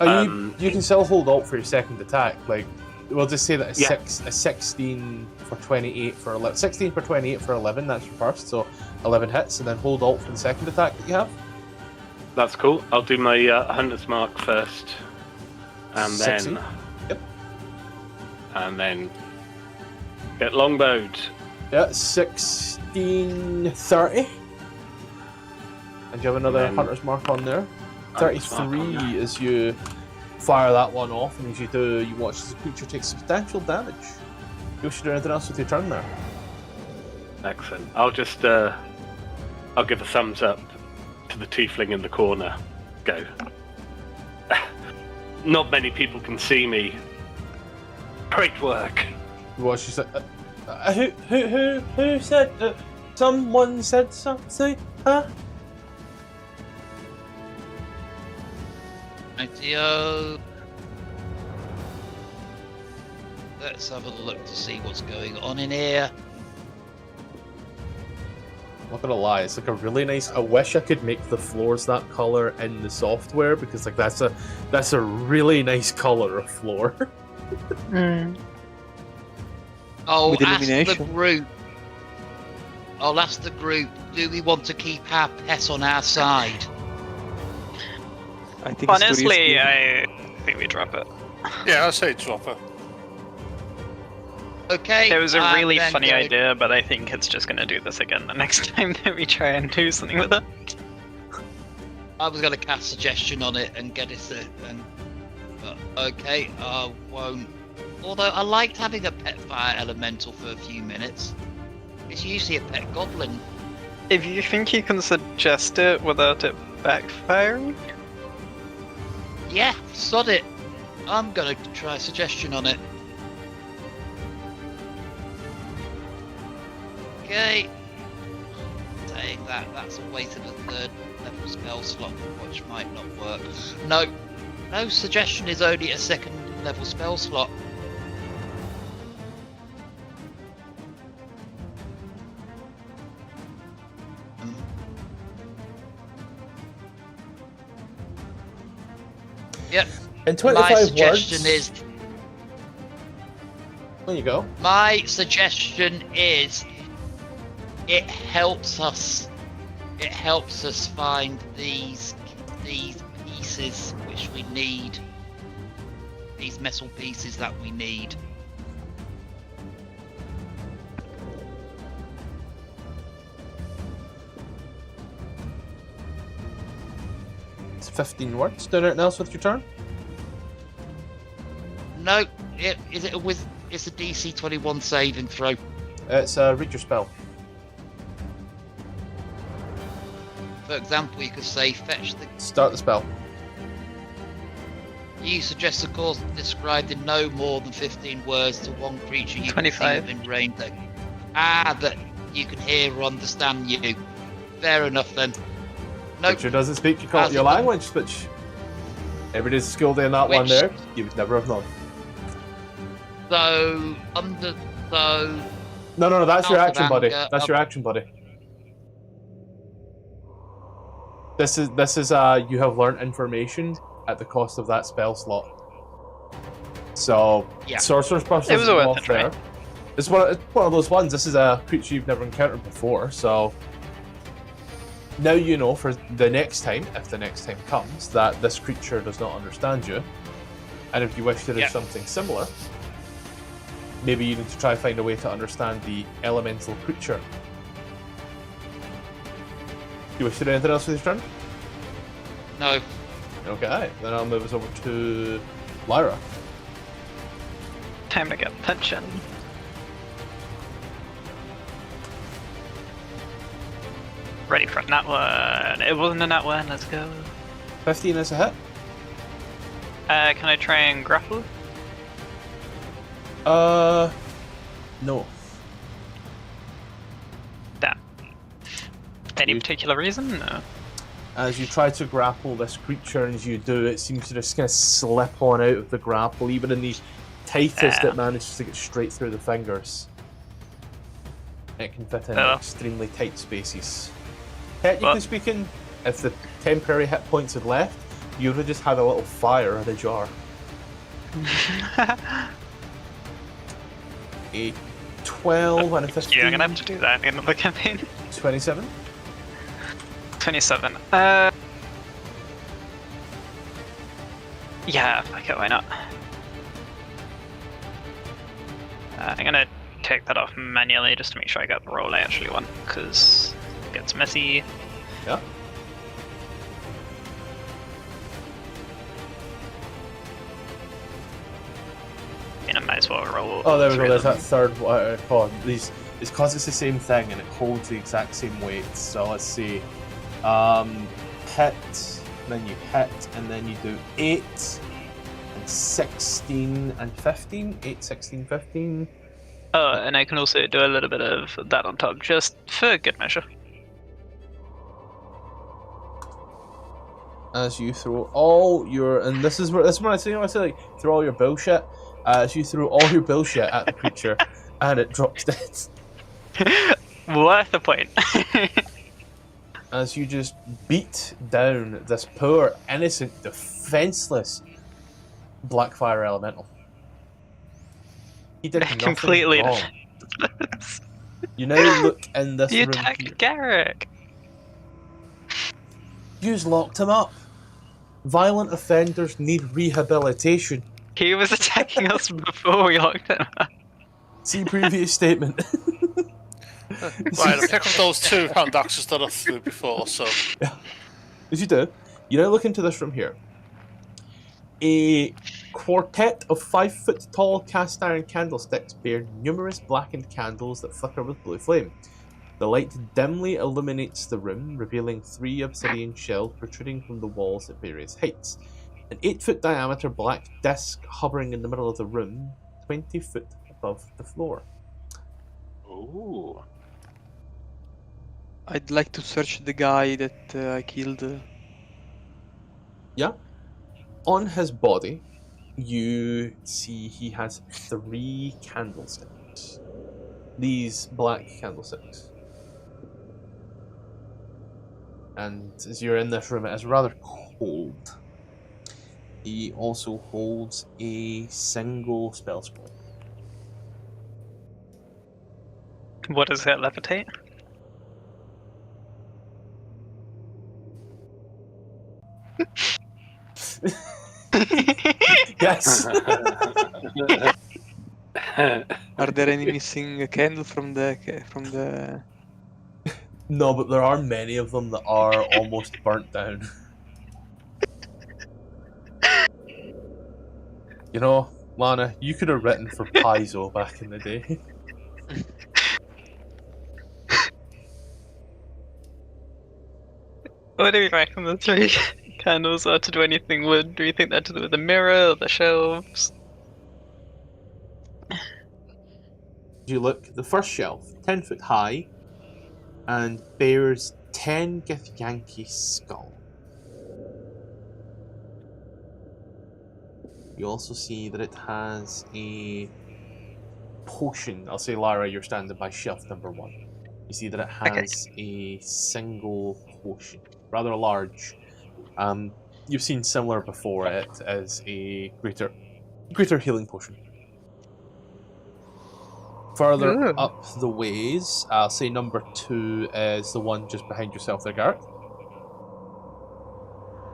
You can still hold Alt for your second attack. Like, we'll just say that Yeah. a 16 for 28 for 11. 16 for 28 for 11, that's your first, so 11 hits, and then hold Alt for the second attack that you have. That's cool. I'll do my hunter's mark first. And 16. then... Yep. And then... Get longbowed. Yeah, 16, 30. And you have another then- hunter's mark on there. Hunter's mark on 33 there. as you fire that one off, and as you do, you watch as the creature takes substantial damage. You should do anything else with your turn there. Excellent. I'll just... I'll give a thumbs up to the tiefling in the corner. Go. Not many people can see me. Great work. You watch as who said that? Someone said something, huh? Rightio. Let's have a look to see what's going on in here. not gonna lie, it's like a really nice. I wish I could make the floors that color in the software because like that's a really nice color of floor. Oh, With ask the illumination. group. I'll ask the group. Do we want to keep our pet on our side? I think it's too Honestly, risky. I think we drop it. Yeah, I'd say drop it. Okay. It was a I'm really then funny going- idea, but I think it's just gonna do this again the next time that we try and do something with it. I was going to cast suggestion on it and get it, but okay, I won't. Although I liked having a pet fire elemental for a few minutes. It's usually a pet goblin. If you think you can suggest it without it backfiring, Yeah, sod it. I'm going to try suggestion on it. Okay. Saying that, that's a wasted a third level spell slot, which might not work. No, suggestion is only a second level spell slot. Yep. In 25 My words. suggestion is. There you go. My suggestion is. It helps us. It helps us find these pieces which we need. These metal pieces that we need. It's 15 words. Do anything else with your turn? No, it's a DC 21 saving throw. It's read your spell. For example, you could say fetch the. Start the spell. You suggest a course described in no more than 15 words to one creature you 25. can see within range. That you can hear or understand you. Fair enough then. Nope. Creature doesn't speak your As it- language, which everybody's skilled in that one Which- there. You would never have known. So No, that's your Out of action, buddy. anger, That's your action, buddy. This is you have learned information at the cost of that spell slot. So Yeah. Sorcerer's Burst It was doesn't worth go a off try. there. It's one of those ones. This is a creature you've never encountered before, so now you know for the next time, if the next time comes, that this creature does not understand you. And if you wish to do Yeah. something similar, maybe you need to try and find a way to understand the elemental creature. You wish to do anything else with your turn? no. Okay, then I'll move us over to Lyra. time to get punching. Ready for that one. It wasn't a nat one, let's go. 15 is a hit. Can I try and grapple? No. Damn. Any You- particular reason? No. As you try to grapple this creature, and as you do, it seems to just kind of slip on out of the grapple, even in the tightest it manages to get straight through the fingers. It can fit in Oh. extremely tight spaces. Technically speaking, if the temporary hit points had left, you would have just had a little fire in the jar. A 12 and a 15. Yeah, I'm gonna have to do that at the end of the campaign. 27. 27. Yeah, fuck it, why not? I'm gonna take that off manually just to make sure I got the roll I actually want, because it gets messy. Yeah. And I might as well roll. Oh, there we go. three There's of that third one. It's because it's the same thing and it holds the exact same weight. So let's see. Hit, then you hit, and then you do 8 and 16 and 15. 8, 16, 15. Oh, and I can also do a little bit of that on top, just for good measure. As you throw all your, and this is where I say like throw all your bullshit. As you throw all your bullshit at the creature, and it drops dead. Worth the point. as you just beat down this poor, innocent, defenseless Blackfire Elemental. He did nothing completely wrong. You now look in this You room attacked here. Garrick. You've locked him up. Violent offenders need rehabilitation. He was attacking us before we locked him up. See previous statement. Right, I've picked up those 2-hand axes that I threw before, so... Yeah. As you do, you now look into this room here. A quartet of 5-foot-tall cast iron candlesticks bear numerous blackened candles that flicker with blue flame. The light dimly illuminates the room, revealing 3 obsidian shells protruding from the walls at various heights. An 8-foot diameter black disc hovering in the middle of the room, 20 foot above the floor. Ooh. I'd like to search the guy that I killed. Yeah. On his body, you see he has 3 candlesticks. These black candlesticks. And as you're in this room, it is rather cold. He also holds a single spell scroll. What does that levitate? Yes! Are there any missing candles from the? No, but there are many of them that are almost burnt down. You know, Lana, you could have written for Paizo back in the day. What do you reckon the 3 candles are to do anything with? Do you think they're to do with the mirror or the shelves? You look, the first shelf, 10 foot high, and bears 10 githyanki skull. You also see that it has a potion. I'll say, Lara, you're standing by shelf number 1. You see that it has a single potion, rather large. You've seen similar before. It is a greater healing potion. Further up the ways, I'll say number 2 is the one just behind yourself there, Garrett.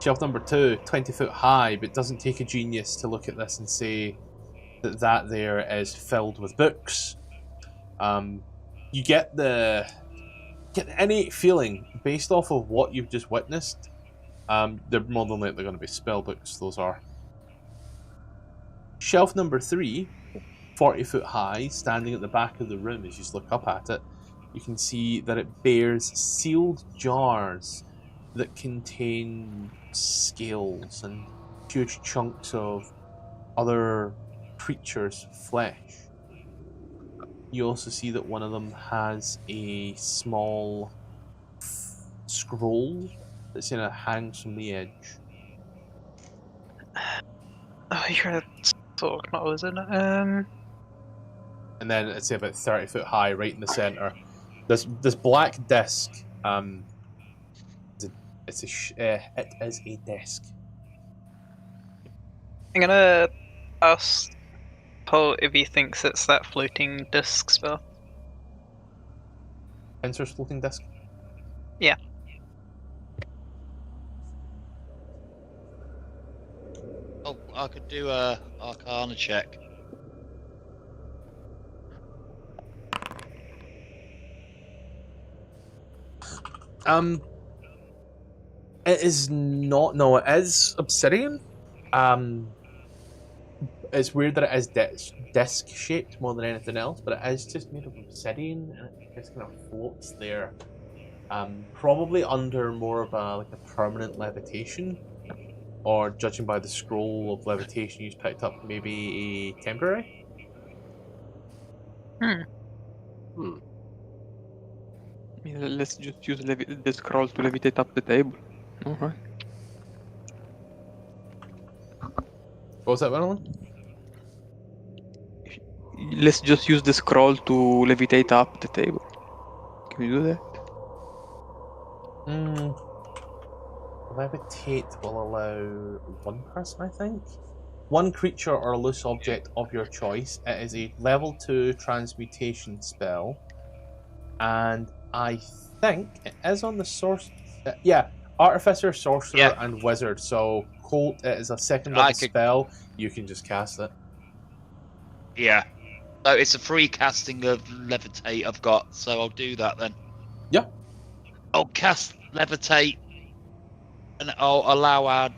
Shelf number 2, 20 foot high, but doesn't take a genius to look at this and say that there is filled with books. You get the innate feeling, based off of what you've just witnessed, they're more than likely going to be spell books, those are. Shelf number 3, 40 foot high, standing at the back of the room. As you just look up at it, you can see that it bears sealed jars that contain scales and huge chunks of other creatures' flesh. You also see that one of them has a small scroll that's hangs from the edge. Oh, you're gonna talk now, isn't it? And then it's about 30 foot high, right in the center. This black disc. It is a disc. I'm gonna ask Paul if he thinks it's that floating disc spell. Enter's floating disc. Yeah. Oh, I could do a Arcana check. It is not. No, it is obsidian. It's weird that it is disc shaped more than anything else, but it is just made of obsidian, and it just kind of floats there. Probably under more of a permanent levitation, or judging by the scroll of levitation you picked up, maybe a temporary. I mean, let's just use the scroll to levitate up the table. Alright. What was that, Madeline? Let's just use the scroll to levitate up the table. Can we do that? Levitate will allow one person, I think. One creature or loose object of your choice. It is a level 2 transmutation spell. And I think it is on the source. Yeah, Artificer, Sorcerer, and Wizard. So, Colt, it is a second level spell. You can just cast it. Yeah. So it's a free casting of Levitate I've got, so I'll do that then. Yeah. I'll cast Levitate, and I'll allow our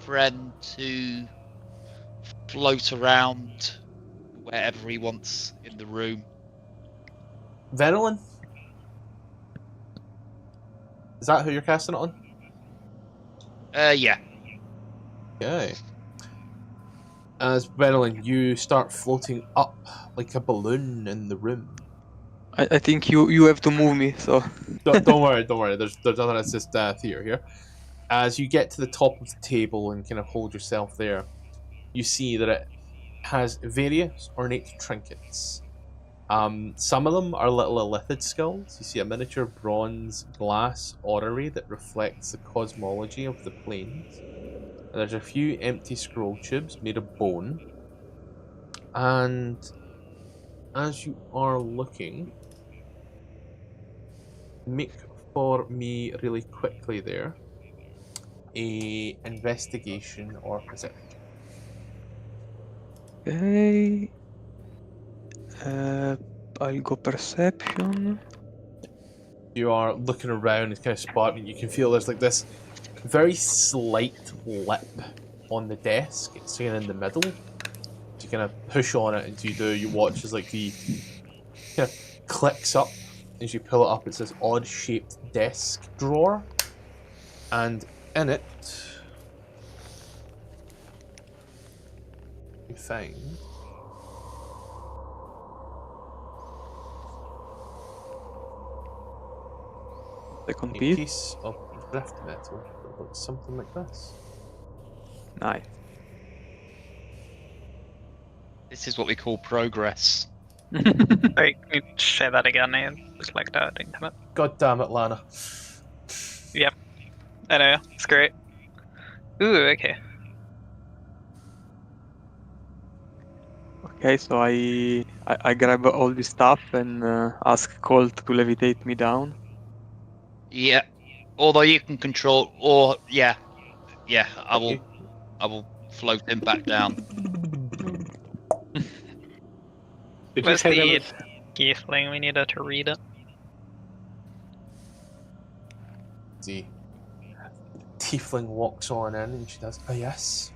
friend to float around wherever he wants in the room. Venelin? Is that who you're casting it on? Yeah. Okay. As Venelin, you start floating up like a balloon in the room. I think you have to move me, so... don't worry. There's nothing, it's just theater here. As you get to the top of the table and kind of hold yourself there, you see that it has various ornate trinkets. Some of them are little illithid skulls. You see a miniature bronze glass orrery that reflects the cosmology of the planes. And there's a few empty scroll tubes made of bone. And as you are looking, make for me really quickly there a investigation or perception. Okay. I'll go perception. You are looking around, it's kind of spotting. You can feel there's like this very slight lip on the desk. It's kind of in the middle. You kind of push on it, and you watch as like the kind of clicks up. As you pull it up, it's this odd-shaped desk drawer, and in it you find a piece of drift metal that looks something like this. Nice. This is what we call progress. Sorry, can you share that again? I just like that. I didn't have it. God damn it, Lana. Yep. I know, it's great. Ooh, okay. Okay, so I grab all this stuff and ask Colt to levitate me down. Yeah. Although you can control, or yeah, I will float him back down. Where's the Geethling? We need her to read it. The tiefling walks on in and she does, oh yes.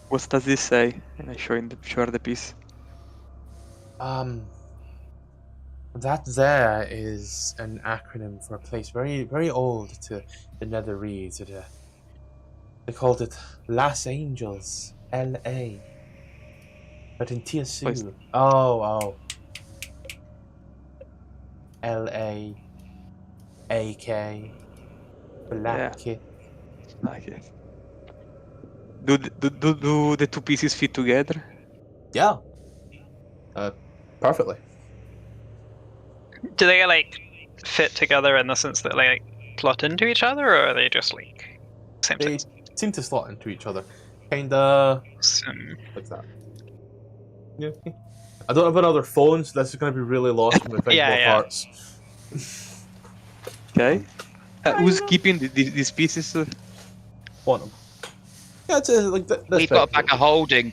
What does this say? And I show her the piece. That there is an acronym for a place very, very old to the Netherese. They called it Las Angels, L.A. But in TSU, oh. L.A. A.K. Black. Okay. Do the two pieces fit together? Yeah. Perfectly. Do they like fit together in the sense that they like plot into each other, or are they just like same They size? seem to slot into each other. Kinda. Awesome. What's that? Yeah. I don't have another phone, so this is going to be really lost when we find both hearts. Okay. Who's keeping these pieces? One of them. Yeah, it's like this. We've got a bag of holding.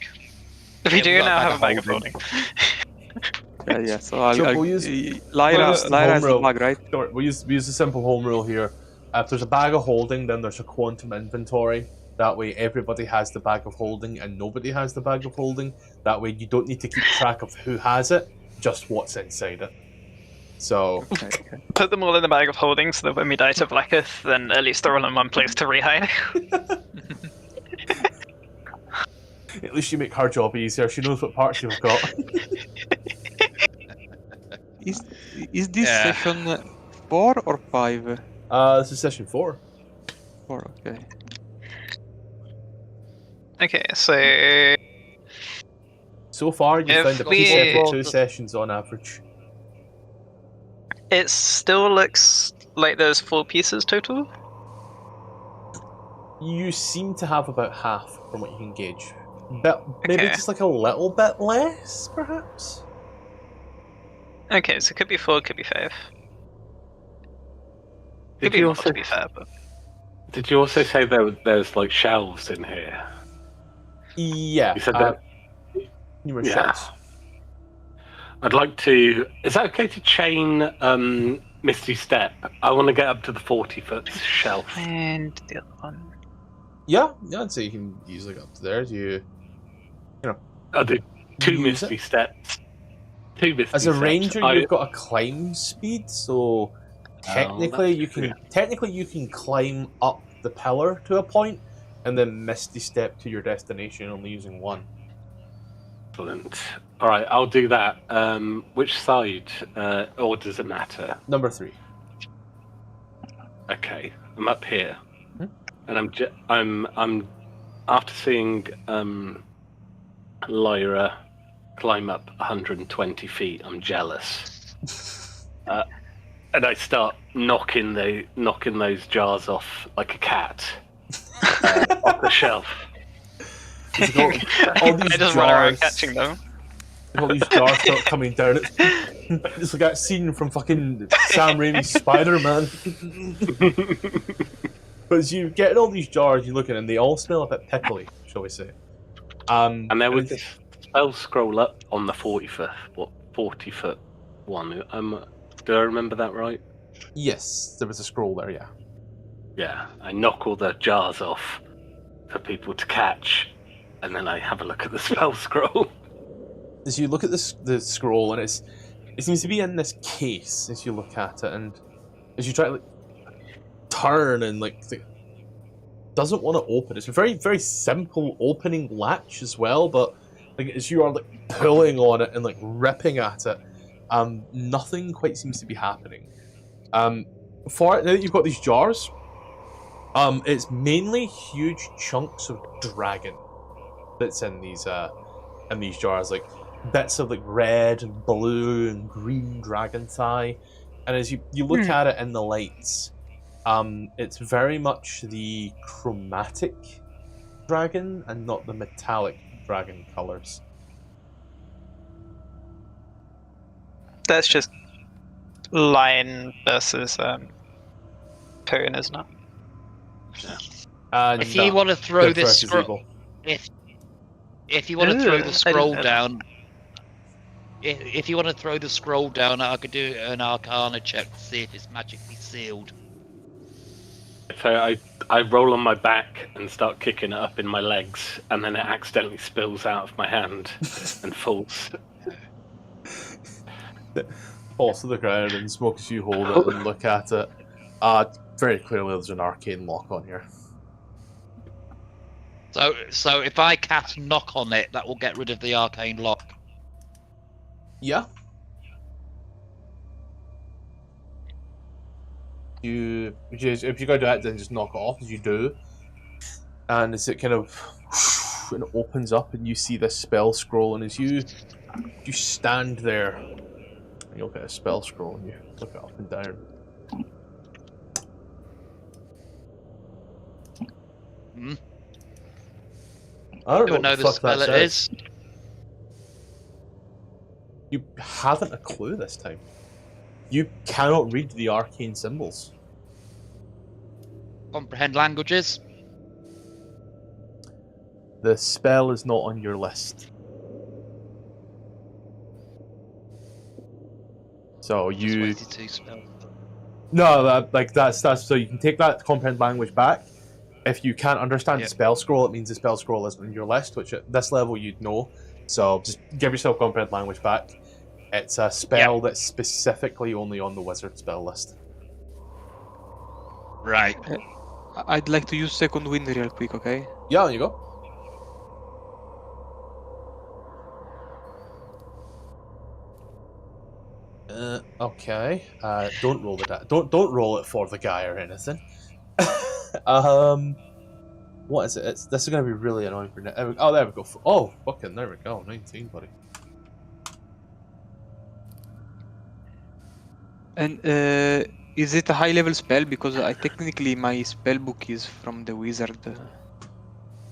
We do now have a bag of holding. Yeah. So we'll use Lyra has the bag, right? Sure, we use a simple home rule here. If there's a bag of holding, then there's a quantum inventory. That way, everybody has the bag of holding, and nobody has the bag of holding. That way, you don't need to keep track of who has it, just what's inside it. So, Okay. Put them all in the bag of holding so that when we die to Blacketh, then at least they're all in one place to rehide. at least you make her job easier. She knows what parts you've got. Is this session 4 or 5? This is session 4. 4, okay. Okay, so So far, you've If found a we- piece every 2 sessions on average. It still looks like there's 4 pieces total. You seem to have about half from what you can gauge. Maybe Okay. just like a little bit less, perhaps? Okay, so it could be 4, could be 5. Could Did be you more, also to be fair, but... Did you also say there's like shelves in here? Yeah. You said that. Numerous Yeah. shells. I'd like to. Is that okay to chain Misty Step? I want to get up to the 40-foot shelf. And the other one. Yeah, I'd say you can easily go up to there. You know. I'll do 2 use Misty it. Steps. 2 Misty As a Steps. ranger, you've got a climb speed, so technically you can climb up the pillar to a point, and then Misty Step to your destination only using 1. Excellent. All right, I'll do that. Which side, or does it matter? Number 3. Okay, I'm up here, and I'm after seeing Lyra climb up 120 feet. I'm jealous, and I start knocking those jars off like a cat off the shelf. All these I just run around jars, catching them. all these jars start coming down. It's like that scene from fucking Sam Raimi's Spider-Man. But as you get in all these jars, you look at them, they all smell a bit pickly, shall we say. And there was this spell scroll up on the 40-foot one. Do I remember that right? Yes, there was a scroll there, yeah. Yeah, I knock all the jars off for people to catch, and then I have a look at the spell scroll. As you look at the scroll, and it seems to be in this case as you look at it, and as you try to turn and doesn't want to open. It's a very, very simple opening latch as well, but as you are pulling on it and ripping at it, nothing quite seems to be happening. For it, now that you've got these jars, it's mainly huge chunks of dragon that's in these jars, bits of red and blue and green dragon thigh. And as you look at it in the lights, it's very much the chromatic dragon and not the metallic dragon colors. That's just lion versus Poon, isn't it? And If you want to throw good this versus scroll, evil. if you want to throw the I scroll didn't know down, if you want to throw the scroll down, I could do an Arcana check to see if it's magically sealed. So I roll on my back and start kicking it up in my legs, and then it accidentally spills out of my hand and falls. Falls to the ground, and Smoke, as you hold it and look at it, very clearly there's an arcane lock on here. So if I cast knock on it, that will get rid of the arcane lock. Yeah. If you go to that, then just knock it off as you do, and as it kind of and it opens up, and you see this spell scroll, and as you stand there, and you look at a spell scroll, and you look it up and down. Hmm? I don't Do know I what know the the fuck spell that it says. is? You haven't a clue this time. You cannot read the arcane symbols. Comprehend languages? The spell is not on your list. So Just you waited to spell. no, that's so you can take that comprehend language back. If you can't understand the spell scroll, it means the spell scroll isn't on your list, which at this level you'd know. So just give yourself comprehend language back. It's a spell that's specifically only on the wizard spell list. Right. I'd like to use second wind real quick, okay? Yeah, there you go. Okay. Don't roll the don't roll it for the guy or anything. What is it? This is gonna be really annoying for now. Oh, there we go. Oh, fucking there we go. 19, buddy. And is it a high level spell? Because I technically my spell book is from the wizard.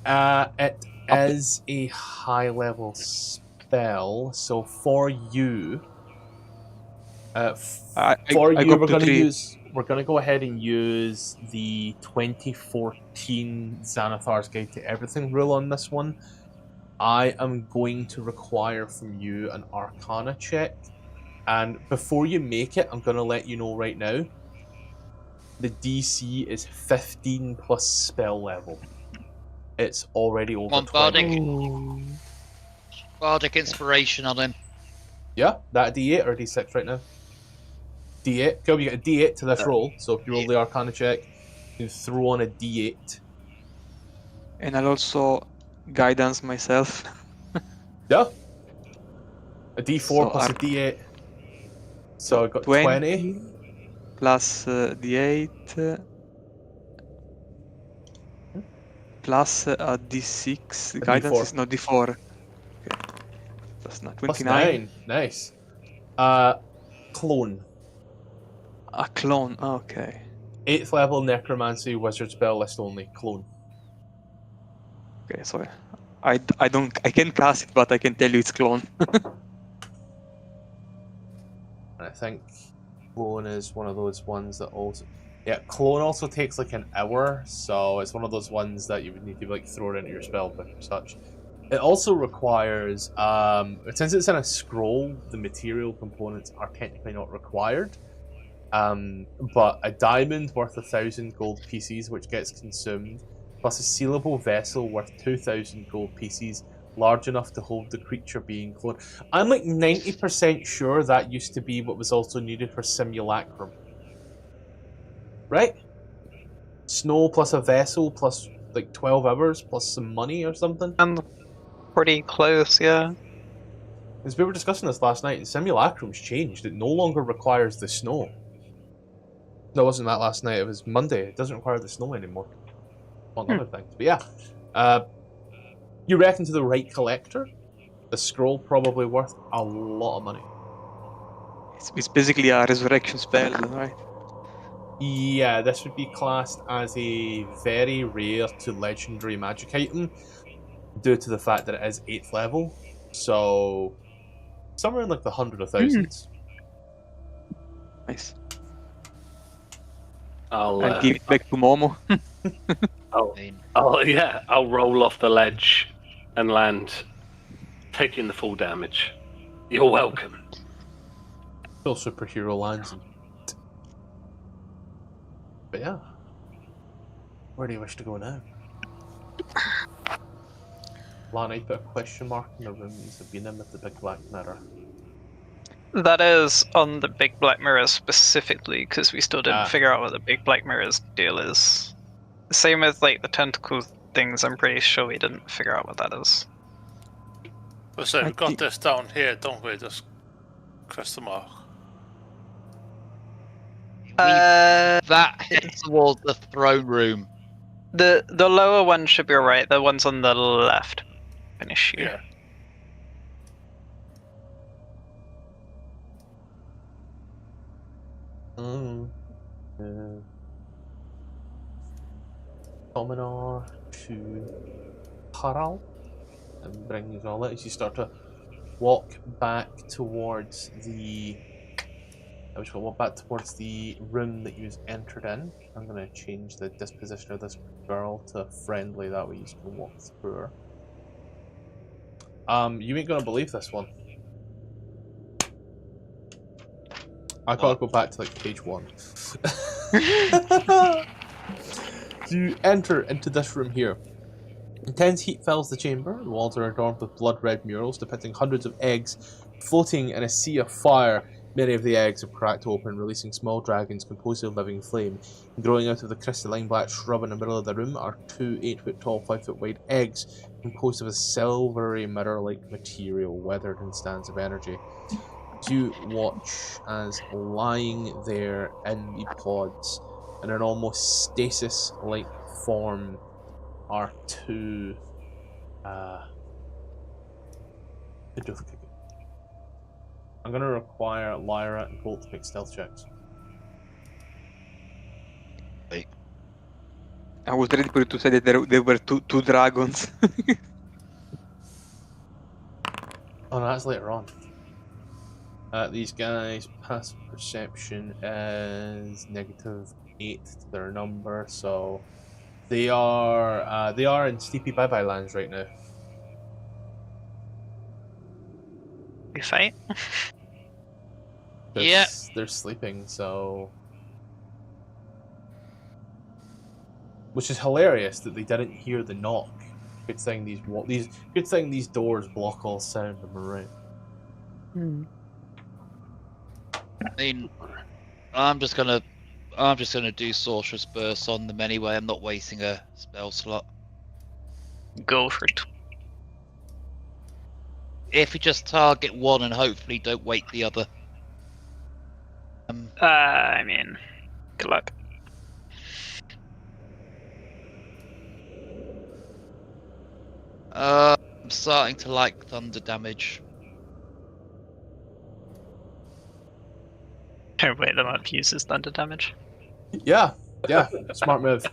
It is a high level spell, so for you, we're gonna go ahead and use the 2014 Xanathar's Guide to Everything rule on this one. I am going to require from you an Arcana check, and before you make it, I'm gonna let you know right now. The DC is 15 plus spell level. It's already over 20. Bardic inspiration on him. Yeah, that a D8 or a D6 right now? D8. Cool, you get a D8 to this roll, so if you roll the Arcana check, you throw on a D8. And I'll also guidance myself. Yeah. A D4 So plus a D8. So I got 20. Plus D8. Plus a D6. Guidance D4. is no D4. Okay. That's not 29. Plus 9. Nice. Clone. A clone. Okay. 8th level necromancy, wizard spell list only. Clone. Okay, so I can cast it, but I can tell you it's clone. I think clone is one of those ones that also... Yeah, clone also takes like an hour, so it's one of those ones that you would need to like throw it into your spellbook or such. It also requires, since it's in a scroll, the material components are technically not required. But a diamond worth 1,000 gold pieces, which gets consumed, plus a sealable vessel worth 2,000 gold pieces, large enough to hold the creature being cloned. I'm like 90% sure that used to be what was also needed for simulacrum. Right? Snow plus a vessel plus like 12 hours plus some money or something? I'm pretty close, yeah. Because we were discussing this last night, simulacrum's changed. It no longer requires the snow. No, it wasn't that last night, it was Monday. It doesn't require the snow anymore. Among other things. But yeah. You reckon to the right collector, the scroll probably worth a lot of money. It's basically a resurrection spell, right? Yeah, this would be classed as a very rare to legendary magic item due to the fact that it is 8th level. So, somewhere in like the 100,000s. Nice. I'll give it back to Momo. I'll roll off the ledge and land, taking the full damage. You're welcome. Still superhero lands. But yeah. Where do you wish to go now? Lana, put a question mark in the rooms have been in with the big black mirror. That is on the big black mirror specifically, because we still didn't figure out what the big black mirror's deal is. Same with like the tentacle things, I'm pretty sure we didn't figure out what that is. So we've got this down here, don't we? This question mark. That heads towards the throne room. The lower one should be alright, the ones on the left. Finish you. Yeah. Dominar to Harald and bring you all out as you start to walk back towards the room that you entered in. I'm going to change the disposition of this girl to friendly, that way you can walk through her. You ain't gonna believe this one. I gotta go back to like page 1. You enter into this room here. Intense heat fills the chamber. The walls are adorned with blood-red murals depicting hundreds of eggs floating in a sea of fire. Many of the eggs have cracked open, releasing small dragons composed of living flame. Growing out of the crystalline black shrub in the middle of the room are 2 8-foot tall, 5-foot wide eggs composed of a silvery mirror-like material, weathered in stands of energy. You watch as lying there in the pods, in an almost stasis-like form, are 2 I'm going to require Lyra and Colt to make stealth checks. I was ready for you to say that there were two dragons. Oh no, that's later on. These guys' passive perception is -8 to their number, so they are in Sleepy Bye Bye Lands right now. We fight. They're sleeping, so which is hilarious that they didn't hear the knock. Good thing these doors block all sound of around. I mean, I'm just gonna do Sorcerer's Burst on them anyway. I'm not wasting a spell slot. Go for it. If you just target one and hopefully don't wake the other. I mean, good luck. I'm starting to like thunder damage. Don't wait them up, uses thunder damage. Yeah, smart move.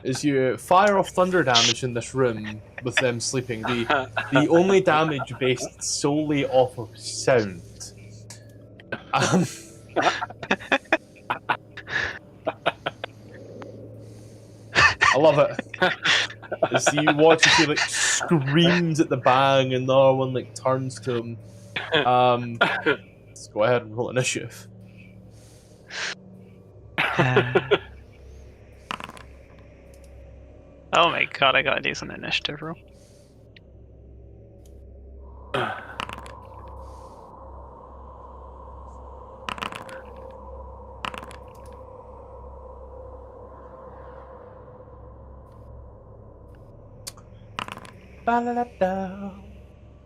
As you fire off thunder damage in this room with them sleeping, the only damage based solely off of sound. I love it. As you watch, he like screams at the bang, and the other one like turns to him. Let's go ahead and roll initiative. Oh my god, I got a decent initiative roll.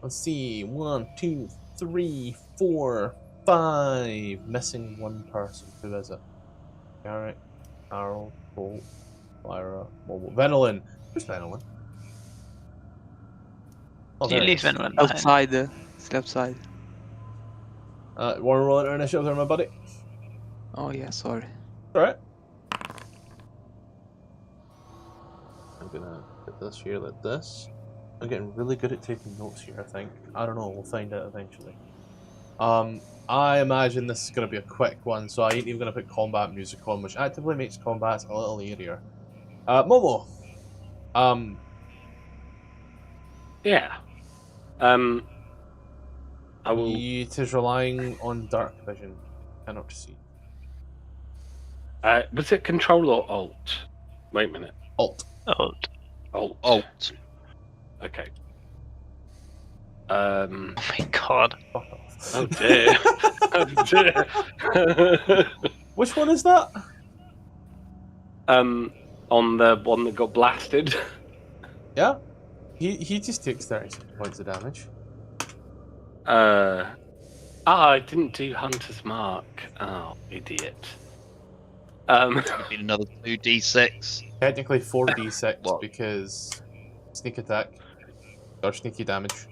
Let's see. 1, 2, 3, 4, 5. Missing one person. Who is it? Garrett, Harold, Bolt, Lyra, Mobile. Venolin. Where's Venolin? Oh, You leave Venolin behind. Outside. It's outside. Want to roll an initiative there, my buddy? Oh yeah, sorry. Alright. I'm gonna put this here like this. I'm getting really good at taking notes here, I think. I don't know, we'll find out eventually. I imagine this is going to be a quick one, so I ain't even going to put combat music on, which actively makes combat a little easier. Momo! Yeah. I will... It is relying on dark vision. Cannot see. Was it Control or Alt? Wait a minute. Alt. Alt. Okay. Oh my god. Fuck off. Oh dear. Oh dear. Which one is that? On the one that got blasted. Yeah. He just takes 36 points of damage. I didn't do Hunter's Mark. Oh, idiot. It'd be another 2d6. Technically 4d6 What? because sneak attack or sneaky damage.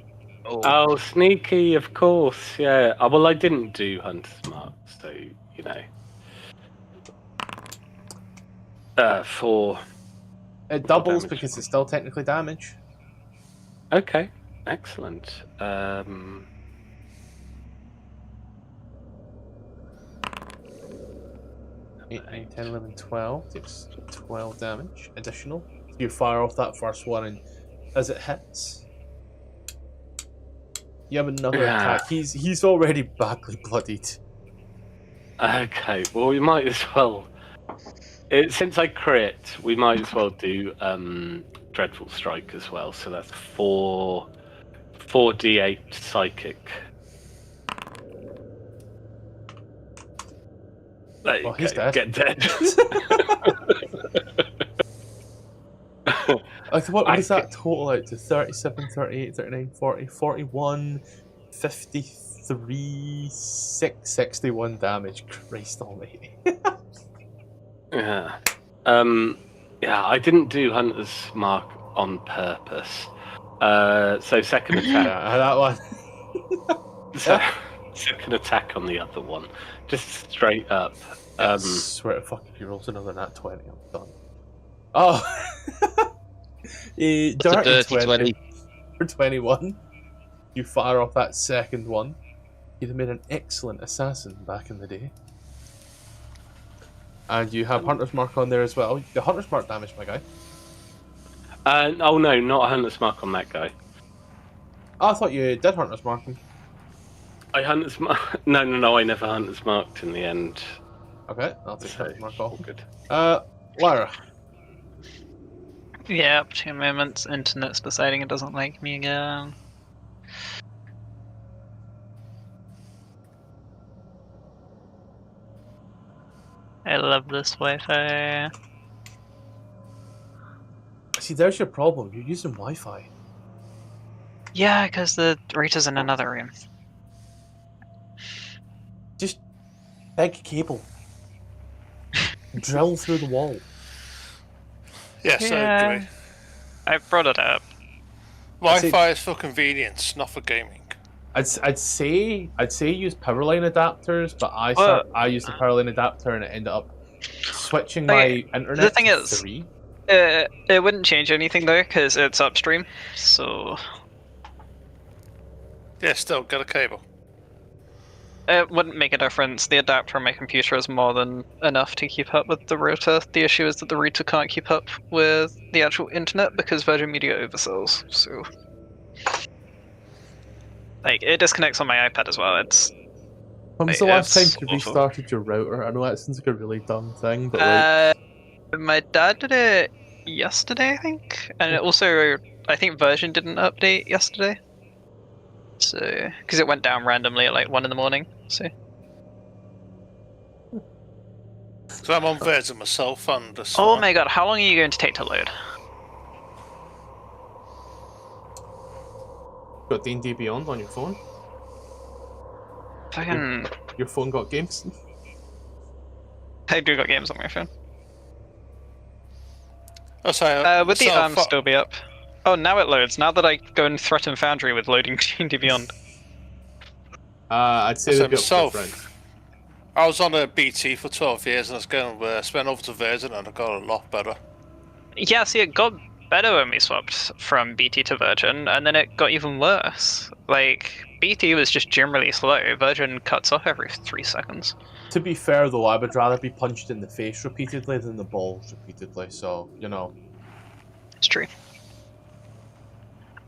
Oh, sneaky, of course, yeah. Well, I didn't do Hunter's Mark, so, you know. 4. It doubles damage. because it's still technically damage. Okay, excellent. 8, 9, 10, 11, 12. Takes 12 damage additional. You fire off that first one, and as it hits, you have another attack. He's already badly bloodied. Okay, well, we might as well. Since I crit, we might as well do Dreadful Strike as well. So that's 4d8 psychic. There you Well, he's go. dead. Get dead. What is that total out to? 37, 38, 39, 40, 41, 53, 61 damage. Christ almighty. Yeah. Yeah, I didn't do Hunter's Mark on purpose. So second attack. Yeah, that one. Second attack on the other one. Just straight up. I swear to fuck, if he rolls another nat 20, I'm done. Oh. It's a dirty 20. For 21. You fire off that second one. You'd have made an excellent assassin back in the day. And you have Hunter's Mark on there as well. The Hunter's Mark damage, my guy. Oh no, not a Hunter's Mark on that guy. Oh, I thought you did Hunter's Mark him. I Hunter's Mark. No, I never Hunter's Marked in the end. Okay, I'll take Hunter's Mark off. Good. Lyra. Yeah, 2 moments. Internet's deciding it doesn't like me again. I love this Wi-Fi. See, there's your problem. You're using Wi-Fi. Yeah, because the router's in another room. Just big cable. Drill through the wall. Yes, I agree. I brought it up. Wi-Fi is for convenience, not for gaming. I'd say use power line adapters, but I used the power line adapter and it ended up switching my internet. The thing to is, 3. it wouldn't change anything though, because it's upstream. So Yeah, still get a cable. it wouldn't make a difference. The adapter on my computer is more than enough to keep up with the router. The issue is that the router can't keep up with the actual internet because Virgin Media oversells. So, like, it disconnects on my iPad as well. It's When was the last time it's you awful. restarted your router? I know that sounds like a really dumb thing, but like, My dad did it yesterday, I think, and it also I think Virgin did an update yesterday. So, because it went down randomly at like 1 in the morning. So. So I'm on Virgin myself, and Oh my god! How long are you going to take to load? got D&D Beyond on your phone? Fucking. Your phone got games? I do got games on my phone. Oh, sorry, Would the arm still be up? Oh, now it loads. Now that I go and threaten Foundry with loading D&D Beyond. I'd say So they'd be up myself. to friends. I was on a BT for 12 years, and I was going spent over to Virgin, and I got a lot better. Yeah, see, it got better when we swapped from BT to Virgin, and then it got even worse. Like, BT was just generally slow. Virgin cuts off every 3 seconds. To be fair though, I would rather be punched in the face repeatedly than the balls repeatedly, so, you know. It's true.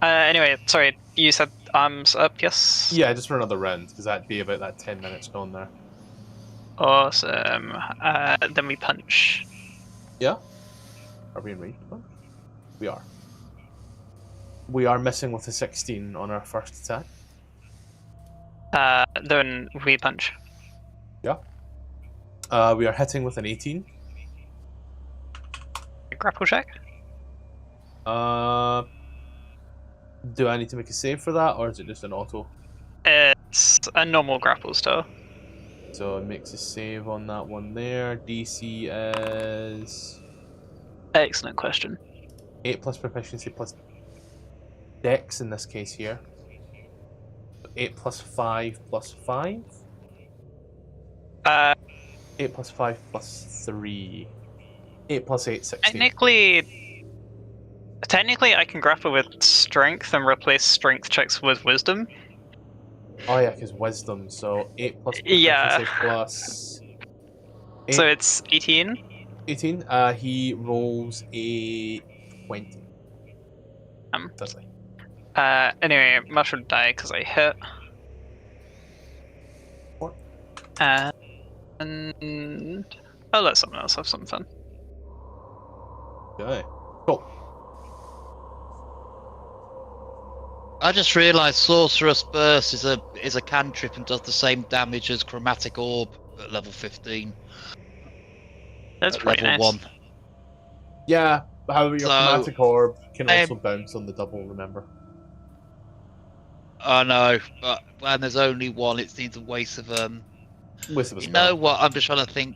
Anyway, sorry, you said arms up, yes? Yeah, just for another round, because that'd be about that 10 minutes gone there. Awesome. Then we punch. Yeah? Are we in range? We are. We are missing with a 16 on our first attack. Then we punch. Yeah. We are hitting with an 18. Grapple check? Do I need to make a save for that, or is it just an auto? It's a normal grapple still. So it makes a save on that one there. DC is Excellent question. 8 plus proficiency plus dex in this case here. 8 plus 5 plus 5? 8 plus 5 plus 3. 8 plus 8, 16. Technically, I can grapple with strength and replace strength checks with wisdom. Oh yeah, because wisdom, so 8 plus proficiency Yeah. plus 8, So it's 18. 18. He rolls a 20. Does he? Anyway, mushroom die because I hit. What? And I'll let someone else have some fun. Okay. Cool. I just realised Sorcerous Burst is a cantrip and does the same damage as Chromatic Orb at level 15. That's at pretty level nice. 1. Yeah, however, your So, chromatic orb can also bounce on the double, remember? I know, but when there's only one, it seems a waste of Waste of a You spell. know what? I'm just trying to think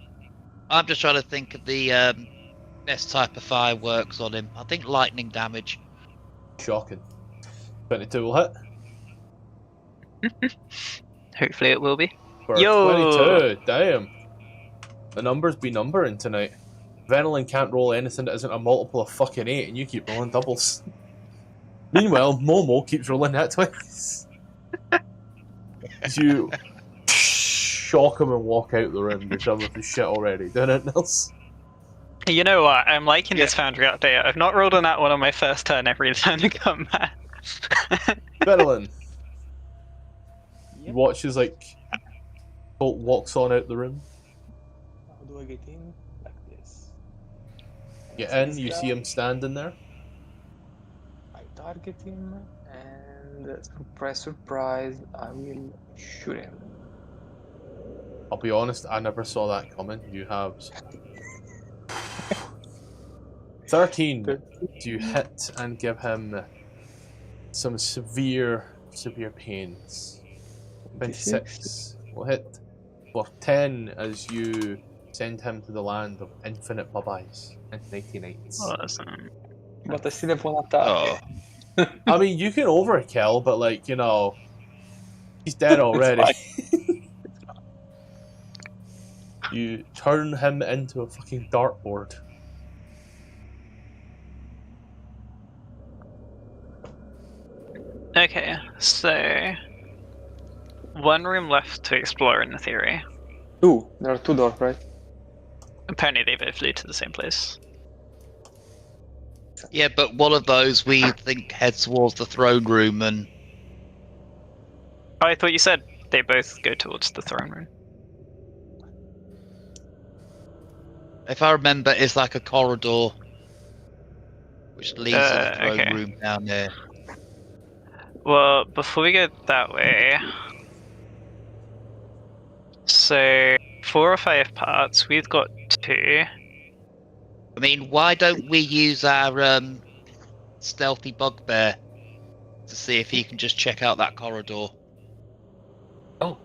of the best type of fireworks on him. I think lightning damage. Shocking. 22 will hit. Hopefully it will be. For Yo! 22, damn. The numbers be numbering tonight. Venelin can't roll anything that isn't a multiple of fucking 8, and you keep rolling doubles. Meanwhile, Momo keeps rolling that twice. You shock him and walk out the room. You're done with the shit already. Doing it, Nils? You know what? I'm liking this Foundry update. I've not rolled on that one on my first turn every time I come back. Venelin. You watch as, like, Bolt walks on out the room. How do I get in? Like this. Get in, you see him standing there. I target him, and surprise, surprise, I will shoot him. I'll be honest, I never saw that coming. You have 13. Do you hit and give him some severe pains? 26 will hit for 10 as you send him to the land of infinite bye-byes and 99s. Awesome. But I still have one attack. Oh. I mean, you can overkill, but like, you know, he's dead already. You turn him into a fucking dartboard. Okay, so one room left to explore in theory. Two. There are two doors, right? Apparently they both lead to the same place. Yeah, but one of those we think heads towards the throne room, and Oh, I thought you said they both go towards the throne room. if I remember, it's like a corridor which leads to the throne room down there. Well, before we go that way, so 4 or 5 parts, we've got 2. I mean, why don't we use our stealthy bugbear to see if he can just check out that corridor? Oh.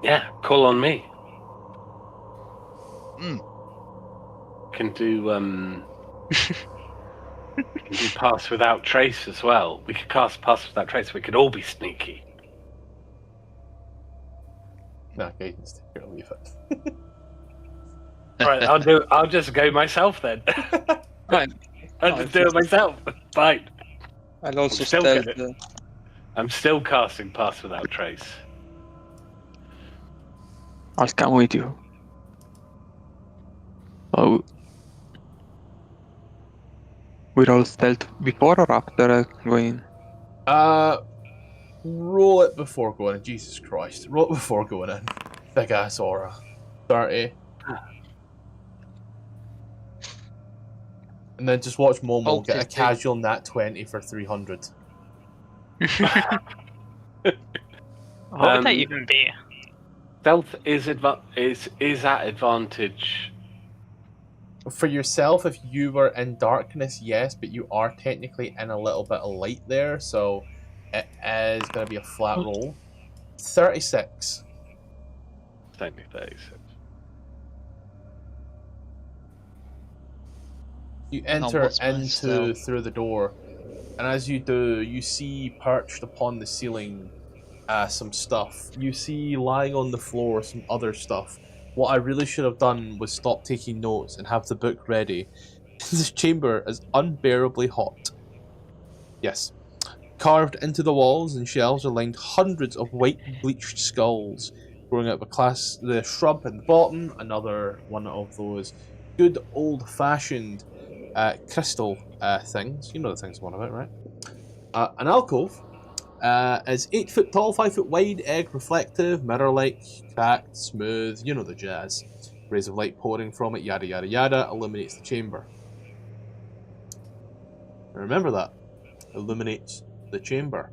Yeah, call on me. Can do can do pass without trace as well. We could cast pass without trace. We could all be sneaky. Nah, guidance, take care, leave it. Right, I'll just go myself then. Right. I'll just do it myself. Fine. I'll also Still stealth get it. the... I'm still casting pass without trace. I'll come with you. Oh. We're all stealth before or after going? Roll it before going in. Jesus Christ. Roll it before going in. Big ass aura. 30. And then just watch Momo get a casual nat 20 for 300. What would that even be? Stealth is at advantage. For yourself, if you were in darkness, yes, but you are technically in a little bit of light there, so it is going to be a flat roll. 36. Technically 36. You enter through the door, and as you do, you see perched upon the ceiling some stuff. You see lying on the floor some other stuff. What I really should have done was stop taking notes and have the book ready. This chamber is unbearably hot. Yes. Carved into the walls and shelves are lined hundreds of white bleached skulls, growing out of the shrub at the bottom, another one of those good old-fashioned crystal things. You know the things I'm on about, right? An alcove is 8 foot tall, 5 foot wide, egg reflective, mirror-like, cracked, smooth, you know the jazz. Rays of light pouring from it, yada yada yada, illuminates the chamber. Remember that. Illuminates the chamber.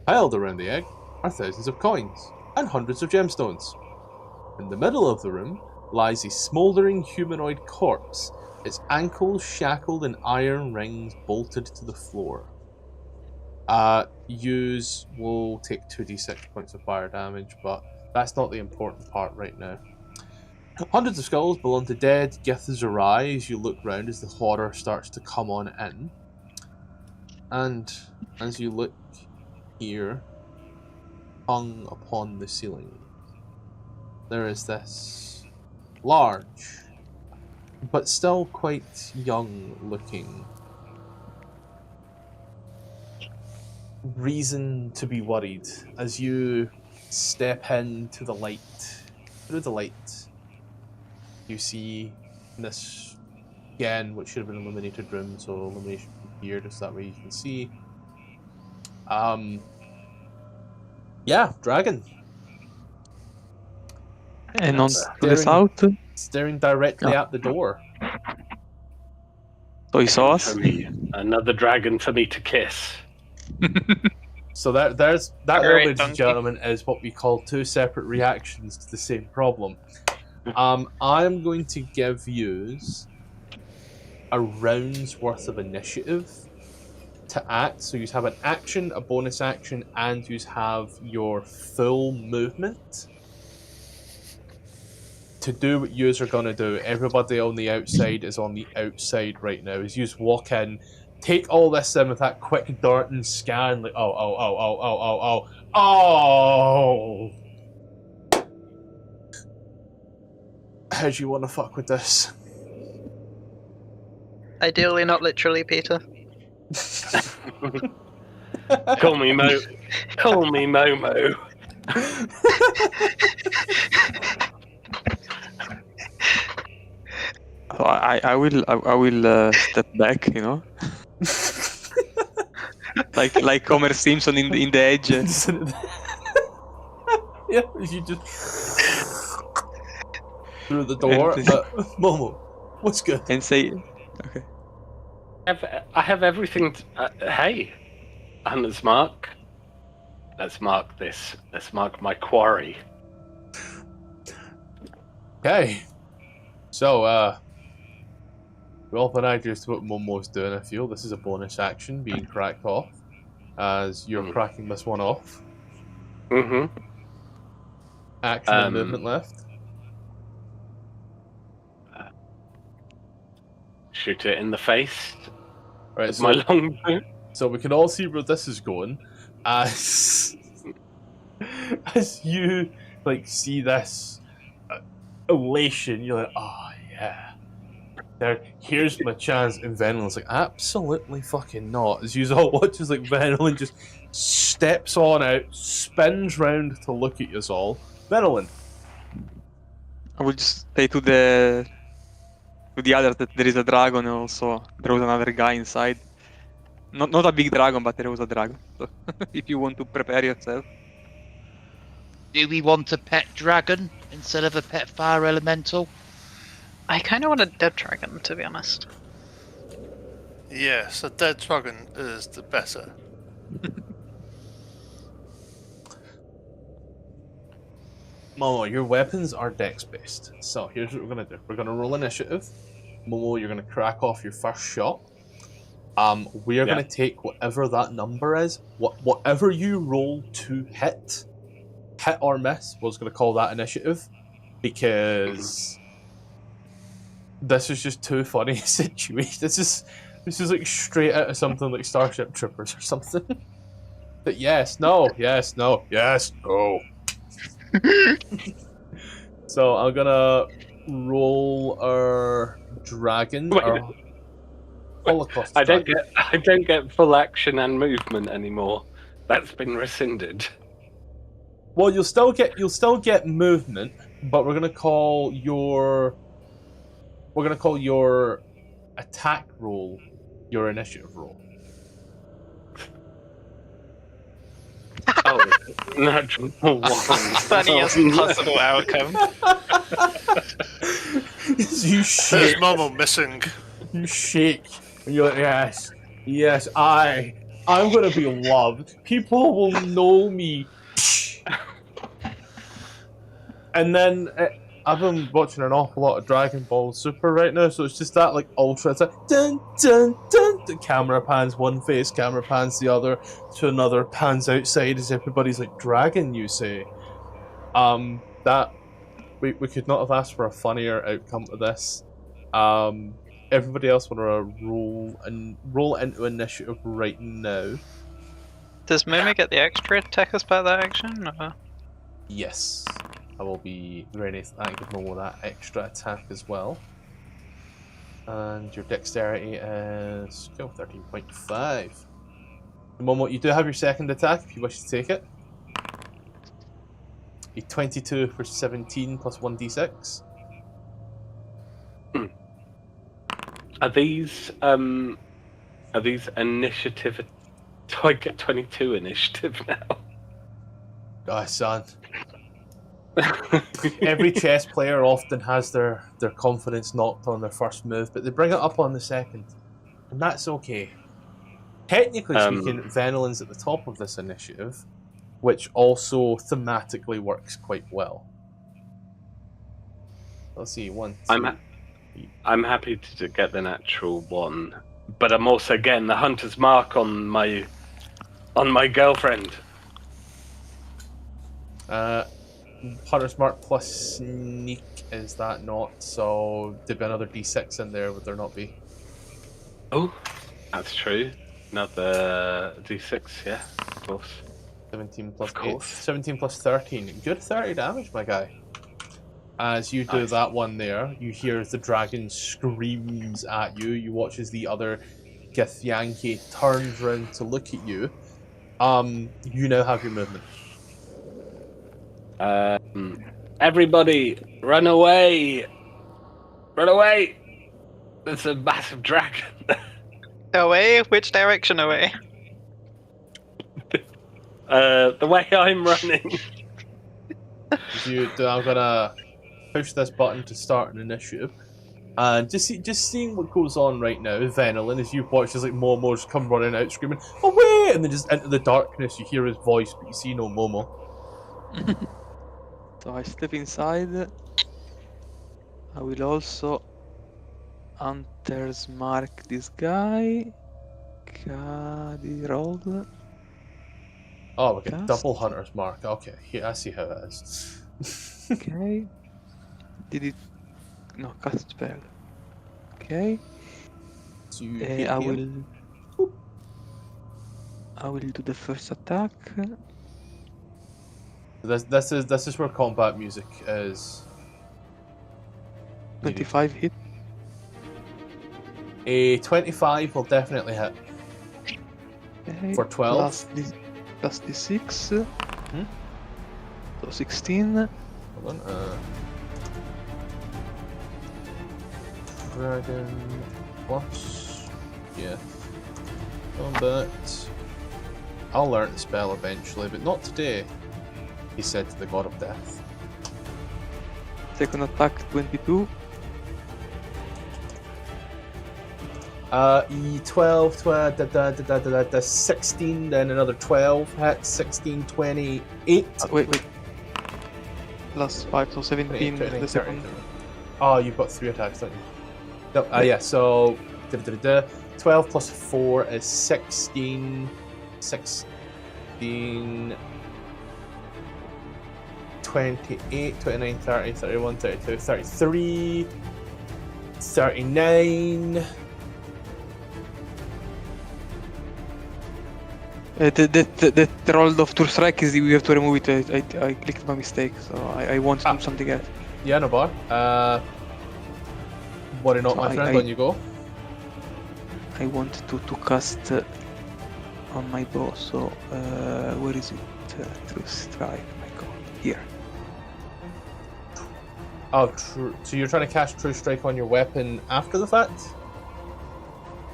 Piled around the egg are thousands of coins and hundreds of gemstones. In the middle of the room lies a smouldering humanoid corpse, its ankles shackled in iron rings bolted to the floor. Use will take 2d6 points of fire damage, but that's not the important part right now. Hundreds of skulls belong to dead githyanki as you look round as the horror starts to come on in. And as you look here, hung upon the ceiling, there is this large, but still quite young looking. Reason to be worried as you step into the light. Through the light, you see this again, which should have been an illuminated room, so illumination here, just that way you can see. Yeah, dragon. And on to the south? Staring directly at the door. So he saw us? For me, another dragon for me to kiss. So there's that, Great, ladies and donkey. gentlemen, is what we call two separate reactions to the same problem. I'm going to give yous a round's worth of initiative to act. So you have an action, a bonus action, and you have your full movement to do what yous are going to do. Everybody on the outside is on the outside right now. As yous walk in, take all this in with that quick dart and scan, like, oh. How do you want to fuck with this? Ideally, not literally, Peter. Call me Mo. Call me Momo. So I will step back, you know, like Homer Simpson in the Edge. Yeah, you just through the door. Momo, what's good? And say, okay. I have everything. Hey, and let's mark this. Let's mark my quarry. Okay. So, well, an idea as to what Momo's doing, I feel. This is a bonus action being cracked off, as you're cracking this one off. Mm-hmm. Action and movement left. Shoot it in the face. Right, With so, my long bow. so we can all see where this is going, as you like see this elation. You're like, oh yeah. Here's my chance, and Venlin's like, absolutely fucking not. As you all watch as like Venlin just steps on out, spins round to look at you all. Venlin. I will just say to the others that there is a dragon also. There was another guy inside. Not a big dragon, but there was a dragon. So if you want to prepare yourself. Do we want a pet dragon instead of a pet fire elemental? I kind of want a dead dragon, to be honest. Yes, a dead dragon is the better. Momo, your weapons are dex-based. So here's what we're going to do. We're going to roll initiative. Momo, you're going to crack off your first shot. We are going to take whatever that number is. Whatever you roll to hit or miss, we're going to call that initiative. Because this is just too funny a situation. This is like straight out of something like Starship Troopers or something. But yes, no. So I'm gonna roll our dragon. Our Holocaust I don't dragon. get full action and movement anymore. That's been rescinded. Well, you'll still get movement, but we're gonna call your attack roll your initiative roll. Oh, natural one. Funniest possible outcome. You There's shake. Momo missing. You shake. And you're like, yes, I'm gonna be loved. People will know me. And then I've been watching an awful lot of Dragon Ball Super right now, so it's just that like ultra. It's like dun dun dun. The camera pans one face, camera pans the other, to another, pans outside as everybody's like dragon. You say, that we could not have asked for a funnier outcome to this. Everybody else want to roll into initiative right now. Does Momo get the extra attack as part of that action? Or? Yes. I will be ready to give Momo that extra attack as well. And your dexterity is skill 13.5. Momo, you do have your second attack if you wish to take it. A 22 for 17 plus 1d6. Are these initiative? Do I get 22 initiative now? Gosh, son. Every chess player often has their confidence knocked on their first move, but they bring it up on the second. And that's okay. Technically speaking, Venolin's at the top of this initiative, which also thematically works quite well. Let's see, 1, 2. I'm happy to get the natural 1, but I'm also getting the hunter's mark on my girlfriend. Hunter's mark plus sneak, is that not? So there'd be another d6 in there, would there not be? Oh, that's true. Another d6, yeah, of course. 17 plus 8. 17 plus 13. Good 30 damage, my guy. As you do that one there, you hear the dragon screams at you. You watch as the other githyanki turns round to look at you. You now have your movement. Everybody, run away! Run away! There's a massive dragon. Away? Which direction away? The way I'm running. I'm gonna push this button to start an initiative, and just seeing what goes on right now. Venolin, as you watch, as like Momo's come running out screaming away, and then just into the darkness you hear his voice, but you see no Momo. So I step inside. I will also Hunter's mark this guy. He rolled. Oh, okay. Cast. Double Hunter's mark. Okay, here I see how it is. Okay. Did it? No, cast spell. Okay. So you hit I him. will do the first attack. This is where combat music is. 25 hit. A 25 will definitely hit. Okay. For 12. Plus d6. So 16. Hold on. Dragon plus. Yeah. Combat. I'll learn the spell eventually, but not today, he said to the god of death. Second attack 22. 12, 16, then another 12 hits, 16, 28. Wait. Plus 5, so 17 28, the second. Oh, you've got 3 attacks, don't you? No, yeah, so 12 plus 4 is 16, 28, 29, 30, 31, 32, 33, 39. The roll of Tour Strike is you have to remove it. I clicked by mistake, so I want to do something else. Yeah, no bar. Worry not, So my friend, on you go. I want to cast on my bow, so where is it? True Strike, my god, here. Oh, true. So you're trying to cast True Strike on your weapon after the fact?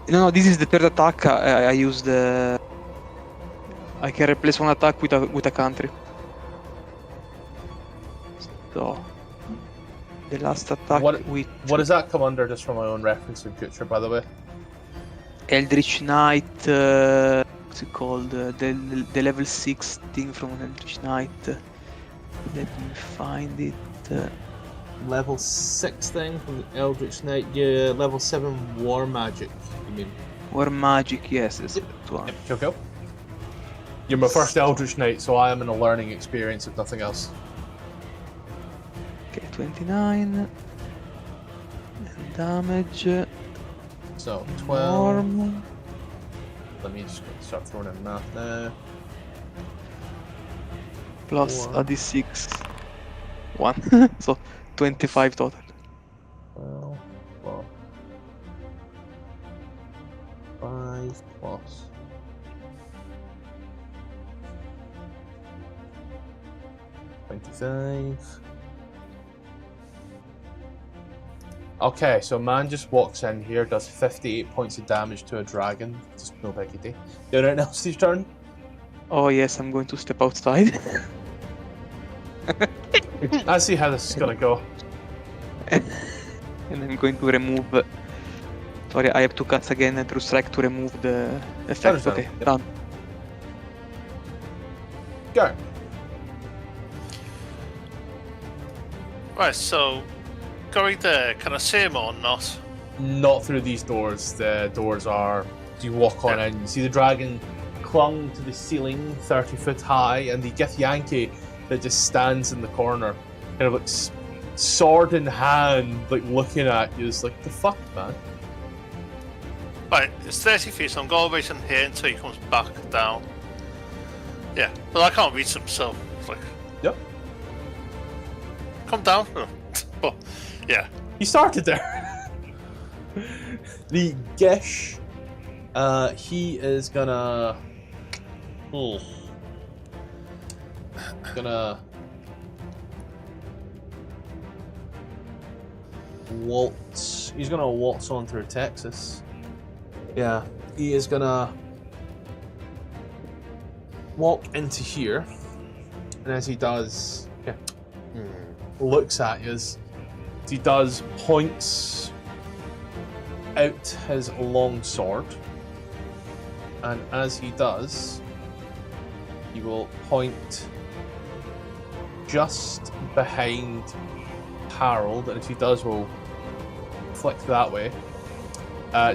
No, this is the third attack. I used I can replace one attack with a country. So the last attack What with does that come under, just for my own reference in future, by the way? Eldritch Knight. What's it called? The level 6 thing from Eldritch Knight. Let me find it. Level 6 thing from the Eldritch Knight. Yeah, level 7 War Magic, you mean? War Magic, yes, is that one. Cool. You're my first Eldritch Knight, so I am in a learning experience, if nothing else. Okay, 29. And damage. So, 12. Norm. Let me just start throwing in math now. Plus Four. a d6. 1. So 25 total. Well, 5 plus. $25. Okay, so man just walks in here, does 58 points of damage to a dragon. Just no biggie day. Doing anything else this turn? Oh yes, I'm going to step outside. I see how this is gonna go. And I'm going to remove... Sorry, I have to cast again and to strike to remove the effect. Okay, done. Go. Right, so going there, can I see him or not? Not through these doors. The doors are. You walk on in. You see the dragon clung to the ceiling, 30 foot high, and the githyanki that just stands in the corner, kind of looks sword in hand, like looking at you. Is like, the fuck, man. Right, it's 30 feet, so I'm going to wait in here until he comes back down. Yeah, but I can't reach him, so it's like, Yep. come down. But yeah, He started there. The Gish, he is gonna. Gonna waltz. He's gonna waltz on through Texas. Yeah, he is gonna walk into here, and as he does, looks at you as he does, points out his long sword, and as he does, he will point just behind Harold, and if he does, we'll flick that way.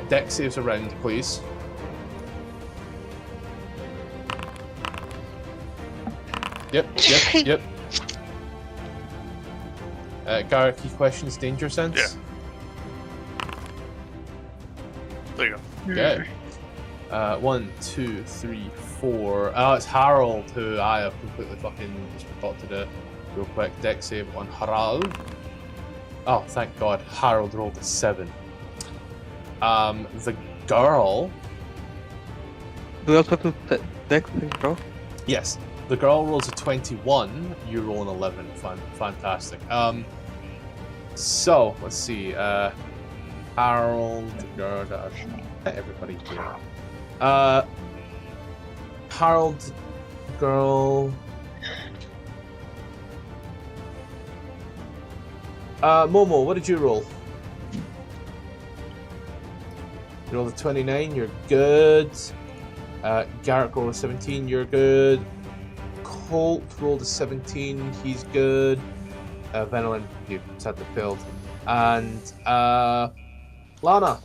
Dex saves around, please. Yep. Garrett, key questions, danger sense? Yeah. There you go. Okay. 1, 2, 3, 4. Oh, it's Harold, who I have completely fucking just forgot to do. Real quick, dex save on Harold. Oh, thank God. Harold rolled a 7. The girl. Do we also have to dex save, bro? Yes. The girl rolls a 21. You roll an 11. Fantastic. So let's see. Harold, girl, everybody here. Harold, girl. Momo, what did you roll? You rolled a 29. You're good. Garrett rolled a 17. You're good. Colt rolled a 17. He's good. Venelin, you said the field. And Lana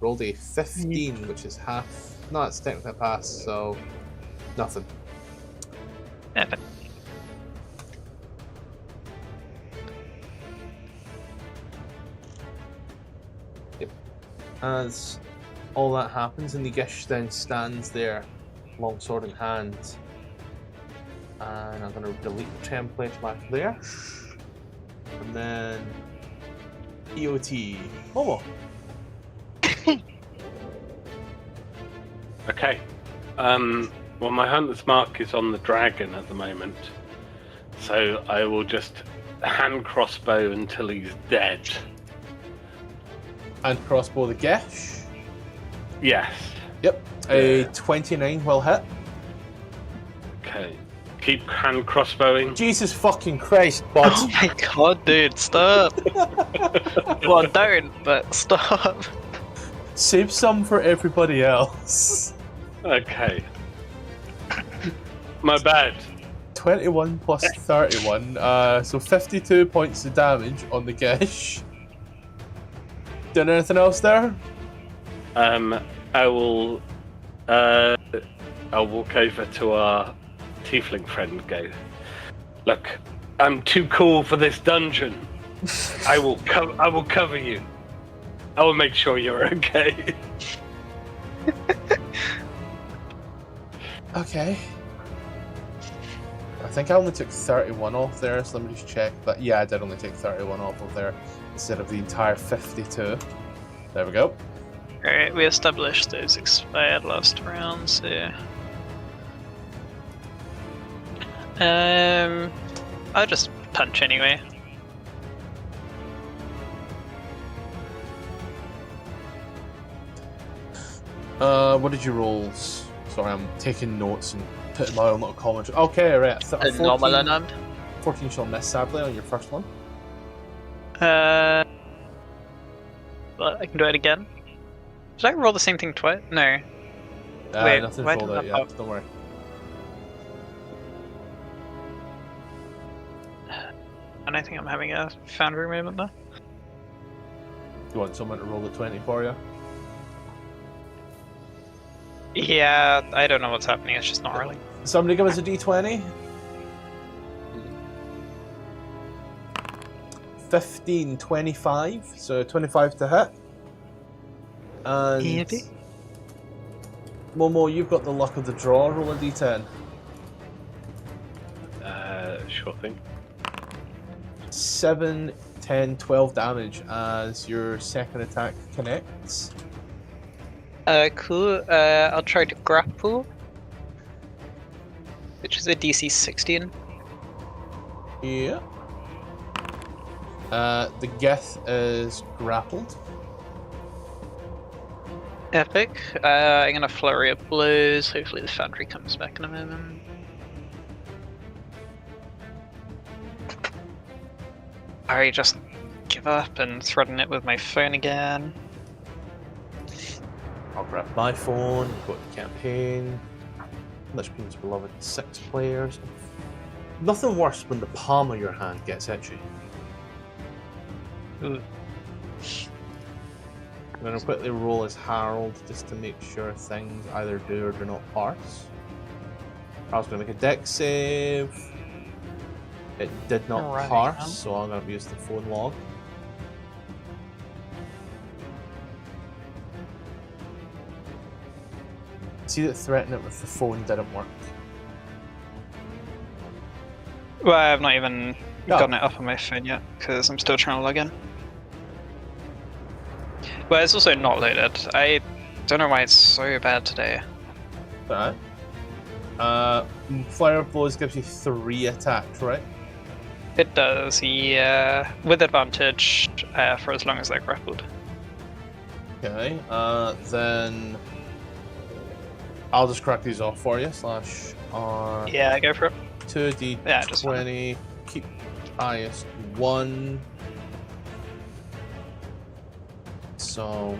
rolled a 15, which is half. No, it's technically a pass, so nothing. Epic. Yep. As all that happens, and the Gish then stands there, long sword in hand. And I'm going to delete the template back there. And then EOT. Momo. Okay. Well, my hunter's mark is on the dragon at the moment, so I will just hand crossbow until he's dead. And crossbow the Gish. Yes. Yep. A 29 will hit. Okay. Keep hand crossbowing. Jesus fucking Christ, bud. Oh my god, dude, stop! Well, don't, but stop. Save some for everybody else. Okay. My bad. 21 plus 31, so 52 points of damage on the Gish. Doing anything else there? I will I'll walk over to our tiefling friend and go, look, I'm too cool for this dungeon. I will cover you. I will make sure you're okay. Okay. think I only took 31 off there, so let me just check that. Yeah, I did only take 31 off of there instead of the entire 52. There we go. Alright, we established those expired last round, so... I'll just punch anyway. What did you roll? Sorry, I'm taking notes and putting my own little commentary. Okay, right. 14 shall miss, sadly, on your first one. But I can do it again. Did I roll the same thing twice? No. Wait, nothing's why rolled did out that yet, pop? don't worry. And I think I'm having a foundry moment there. You want someone to roll the 20 for you? Yeah, I don't know what's happening, it's just not rolling. Somebody give us a d20. 15, 25, so 25 to hit. And Yippee. Momo, you've got the luck of the draw. Roll a d10. Sure thing. 7, 10, 12 damage as your second attack connects. Cool. I'll try to grapple, which is a DC 16. Yeah. The Gith is grappled. Epic. I'm gonna flurry of blows. Hopefully the foundry comes back in a moment. I just give up and threaten it with my phone again. I'll grab my phone, go to campaign. Lich Queen's beloved 6 players. Nothing worse when the palm of your hand gets itchy. Ooh. I'm going to quickly roll as Harold just to make sure things either do or do not parse. I was going to make a dex save. It did not Alright, parse, so I'm going to use the phone log. See that threatening it with the phone didn't work. Well, I've not even gotten it up on my phone yet, because I'm still trying to log in. But it's also not loaded. I don't know why it's so bad today. Alright. Flare of Blows gives you 3 attacks, right? It does, yeah. With advantage for as long as they're grappled. Okay, then I'll just crack these off for you. /R. Yeah, go for it. 2d20. Yeah, just Keep highest 1. So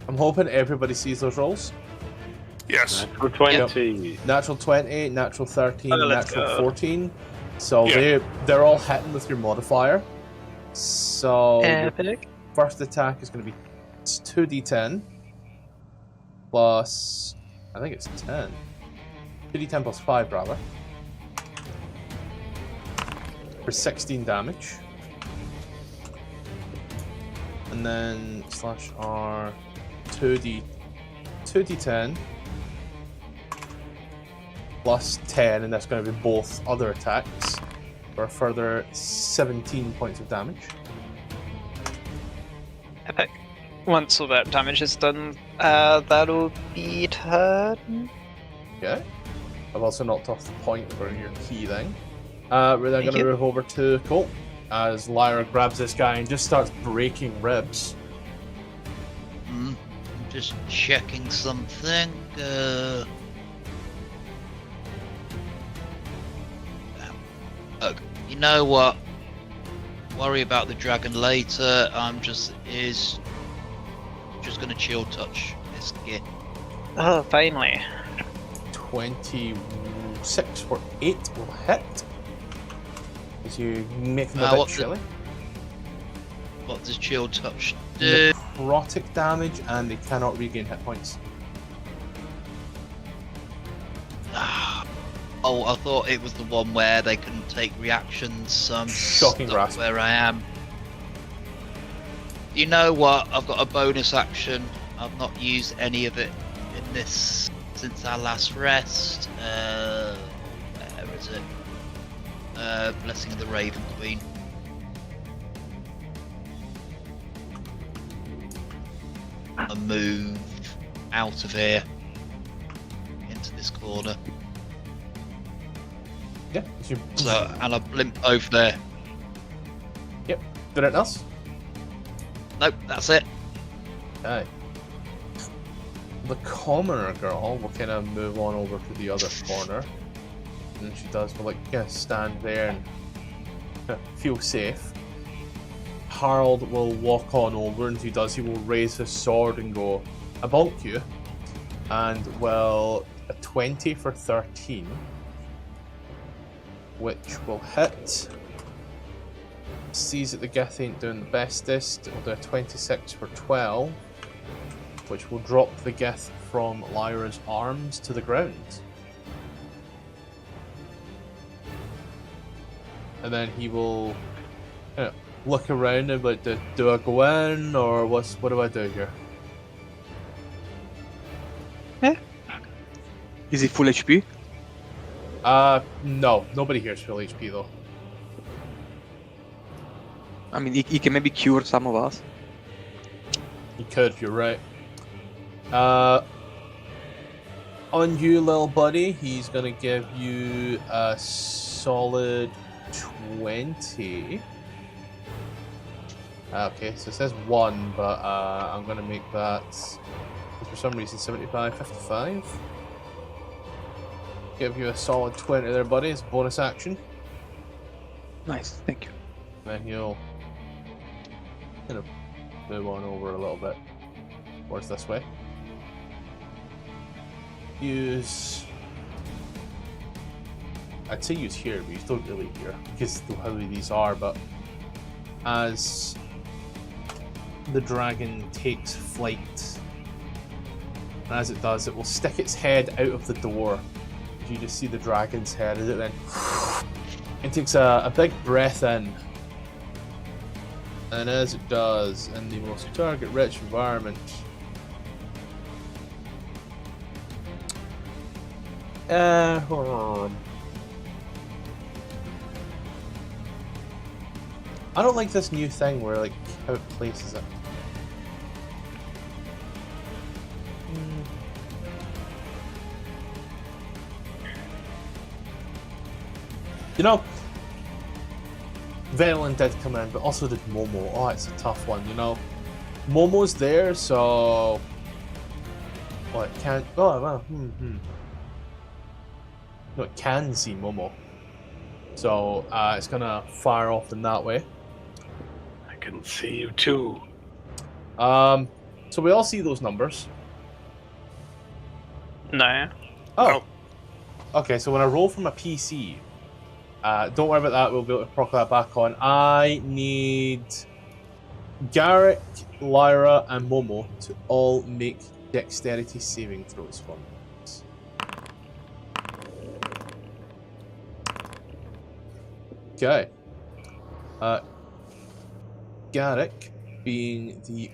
I'm hoping everybody sees those rolls. Yes. Natural 20. Natural 20, natural 13, Oh, let's natural go. 14. So Yeah. they're all hitting with your modifier. So your Epic. first attack is going to be 2d10 plus, I think it's 10. 2d10 plus 5 rather. For 16 damage. And then /R 2d10 plus 10, and that's going to be both other attacks for a further 17 points of damage. Epic. Once all that damage is done, that'll be turn. Okay. I've also knocked off the point for your key thing. We're then going to you. move over to Colt as Lyra grabs this guy and just starts breaking ribs. I'm just checking something. Look, you know what? Worry about the dragon later. I'm just gonna chill touch this kid. Oh, finally. 26 for 8 will hit. As you make them a bit what chilly. What does chill touch do? Necrotic damage, and they cannot regain hit points. Oh, I thought it was the one where they couldn't take reactions. Shocking Stuck grasp. where I am. You know what? I've got a bonus action. I've not used any of it in this since our last rest. Where is it? Blessing of the Raven Queen. A move out of here into this corner. Yeah. So, and I blimp over there. Yep. Did anything else? Nope, that's it. Okay. The commoner girl will kind of move on over to the other corner. And she does, will like stand there and feel safe. Harold will walk on over, and he will raise his sword and go, "I bonk you." And will a 20 for 13, which will hit. Sees that the Gith ain't doing the bestest. It will do a 26 for 12, which will drop the Gith from Lyra's arms to the ground. And then he will look around and be like, do I go in, or what do I do here? Yeah. Is he full HP? No. Nobody here is full HP though. I mean, he can maybe cure some of us. He could, you're right. On you, little buddy, he's gonna give you a solid 20. Okay, so it says 1, but I'm gonna make that, for some reason, 75, 55. Give you a solid 20 there, buddy. It's a bonus action. Nice, thank you. And then he'll kind of move on over a little bit towards this way. Use... I'd say use here, but you don't really here, because of how these are, but as the dragon takes flight, and as it does, it will stick its head out of the door. You just see the dragon's head as it then it takes a big breath in, and as it does, in the most target-rich environment, I don't like this new thing where, like, how it places it. You know, Velen did come in, but also did Momo. Oh, it's a tough one, you know. Momo's there, so... Well, it can't... Oh, well, No, it can see Momo. So, it's gonna fire off in that way. I can see you too. So we all see those numbers. No. Oh. Okay, so when I roll from a PC, don't worry about that, we'll be able to proc that back on. I need Garrick, Lyra, and Momo to all make dexterity saving throws for me. Okay. Garrick being the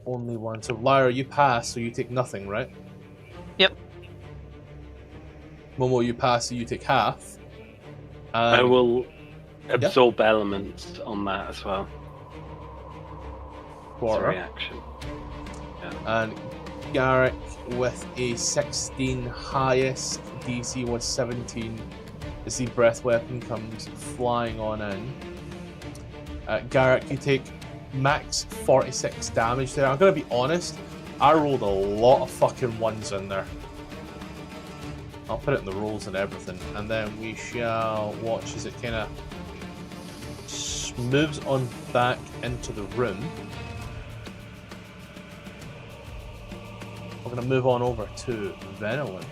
only one. So Lyra, you pass, so you take nothing, right? Yep. Momo, you pass, so you take half. I will absorb elements on that as well. Quarter. Reaction. Yeah. And Garrick with a 16 highest, DC was 17. As the breath weapon comes flying on in. Garrick, you take max 46 damage there. I'm gonna be honest, I rolled a lot of fucking ones in there. I'll put it in the rolls and everything, and then we shall watch as it kind of moves on back into the room. We're gonna move on over to Venolin.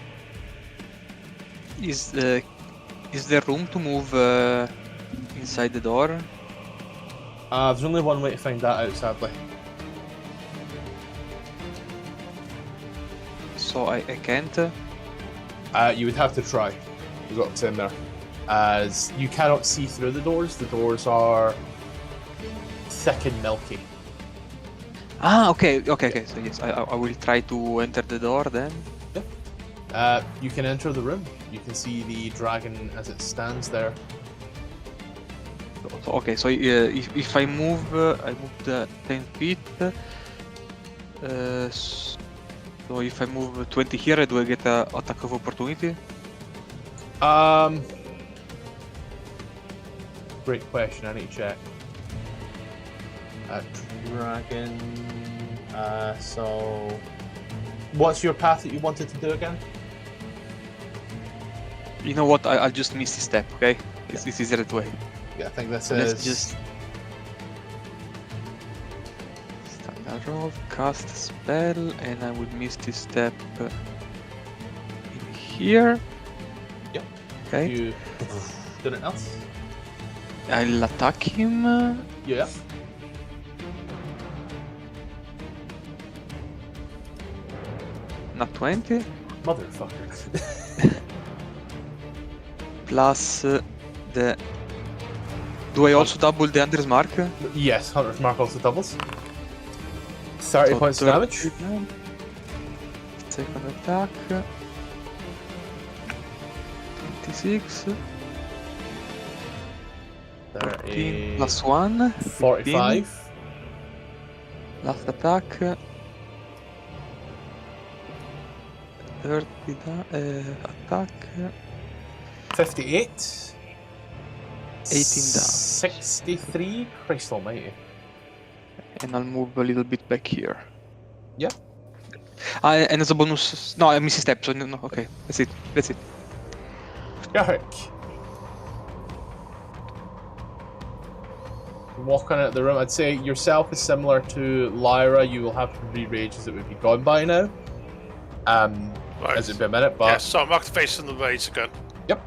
Is there room to move inside the door? There's only one way to find that out, sadly. So I can't? You would have to try. Is what's in there. As you cannot see through the doors are thick and milky. Ah, okay. So yes, I will try to enter the door then. You can enter the room. You can see the dragon as it stands there. Okay, so if I move 10 feet. So if I move 20 here, do I get an attack of opportunity? Great question. I need to check. Dragon. So, what's your path that you wanted to do again? You know what? I'll just miss this step. Okay, it's easier that way. Yeah, I think this So is. let's just standard roll, cast a spell, and I will miss this step in here. Yep. Okay. You did it else? I'll attack him. Yeah. Not 20. Motherfucker. Plus the. Do I also double the Hunter's Mark? Yes, Hunter's Mark also doubles. 30 So points of damage. Second attack. 26. 13 plus 1. 45. Last attack. 30 attack. 58. 18 down. 63. Christ almighty. And I'll move a little bit back here. Yeah. And as a bonus, no, I missed a step. So no, okay, that's it. Garrick. Walking out the room, I'd say yourself is similar to Lyra. You will have 3 rages that would be gone by now. Right. As it'd be a minute, but Yeah, so I'm activating the rage again. Yep.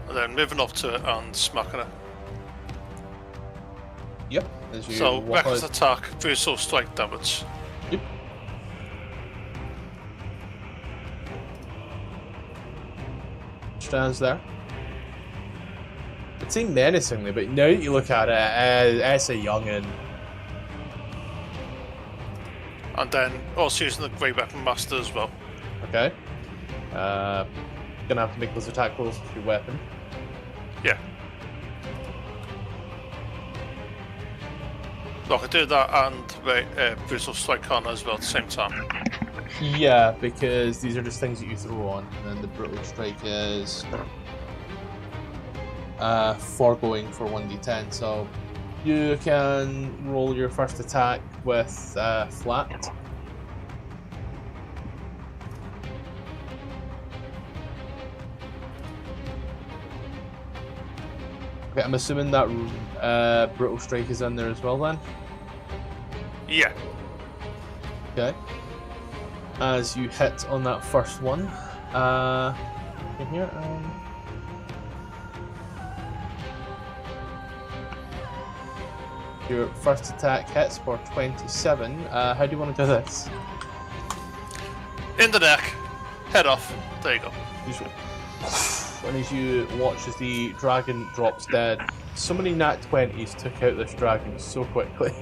And then moving up to it and smacking it. Yep. As you So, walk reckless out. attack, brutal strike damage. Yep. Stands there. It seemed menacingly, but now that you look at it, it's a youngin. And then also using the Grey Weapon Master as well. Okay. Gonna have to make those attack rolls with your weapon. Yeah. So I could do that and brutal strike on as well at the same time. Yeah, because these are just things that you throw on, and then the brutal strike is foregoing for 1d10. So you can roll your first attack with flat. Okay, I'm assuming that brutal strike is in there as well then. Yeah. Okay. As you hit on that first one, in here. Your first attack hits for 27. How do you want to do this? In the neck, head off. There you go. And as you watch as the dragon drops dead, so many nat 20s took out this dragon so quickly.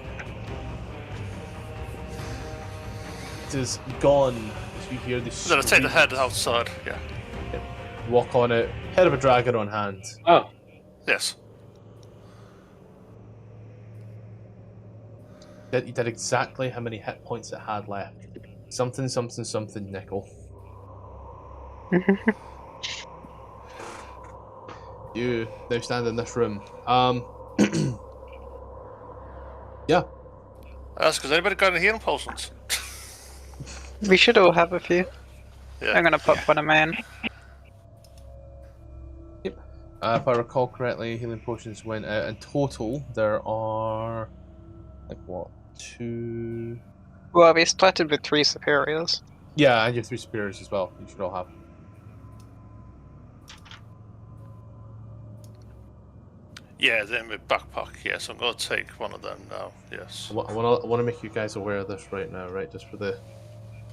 It is gone as you hear this. Then I take the head outside, yeah. Walk on it, head of a dragon on hand. Oh, Yes. You did exactly how many hit points it had left. Something, something, something, nickel. You now stand in this room. Yeah. That's because anybody got any healing potions? We should all have a few. Yeah. I'm gonna put one of mine. If I recall correctly, healing potions went out. In total, there are like what, 2? Well, we started with 3 superiors. Yeah, and your 3 spears as well. You should all have. Yeah, they're in my backpack, yes. I'm going to take one of them now, yes. I want to make you guys aware of this right now, right? Just for the.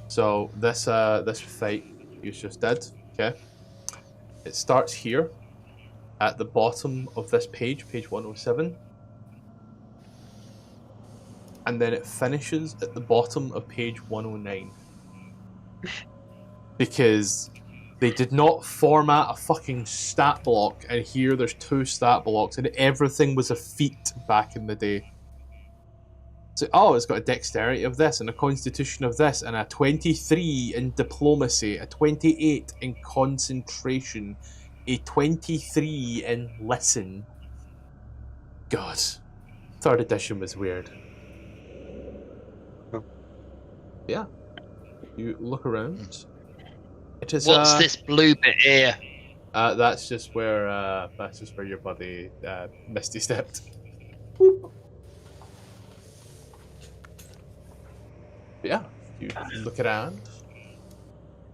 So this this fight you just did, okay? It starts here, at the bottom of this page, page 107. and then it finishes at the bottom of page 109. Because they did not format a fucking stat block, and here there's 2 stat blocks, and everything was a feat back in the day. So, oh, it's got a dexterity of this, and a constitution of this, and a 23 in diplomacy, a 28 in concentration, a 23 in listen. God. 3rd edition was weird. Yeah. You look around. It is, What's this blue bit here? that's just where your buddy Misty stepped. Whoop. Yeah, you look around.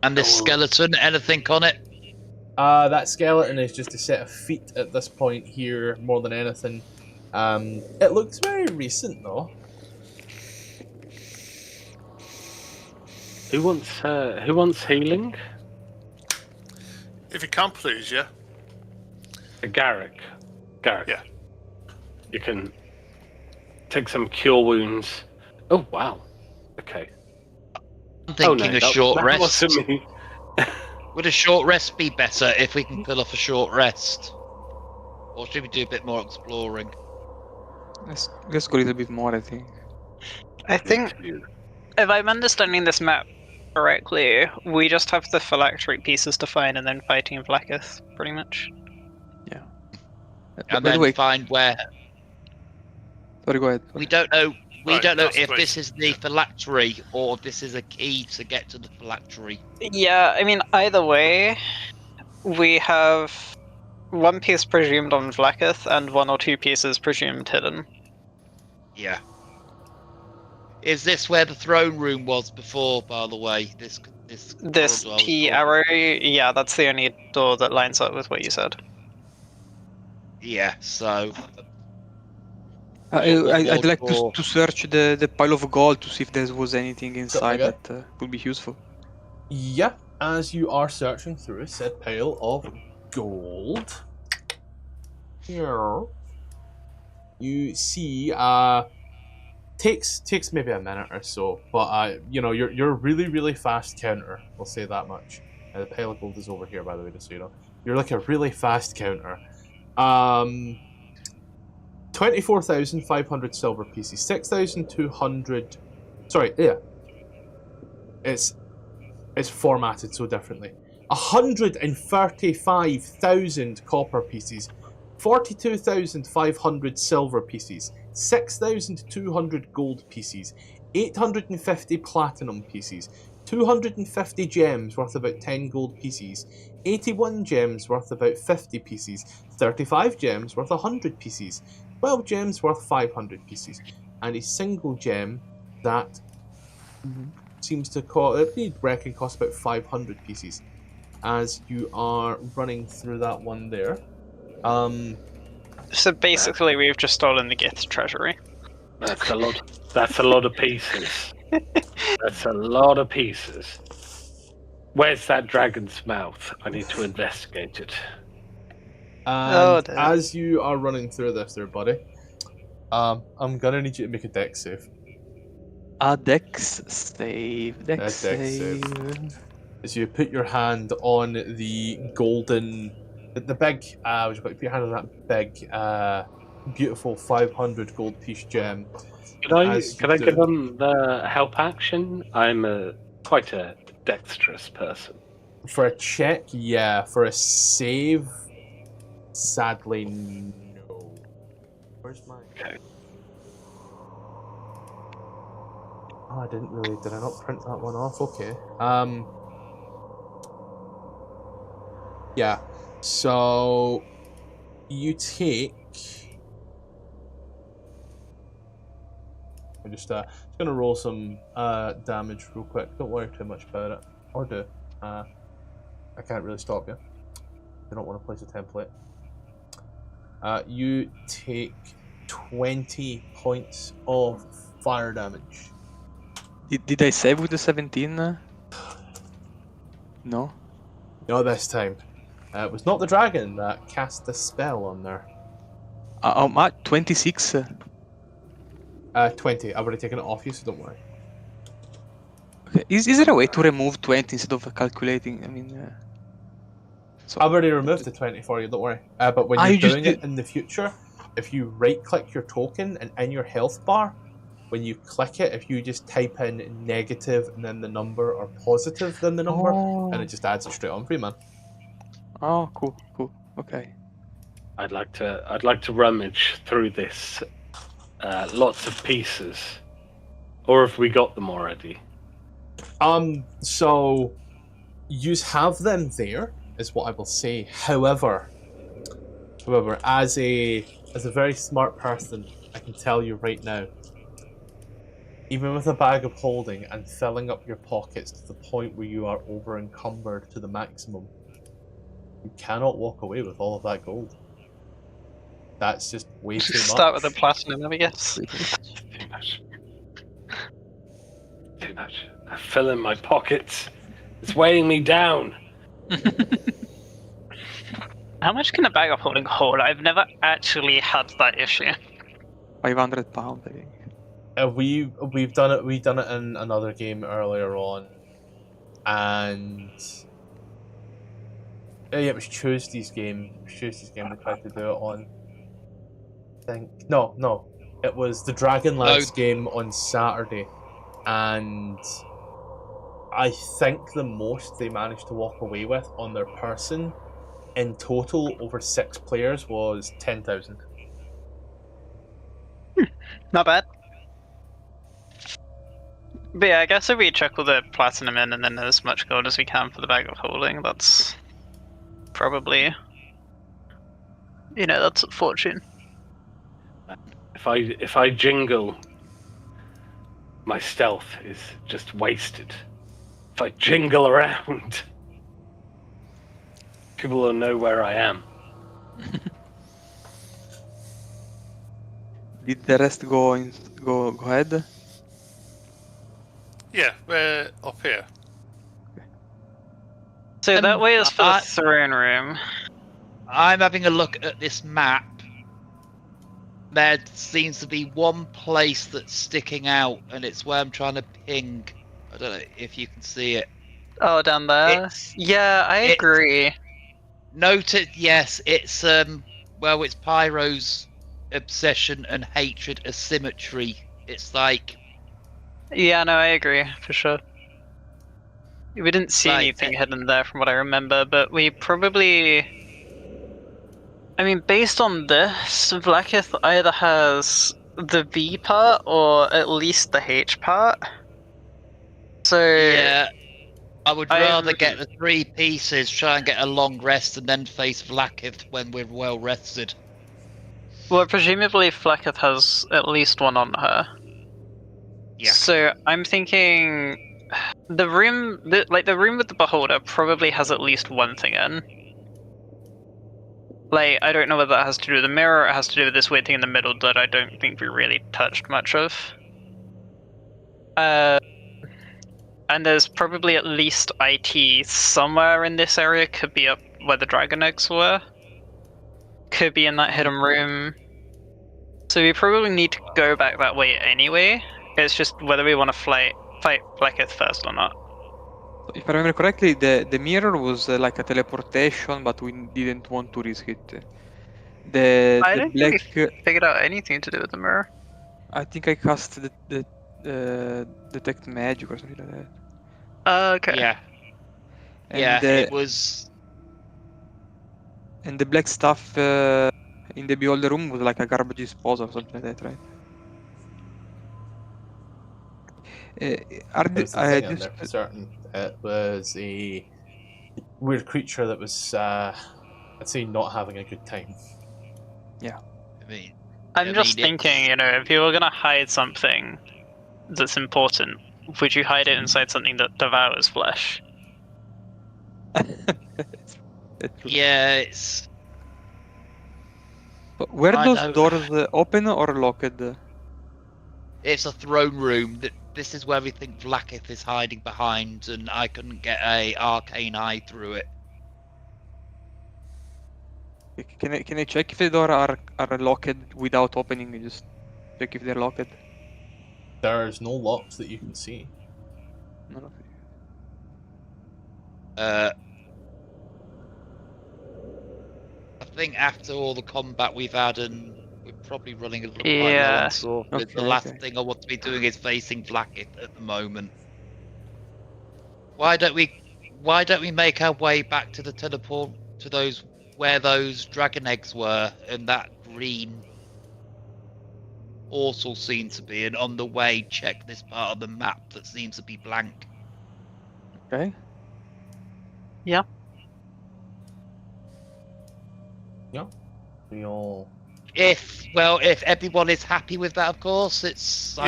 And this skeleton, anything on it? That skeleton is just a set of feet at this point here, more than anything. It looks very recent though. Who wants healing? If you can, please, yeah. Garrick. Yeah. You can take some cure wounds. Oh wow. Okay. I'm thinking a short rest. Wasn't me. Would a short rest be better if we can fill off a short rest? Or should we do a bit more exploring? Let's go a little bit more, I think. I think, if I'm understanding this map correctly, we just have the phylactery pieces to find and then fighting in Vlaakith, pretty much. Yeah. And By the then way, find where... sorry, go ahead. We don't know. We Right, don't know that's if great. this is the phylactery or if this is a key to get to the phylactery. Yeah, I mean, either way, we have 1 piece presumed on Vlaakith and 1 or 2 pieces presumed hidden. Yeah. Is this where the throne room was before, by the way? This corridor P was- arrow, yeah, that's the only door that lines up with what you said. Yeah, so... I'd like Or- to search the pile of gold to see if there was anything inside Okay. that would be useful. Yeah, as you are searching through said pile of gold, here you see takes maybe a minute or so, but you know you're really fast counter. We'll say that much. The pile of gold is over here, by the way, just so you know. You're like a really fast counter. 24,500 silver pieces, 6,200. Sorry, yeah. It's formatted so differently. 135,000 copper pieces, 42,500 silver pieces, 6,200 gold pieces, 850 platinum pieces, 250 gems worth about 10 gold pieces, 81 gems worth about 50 pieces, 35 gems worth 100 pieces, 12 gems worth 500 pieces, and a single gem that seems to cost about 500 pieces. As you are running through that one there, So basically, we've just stolen the Gith treasury. That's a lot. That's a lot of pieces. That's a lot of pieces. Where's that dragon's mouth? I need to investigate it. and dear. as you are running through this there, buddy, I'm gonna need you to make a dex save. A dex save. Dex save. As you put your hand on the golden, the big, would you put your hand on that big, beautiful 500 gold piece gem. Can I As give you do. them the help action? I'm quite a dexterous person. For a check, yeah. For a save, sadly, no. Where's my? Okay. Oh, I didn't really. Did I not print that one off? Okay. Yeah. So you take. I'm just gonna roll some damage real quick. Don't worry too much about it, or do. I can't really stop you. I don't want to place a template. You take 20 points of fire damage. Did I save with the 17? No. No, this time. It was not the dragon that cast the spell on there. I'm at 26. 20. I've already taken it off you, so don't worry. Okay. Is there a way to remove 20 instead of calculating? I mean, so I've already removed the 20 for you, don't worry. But when you're doing it in the future, if you right-click your token and in your health bar, when you click it, if you just type in negative and then the number or positive then the number, and it just adds it straight on for you, man. Oh, cool. Okay. I'd like to rummage through this. Lots of pieces. Or have we got them already? So you have them there, is what I will say. However, as a very smart person, I can tell you right now, even with a bag of holding and filling up your pockets to the point where you are over encumbered to the maximum, you cannot walk away with all of that gold. That's just way too much. Start with the platinum, I guess. Too much. Too much. I fill in my pockets. It's weighing me down. How much can a bag of holding hold? I've never actually had that issue. 500 pounds, I think. We've done it in another game earlier on, and it was Tuesday's game. We tried to do it on. No, it was the Dragonlance game on Saturday, and I think the most they managed to walk away with on their person in total over 6 players was 10,000. Not bad. But yeah, I guess if we trickle the platinum in and then as much gold as we can for the bag of holding, that's probably, that's a fortune. If I jingle, my stealth is just wasted. If I jingle around, people will know where I am. Did the rest go ahead? Yeah, we're up here. So that way is for the throne room. I'm having a look at this map. There seems to be one place that's sticking out, and it's where I'm trying to ping. I don't know if you can see it. Oh, down there? Yeah, I agree. Noted, yes, it's it's Pyro's obsession and hatred asymmetry. It's like... Yeah, no, I agree, for sure. We didn't see anything hidden there from what I remember, but we probably... I mean, based on this, Vlaakith either has the V part or at least the H part. So... Yeah, I would rather get the 3 pieces, try and get a long rest, and then face Vlaakith when we're well rested. Well, presumably Vlaakith has at least one on her. Yeah. So I'm thinking the room with the beholder probably has at least one thing in. Like, I don't know whether that has to do with the mirror or it has to do with this weird thing in the middle that I don't think we really touched much of. And there's probably at least IT somewhere in this area, could be up where the dragon eggs were. Could be in that hidden room. So we probably need to go back that way anyway. It's just whether we want to fight Vlaakith first or not. If I remember correctly, the mirror was like a teleportation, but we didn't want to risk it. I don't think we figured out anything to do with the mirror. I think I cast the detect magic or something like that. Okay. Yeah. And, it was. And the black stuff in the beholder room was like a garbage disposal or something like that, right? Certain it was a weird creature that was, I'd say, not having a good time. Yeah. I'm just thinking, if you were gonna hide something that's important, would you hide it inside something that devours flesh? Yeah, it's... But were those doors open or locked? It's a throne room. This is where we think Vlaakith is hiding behind, and I couldn't get a arcane eye through it. Can I check if the doors are locked without opening? Just check if they're locked. There's no locks that you can see. None of it. I think after all the combat we've had, and we're probably running a little quite low Yeah. on sorted, the Okay, last okay. thing I want to be doing is facing Blackith at the moment. Why don't we make our way back to the teleport to those where those dragon eggs were and that green also seems to be, and on the way check this part of the map that seems to be blank. Okay. Yeah. We all. If everyone is happy with that, of course. I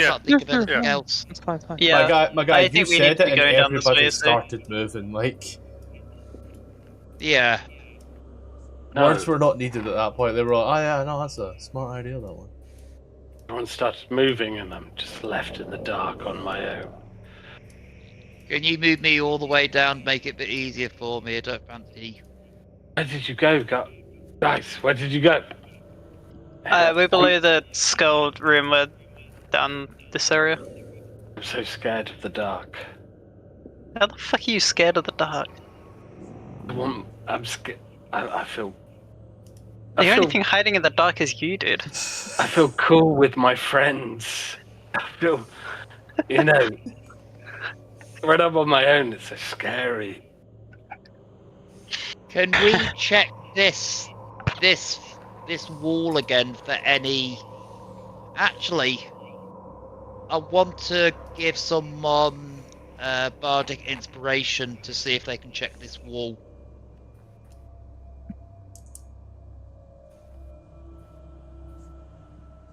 Yeah. can't think of Yeah, anything yeah. else. It's fine, fine. Yeah. My guy, I you think we said need to it be and going down this everybody way, so- started moving. Like, Yeah. No. words were not needed at that point. They were like, oh yeah, no, that's a smart idea, that one. Everyone started moving, and I'm just left in the dark on my own. Can you move me all the way down, make it a bit easier for me? I don't fancy. Where did you go, guys? Where did you go? We're below the skull room. We're down this area. I'm so scared of the dark. How the fuck are you scared of the dark? I'm scared. I feel. The only thing hiding in the dark is you, dude. I feel cool with my friends. I feel, when I'm on my own, it's so scary. Can we check this wall again for any? Actually, I want to give someone bardic inspiration to see if they can check this wall.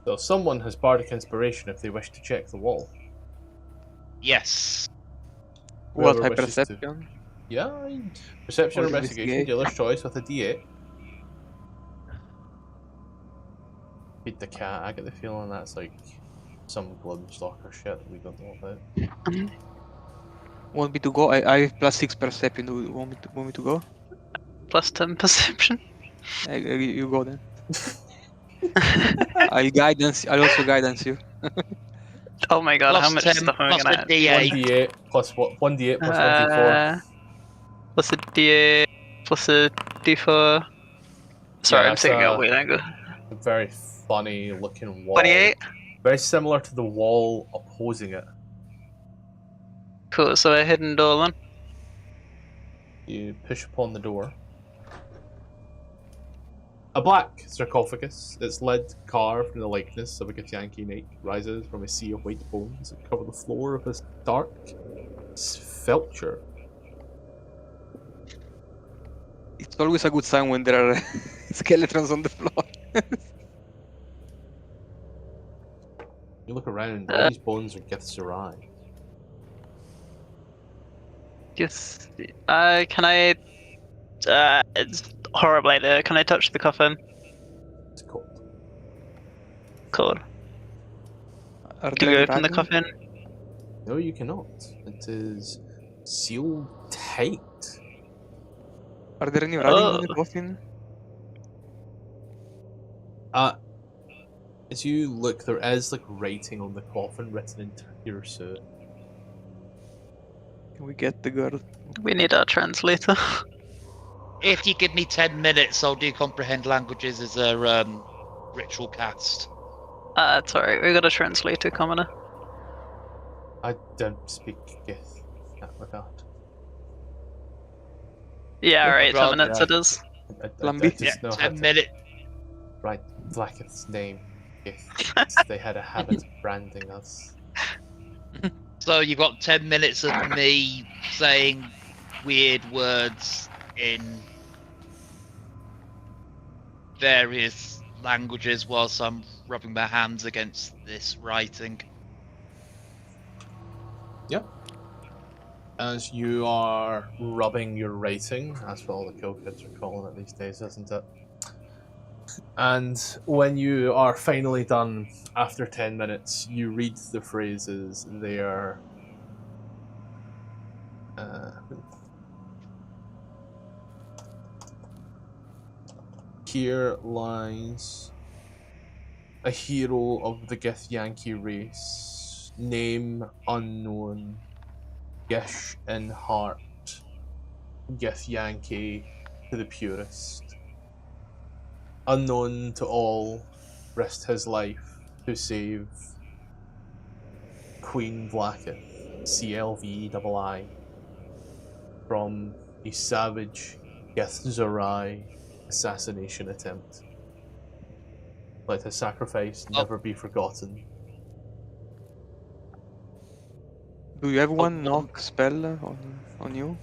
So someone has bardic inspiration if they wish to check the wall. Yes. What, Whoever high wishes to- perception? Yeah, perception or Or investigation, investigate. dealer's choice with a D8. Beat the cat. I get the feeling that's like some bloodstock shit that we don't know about. Want me to go? I have +6 perception. Do you want me to go? Plus 10 perception. You go then. I'll also guidance you. Oh my god, Plus how much 10 stuff am I plus gonna a add? D8. 1d8 plus what? 1d8 plus 1d4. Plus a D8, plus a D4. Sorry, I'm that's taking a- a weird angle. A very funny looking wall. 28? Very similar to the wall opposing it. Cool, so a hidden door then. You push upon the door. A black sarcophagus, its lid carved in the likeness of a githyanki knight, rises from a sea of white bones that cover the floor of this dark phylactery. It's always a good sign when there are skeletons on the floor. You look around, all these bones are githzerai. Yes. Can I... it's a horrible idea. Can I touch the coffin? It's cold. Cool. Are Can there we any open the dragons? coffin? No, you cannot. It is sealed tight. Are there any writing in the coffin? As you look, there is like writing on the coffin written in Tirsu. Can we get the girl? We need our translator. If you give me 10 minutes, I'll do comprehend languages as a ritual cast. It's alright, we got a translator, commoner. I don't speak Gith in that regard. Yeah, alright, 10 Rather- minutes it is. I Lambi? just Yeah, know how 10 to minutes. write Blacketh's name. Gith. They had a habit of branding us. So you've got 10 minutes of me saying weird words in various languages whilst I'm rubbing my hands against this writing. Yep. As you are rubbing your writing, that's what all the cool kids are calling it these days, isn't it? And when you are finally done, after 10 minutes, you read the phrases. They are... here lies a hero of the Githyanki race, name unknown, Gish in heart, githyanki to the purest. Unknown to all, risked his life to save Queen Vlaakith, CLVII, from a savage Githzerai assassination attempt. Let his sacrifice never be forgotten. Do you have one knock spell on you?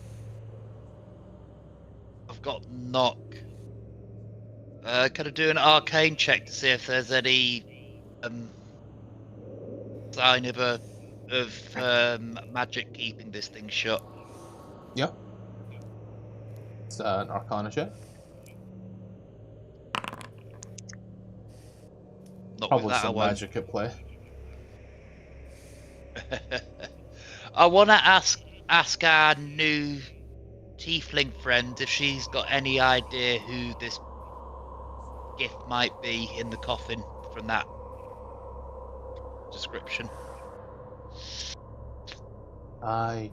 I've got knock. Can I do an arcane check to see if there's any sign of magic keeping this thing shut? Yeah. It's an Arcana check. Not Probably with that, some I won't. magic at play. I want to ask our new tiefling friend if she's got any idea who this gift might be in the coffin from that description. I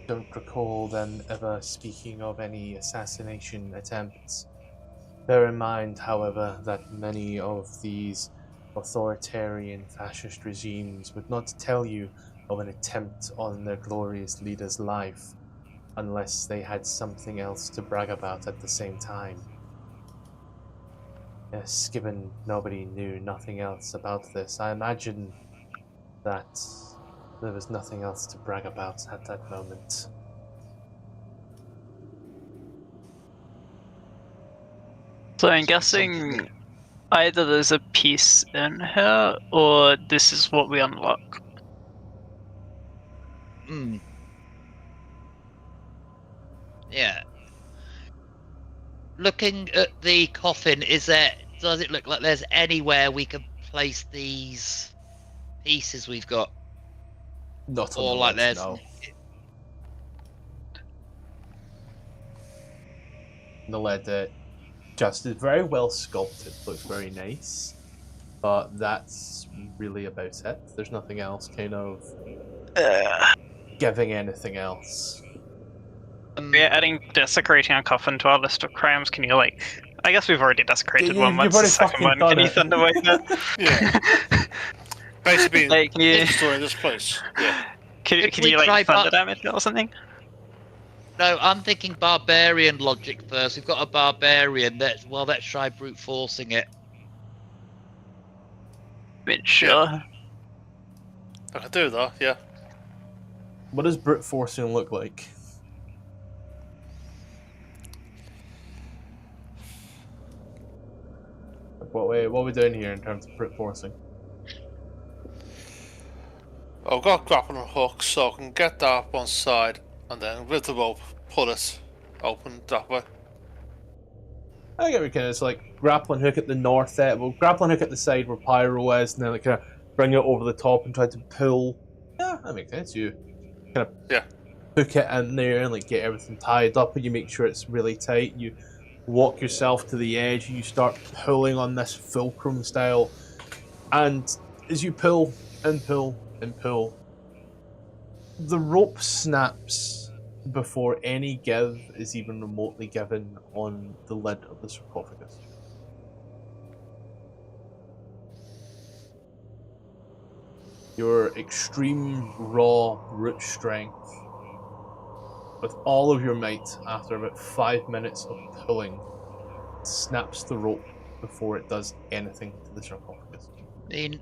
don't recall them ever speaking of any assassination attempts. Bear in mind, however, that many of these authoritarian fascist regimes would not tell you of an attempt on their glorious leader's life unless they had something else to brag about at the same time. Yes, given nobody knew nothing else about this, I imagine that there was nothing else to brag about at that moment. So I'm guessing either there's a piece in here, or this is what we unlock. Yeah. Looking at the coffin, does it look like there's anywhere we can place these pieces we've got? Not on Or the like ledge, there's no. The lead just is very well sculpted, looks very nice, but that's really about it. There's nothing else kind of giving anything else. We're adding desecrating a coffin to our list of crimes. Can you, like, I guess we've already desecrated one. You've What's the already second one? fucking Can you done thunderwave that? Yeah. Basically, Like, can you, destroying this place. Yeah. can If you we try like thunder damage it or something? No, I'm thinking barbarian logic first. We've got a barbarian. Let's try brute forcing it. I mean, sure. I can do that, yeah. What does brute forcing look like? What are we doing here in terms of brute forcing? I've got grappling hooks, so I can get that up one side, and then with the rope, pull it open that way. I get what kind of, it's like grappling hook at the north end, well, grappling hook at the side where Pyro is, and then like kind of bring it over the top and try to pull. Yeah, that makes sense. You kind of hook it in there and like get everything tied up, and you make sure it's really tight. You walk yourself to the edge, and you start pulling on this fulcrum style, and as you pull and pull and pull, the rope snaps before any give is even remotely given on the lid of the sarcophagus. Your extreme raw brute strength, with all of your might, after about 5 minutes of pulling, snaps the rope before it does anything to the sarcophagus. I mean,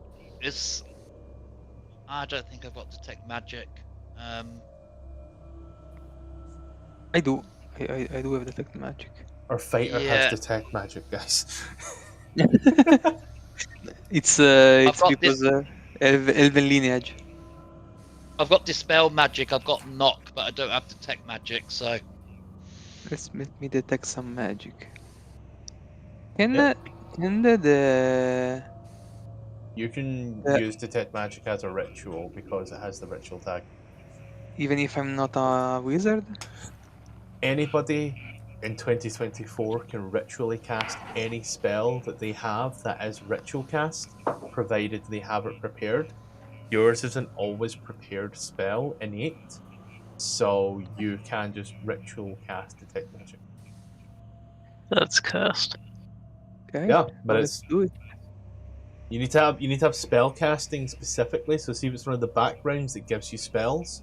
I don't think I've got detect magic. I do. I do have detect magic. Our fighter has detect magic, guys. It's got because elven lineage. I've got dispel magic. I've got knock, but I don't have detect magic. So Let me detect some magic. Can the You can use detect magic as a ritual because it has the ritual tag. even if I'm not a wizard? Anybody in 2024 can ritually cast any spell that they have that is ritual cast, provided they have it prepared. yours isn't always prepared spell innate, so you can just ritual cast detect magic. That's cursed. Okay. Yeah, but let's do it. you need to have spell casting specifically. So see if it's one of the backgrounds that gives you spells.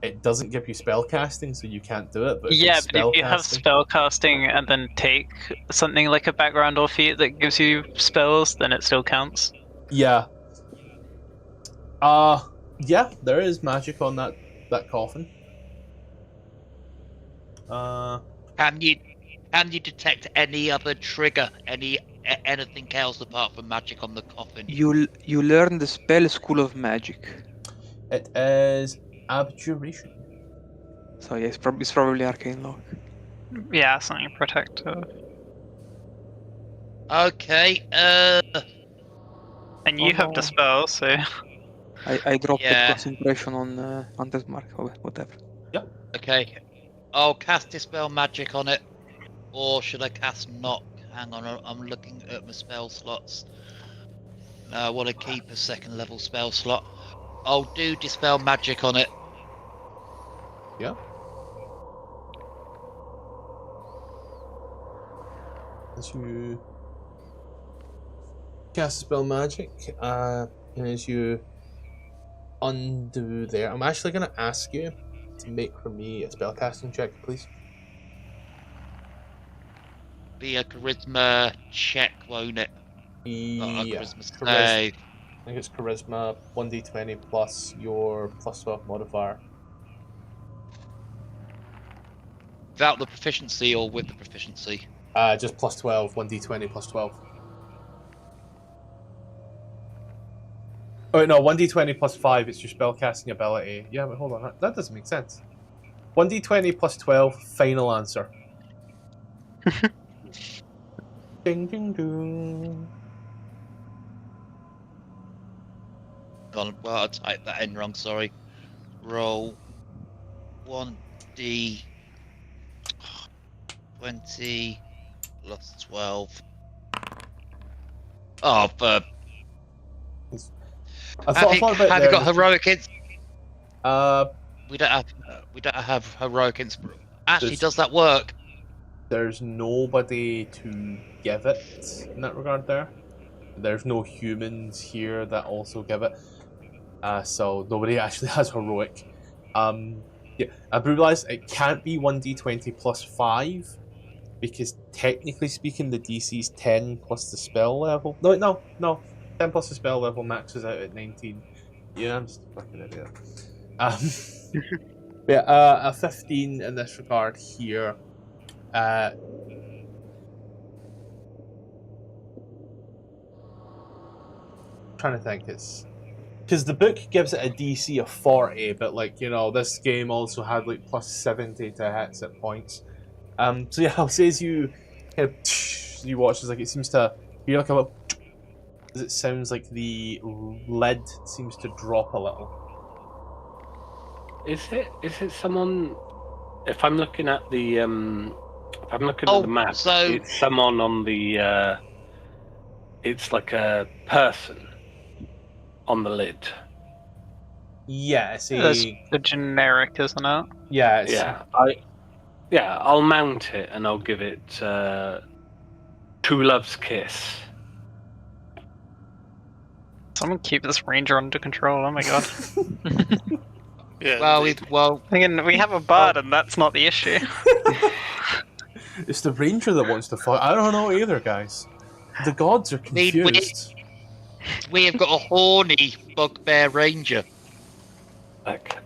It doesn't give you spell casting, so you can't do it. But Yeah, it's but if you have spell casting and then take something like a background or feat that gives you spells, then it still counts. yeah, yeah, there is magic on that coffin. Can you detect any other trigger, anything else apart from magic on the coffin? You learn the spell School of Magic. It is abjuration. So yeah, it's probably arcane lock. Yeah, something protective. Okay. And you have dispel, so I dropped Yeah. the concentration on Hunter's Mark or whatever. Okay. I'll cast Dispel Magic on it. Or should I cast Knock? Hang on, I'm looking at my spell slots. No, I want to keep a second level spell slot. I'll do Dispel Magic on it. Yeah. As you cast spell magic, and as you undo there, I'm actually going to ask you to make for me a spellcasting check, please. Be a charisma check, won't it? Not a Yeah. charisma Charisma. save. I think it's charisma 1d20 plus your plus 12 modifier. Without the proficiency or with the proficiency? Just plus 12, 1d20 plus 12. Oh, no, 1d20 plus 5, it's your spellcasting ability. Yeah, but hold on, that doesn't make sense. 1d20 plus 12, final answer. Ding, ding, ding. Well, I typed that in wrong, sorry. Roll 1d 20 plus 12. Oh, for... Have you got heroic ins? We don't have heroic inspiration. Actually, does that work? There's nobody to give it in that regard there. There's no humans here that also give it. So nobody actually has heroic. Yeah, I've realised it can't be 1d20 plus 5 because technically speaking the DC is 10 plus the spell level. No. 10 plus the spell level maxes out at 19. Yeah, I'm just a fucking idiot. Yeah, a 15 in this regard here. Trying to think, it's because the book gives it a DC of 40, but like this game also had like plus 70 to hits at points. So yeah, I'll say as you kind of you watch, it's like it seems to hear like a little. It sounds like the lid seems to drop a little. Is it someone? If I'm looking at the at the map, so it's someone on the. It's like a person on the lid. Yeah, that's the generic, isn't it? Yeah. I'll mount it and I'll give it True Love's Kiss. Someone keep this ranger under control. Oh my god. Yeah. Again, we have a bard, and that's not the issue. It's the ranger that wants to fight. I don't know either, guys. The gods are confused. We have got a horny bugbear ranger. Okay.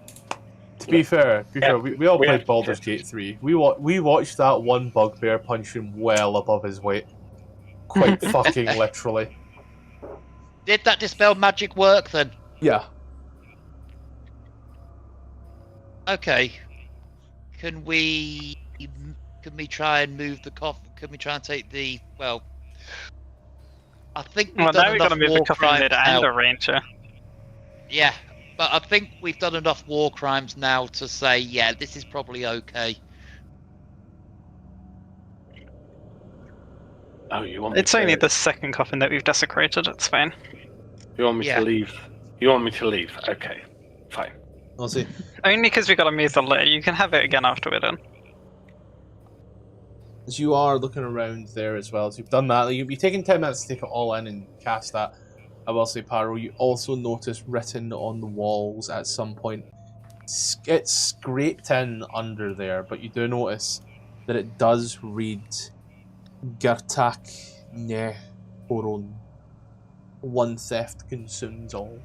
To be fair, we all played Baldur's Gate 3. We watched that one bugbear punch him well above his weight. Quite fucking literally. Did that dispel magic work then? Yeah. Okay. Can we try and move the coffin? Can we try and take the I think we've done now we've got to move the coffin lid and a ranger. Yeah, but I think we've done enough war crimes now to say, yeah, this is probably okay. Oh, you want? It's only the second coffin that we've desecrated. It's fine. You want me to leave? You want me to leave? Okay, fine. I'll see. Only because we got to move the lid. You can have it again after we're done. As you are looking around there as well, as you've done that, you'll be taking 10 minutes to take it all in and cast that. I will say, Pyro, you also notice written on the walls at some point. It's scraped in under there, but you do notice that it does read Gertak ne Horon. One theft consumes all.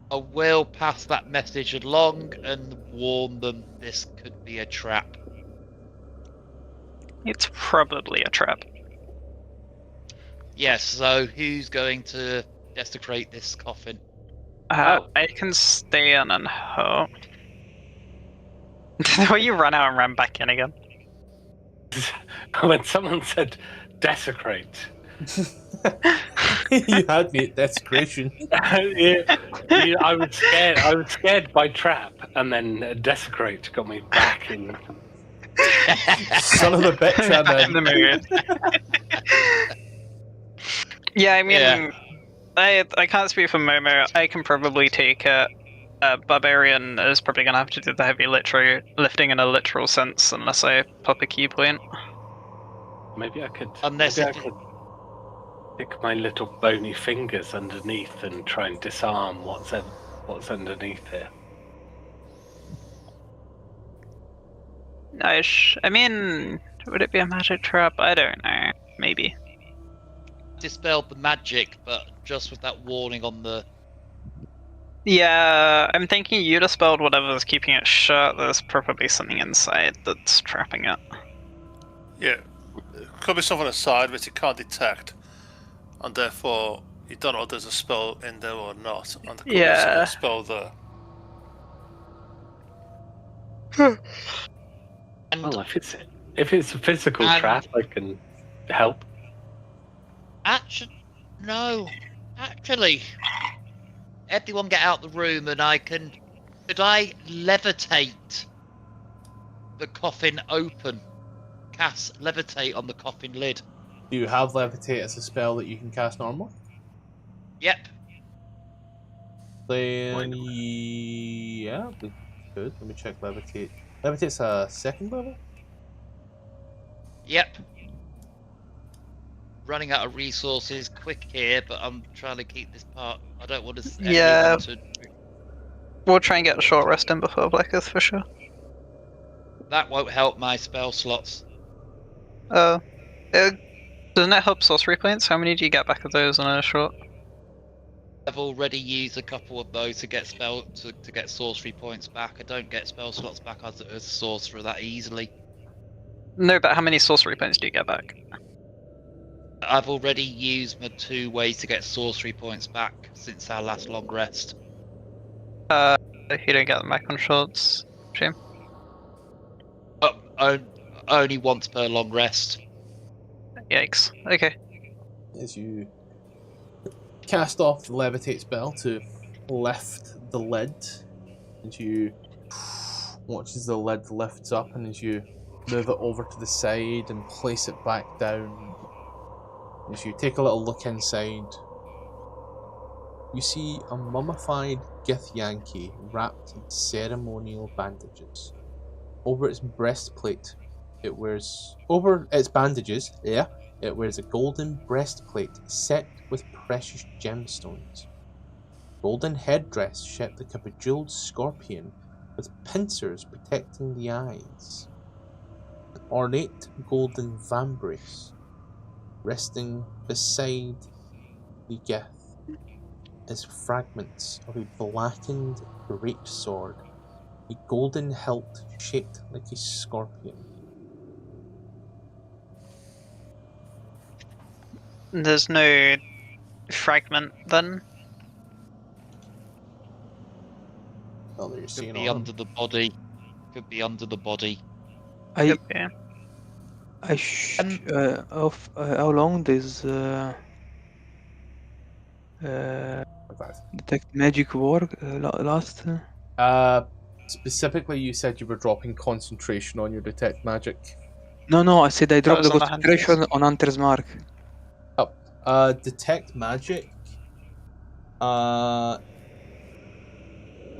I will pass that message along and warn them this could be a trap. It's probably a trap. Yes, so who's going to desecrate this coffin? I can stay in and hope. Will you run out and run back in again? When someone said desecrate. You had me at desecration. I was scared. I was scared by trap, and then desecrate got me back in. Son of a bitch, In the mood. Yeah, I mean, I can't speak for Momo. I can probably take it. Barbarian is probably going to have to do the heavy lifting in a literal sense, unless I pop a key point. Maybe I could. Unless maybe I could stick my little bony fingers underneath and try and disarm what's underneath here. Nice. I mean, would it be a magic trap? I don't know. Maybe. Dispelled the magic, but just with that warning on the... Yeah, I'm thinking you dispelled whatever's keeping it shut. There's probably something inside that's trapping it. Yeah, it could be something inside which you can't detect, and therefore you don't know if there's a spell in there or not, and there could be a spell there. Well, if it's a physical trap, I can help. Actually, everyone get out the room and could I levitate the coffin open? Cast levitate on the coffin lid. Do you have levitate as a spell that you can cast normally? Yep. Then yeah, we could. Let me check levitate. Levitate's a second level? Yep. Running out of resources quick here, but I'm trying to keep this part. I don't want to. Yeah. We'll try and get a short rest in before Blacketh for sure. That won't help my spell slots. Doesn't it help sorcery points? How many do you get back of those on a short? I've already used a couple of those to get to get sorcery points back. I don't get spell slots back as a sorcerer that easily. No, but how many sorcery points do you get back? I've already used my 2 ways to get sorcery points back since our last long rest. You don't get them back on shorts. Shame. Only once per long rest. Yikes. Okay. As you cast off the levitate spell to lift the lid, and you watch as the lid lifts up, and as you move it over to the side and place it back down, as you take a little look inside, you see a mummified githyanki wrapped in ceremonial bandages. Over its breastplate, it wears a golden breastplate set with precious gemstones. Golden headdress shaped like a bejeweled scorpion with pincers protecting the eyes. An ornate golden vambrace resting beside the gith is fragments of a blackened great sword, a golden hilt shaped like a scorpion. There's no fragment then? Oh, you're seeing Could be under the body. Could be under the body. How long does detect magic work last? Specifically, you said you were dropping concentration on your detect magic. No, I said I dropped the was on the concentration on Hunter's Mark. Detect magic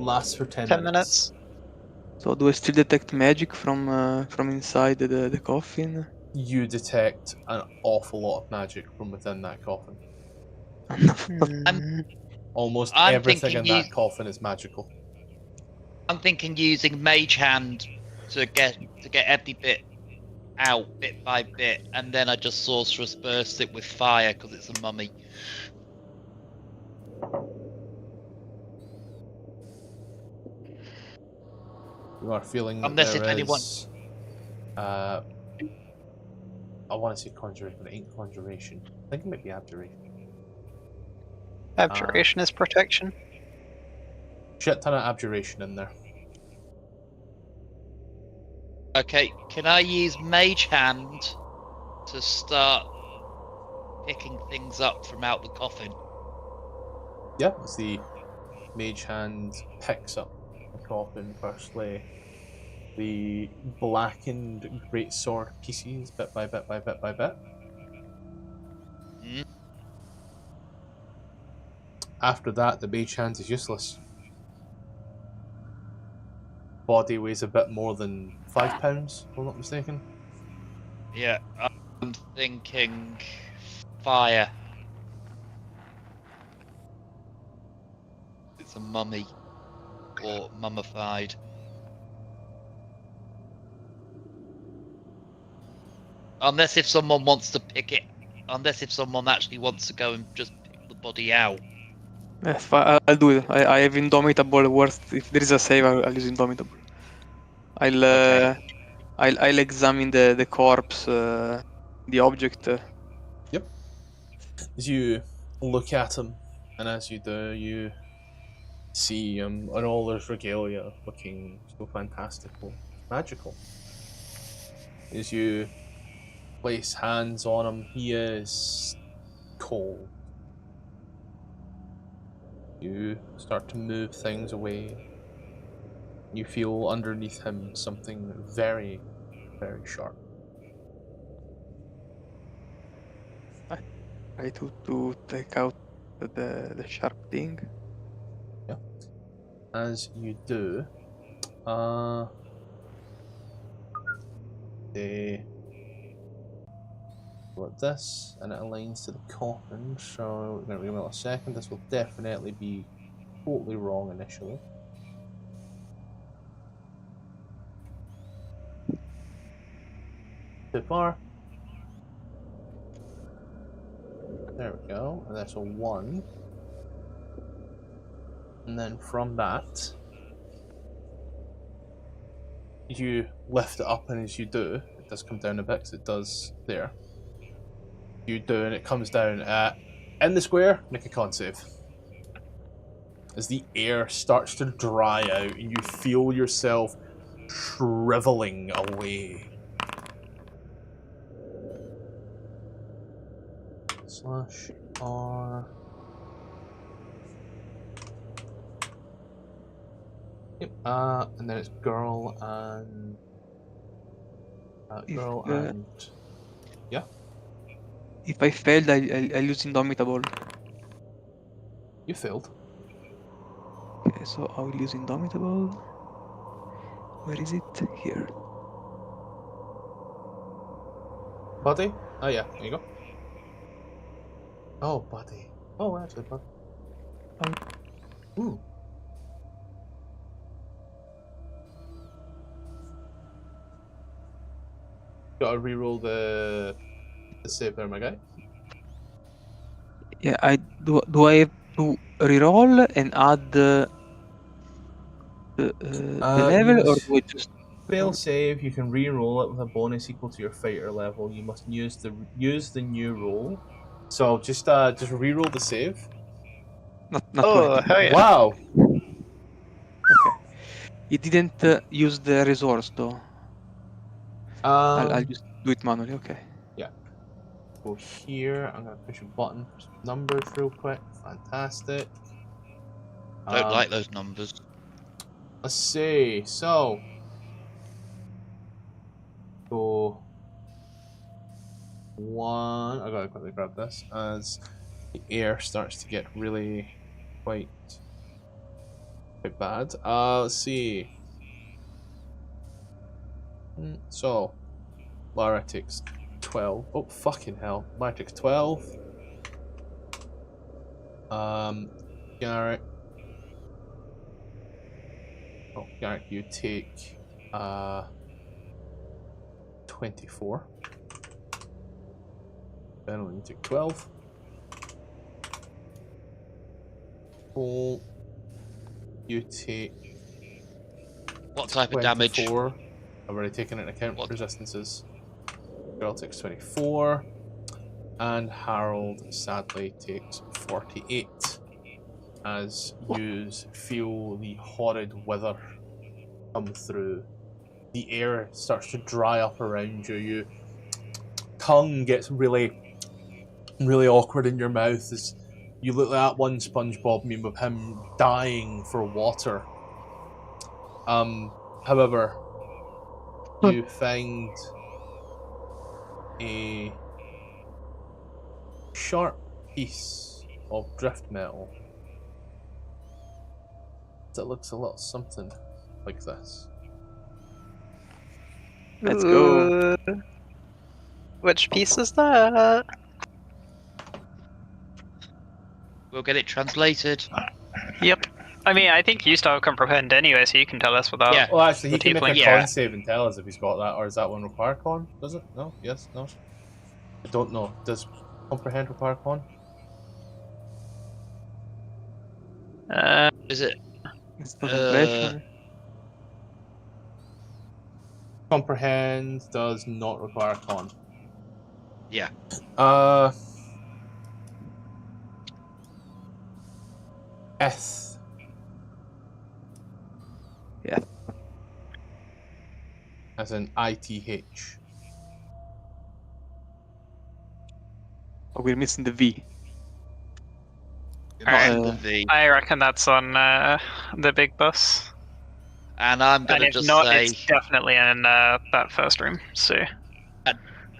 Lasts for 10 10 minutes. minutes. So do I still detect magic from inside the coffin? You detect an awful lot of magic from within that coffin. Hmm. Almost I'm everything thinking in that coffin is magical. I'm thinking using Mage Hand to get every bit out bit by bit, and then I just sorcerer's burst it with fire because it's a mummy. You are feeling that Unless there if anyone, is. I want to say conjuration, but it ain't conjuration. I think it might be abjuration. Abjuration is protection. Shit ton of abjuration in there. okay, can I use Mage Hand to start picking things up from out the coffin? Yeah, as the mage hand picks up the coffin, firstly, the blackened greatsword pieces, bit by bit by bit by bit. Mm. After that, the mage hand is useless. Body weighs a bit more than 5 pounds, if I'm not mistaken. Yeah, I'm thinking fire. It's a mummy or mummified. Unless if someone wants to pick it, unless if someone actually wants to go and just pick the body out. I'll do it. I have Indomitable. Worst if there is a save, I'll use Indomitable. Okay. I'll examine the corpse, the object. Yep. As you look at him, and as you do, you see him in all his regalia looking so fantastical, magical. As you place hands on him, he is cold. You start to move things away. You feel underneath him something very, very sharp. I try to take out the sharp thing. Yeah. As you do, they like this, and it aligns to the coffin. So we're going to give it a second. This will definitely be totally wrong initially. Too far. There we go. And that's a 1. And then from that, you lift it up, and as you do, it does come down a bit, because it does there. You do, and it comes down in the square. Make a con save. As the air starts to dry out, and you feel yourself shriveling away. /R. Yep. And then it's girl and yeah. If I failed, I'll use Indomitable. You failed. Okay, so I will use Indomitable. Where is it? Here. Buddy? Oh yeah, there you go. Oh, buddy. Oh, actually, buddy. Ooh. Gotta reroll the save there, my guy. Yeah, do I have to reroll and add the level, or do I just fail save? You can re-roll it with a bonus equal to your fighter level. You must use the new roll. So just re-roll the save. not Oh, 20? hell yeah. Wow. Okay. It didn't use the resource though. I'll just do it manually. Okay. Yeah. Go here. I'm gonna push a button for some numbers real quick. Fantastic. Don't like those numbers. Let's see. So go 1. I gotta quickly grab this as the air starts to get really quite bad. Let's see. So, Lara takes 12. Oh, fucking hell. Lara takes 12. Garrett. Oh, Garrett, you take 24. Ben, you take 12. Oh, you take What type of damage? 24. I've already taken into account resistances. Girl takes 24. And Harold sadly takes 48. As you feel the horrid weather come through. The air starts to dry up around you. Your tongue gets really awkward in your mouth as you look at one SpongeBob meme of him dying for water. However, you find a sharp piece of drift metal that looks a little something like this. Let's go. Which piece is that? We'll get it translated. Yep. I mean, I think you still comprehend anyway, so you can tell us without. Yeah. Well, actually, he The can make a tiefling, con save and tell us if he's got that, or does that one require con? Does it? No? Yes? No? I don't know. Does comprehend require con? Is it? It's concentration. Comprehend does not require con. Yeah. S. Yeah. As in ITH. Oh, we're missing the V. Not in the V. I reckon that's on the big bus. And I'm And gonna if just not, say, it's definitely in that first room. So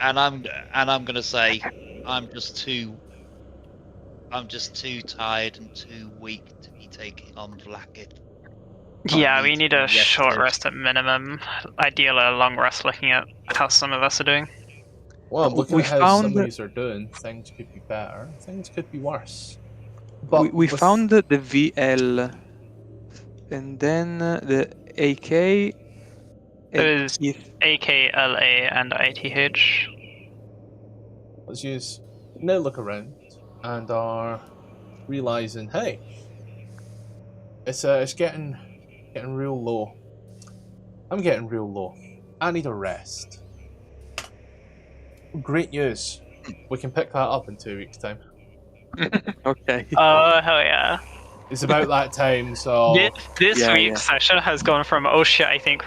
and I'm gonna say, I'm just too tired and too weak to be taking on Vlakith. yeah, we need need to a be short rested. rest at minimum. Ideally, a long rest. Looking at how some of us are doing. Well, looking We at how found some of that- these are doing, things could be better, things could be worse. But We with- found the VL, and then the AK. It was AKLA and ITH. Let's use now look around and are realizing, hey, it's getting real low. I'm getting real low. I need a rest. Great news. We can pick that up in 2 weeks' time. Okay. Oh hell yeah! It's about that time, so This Yeah, week's session has gone from oh shit, I think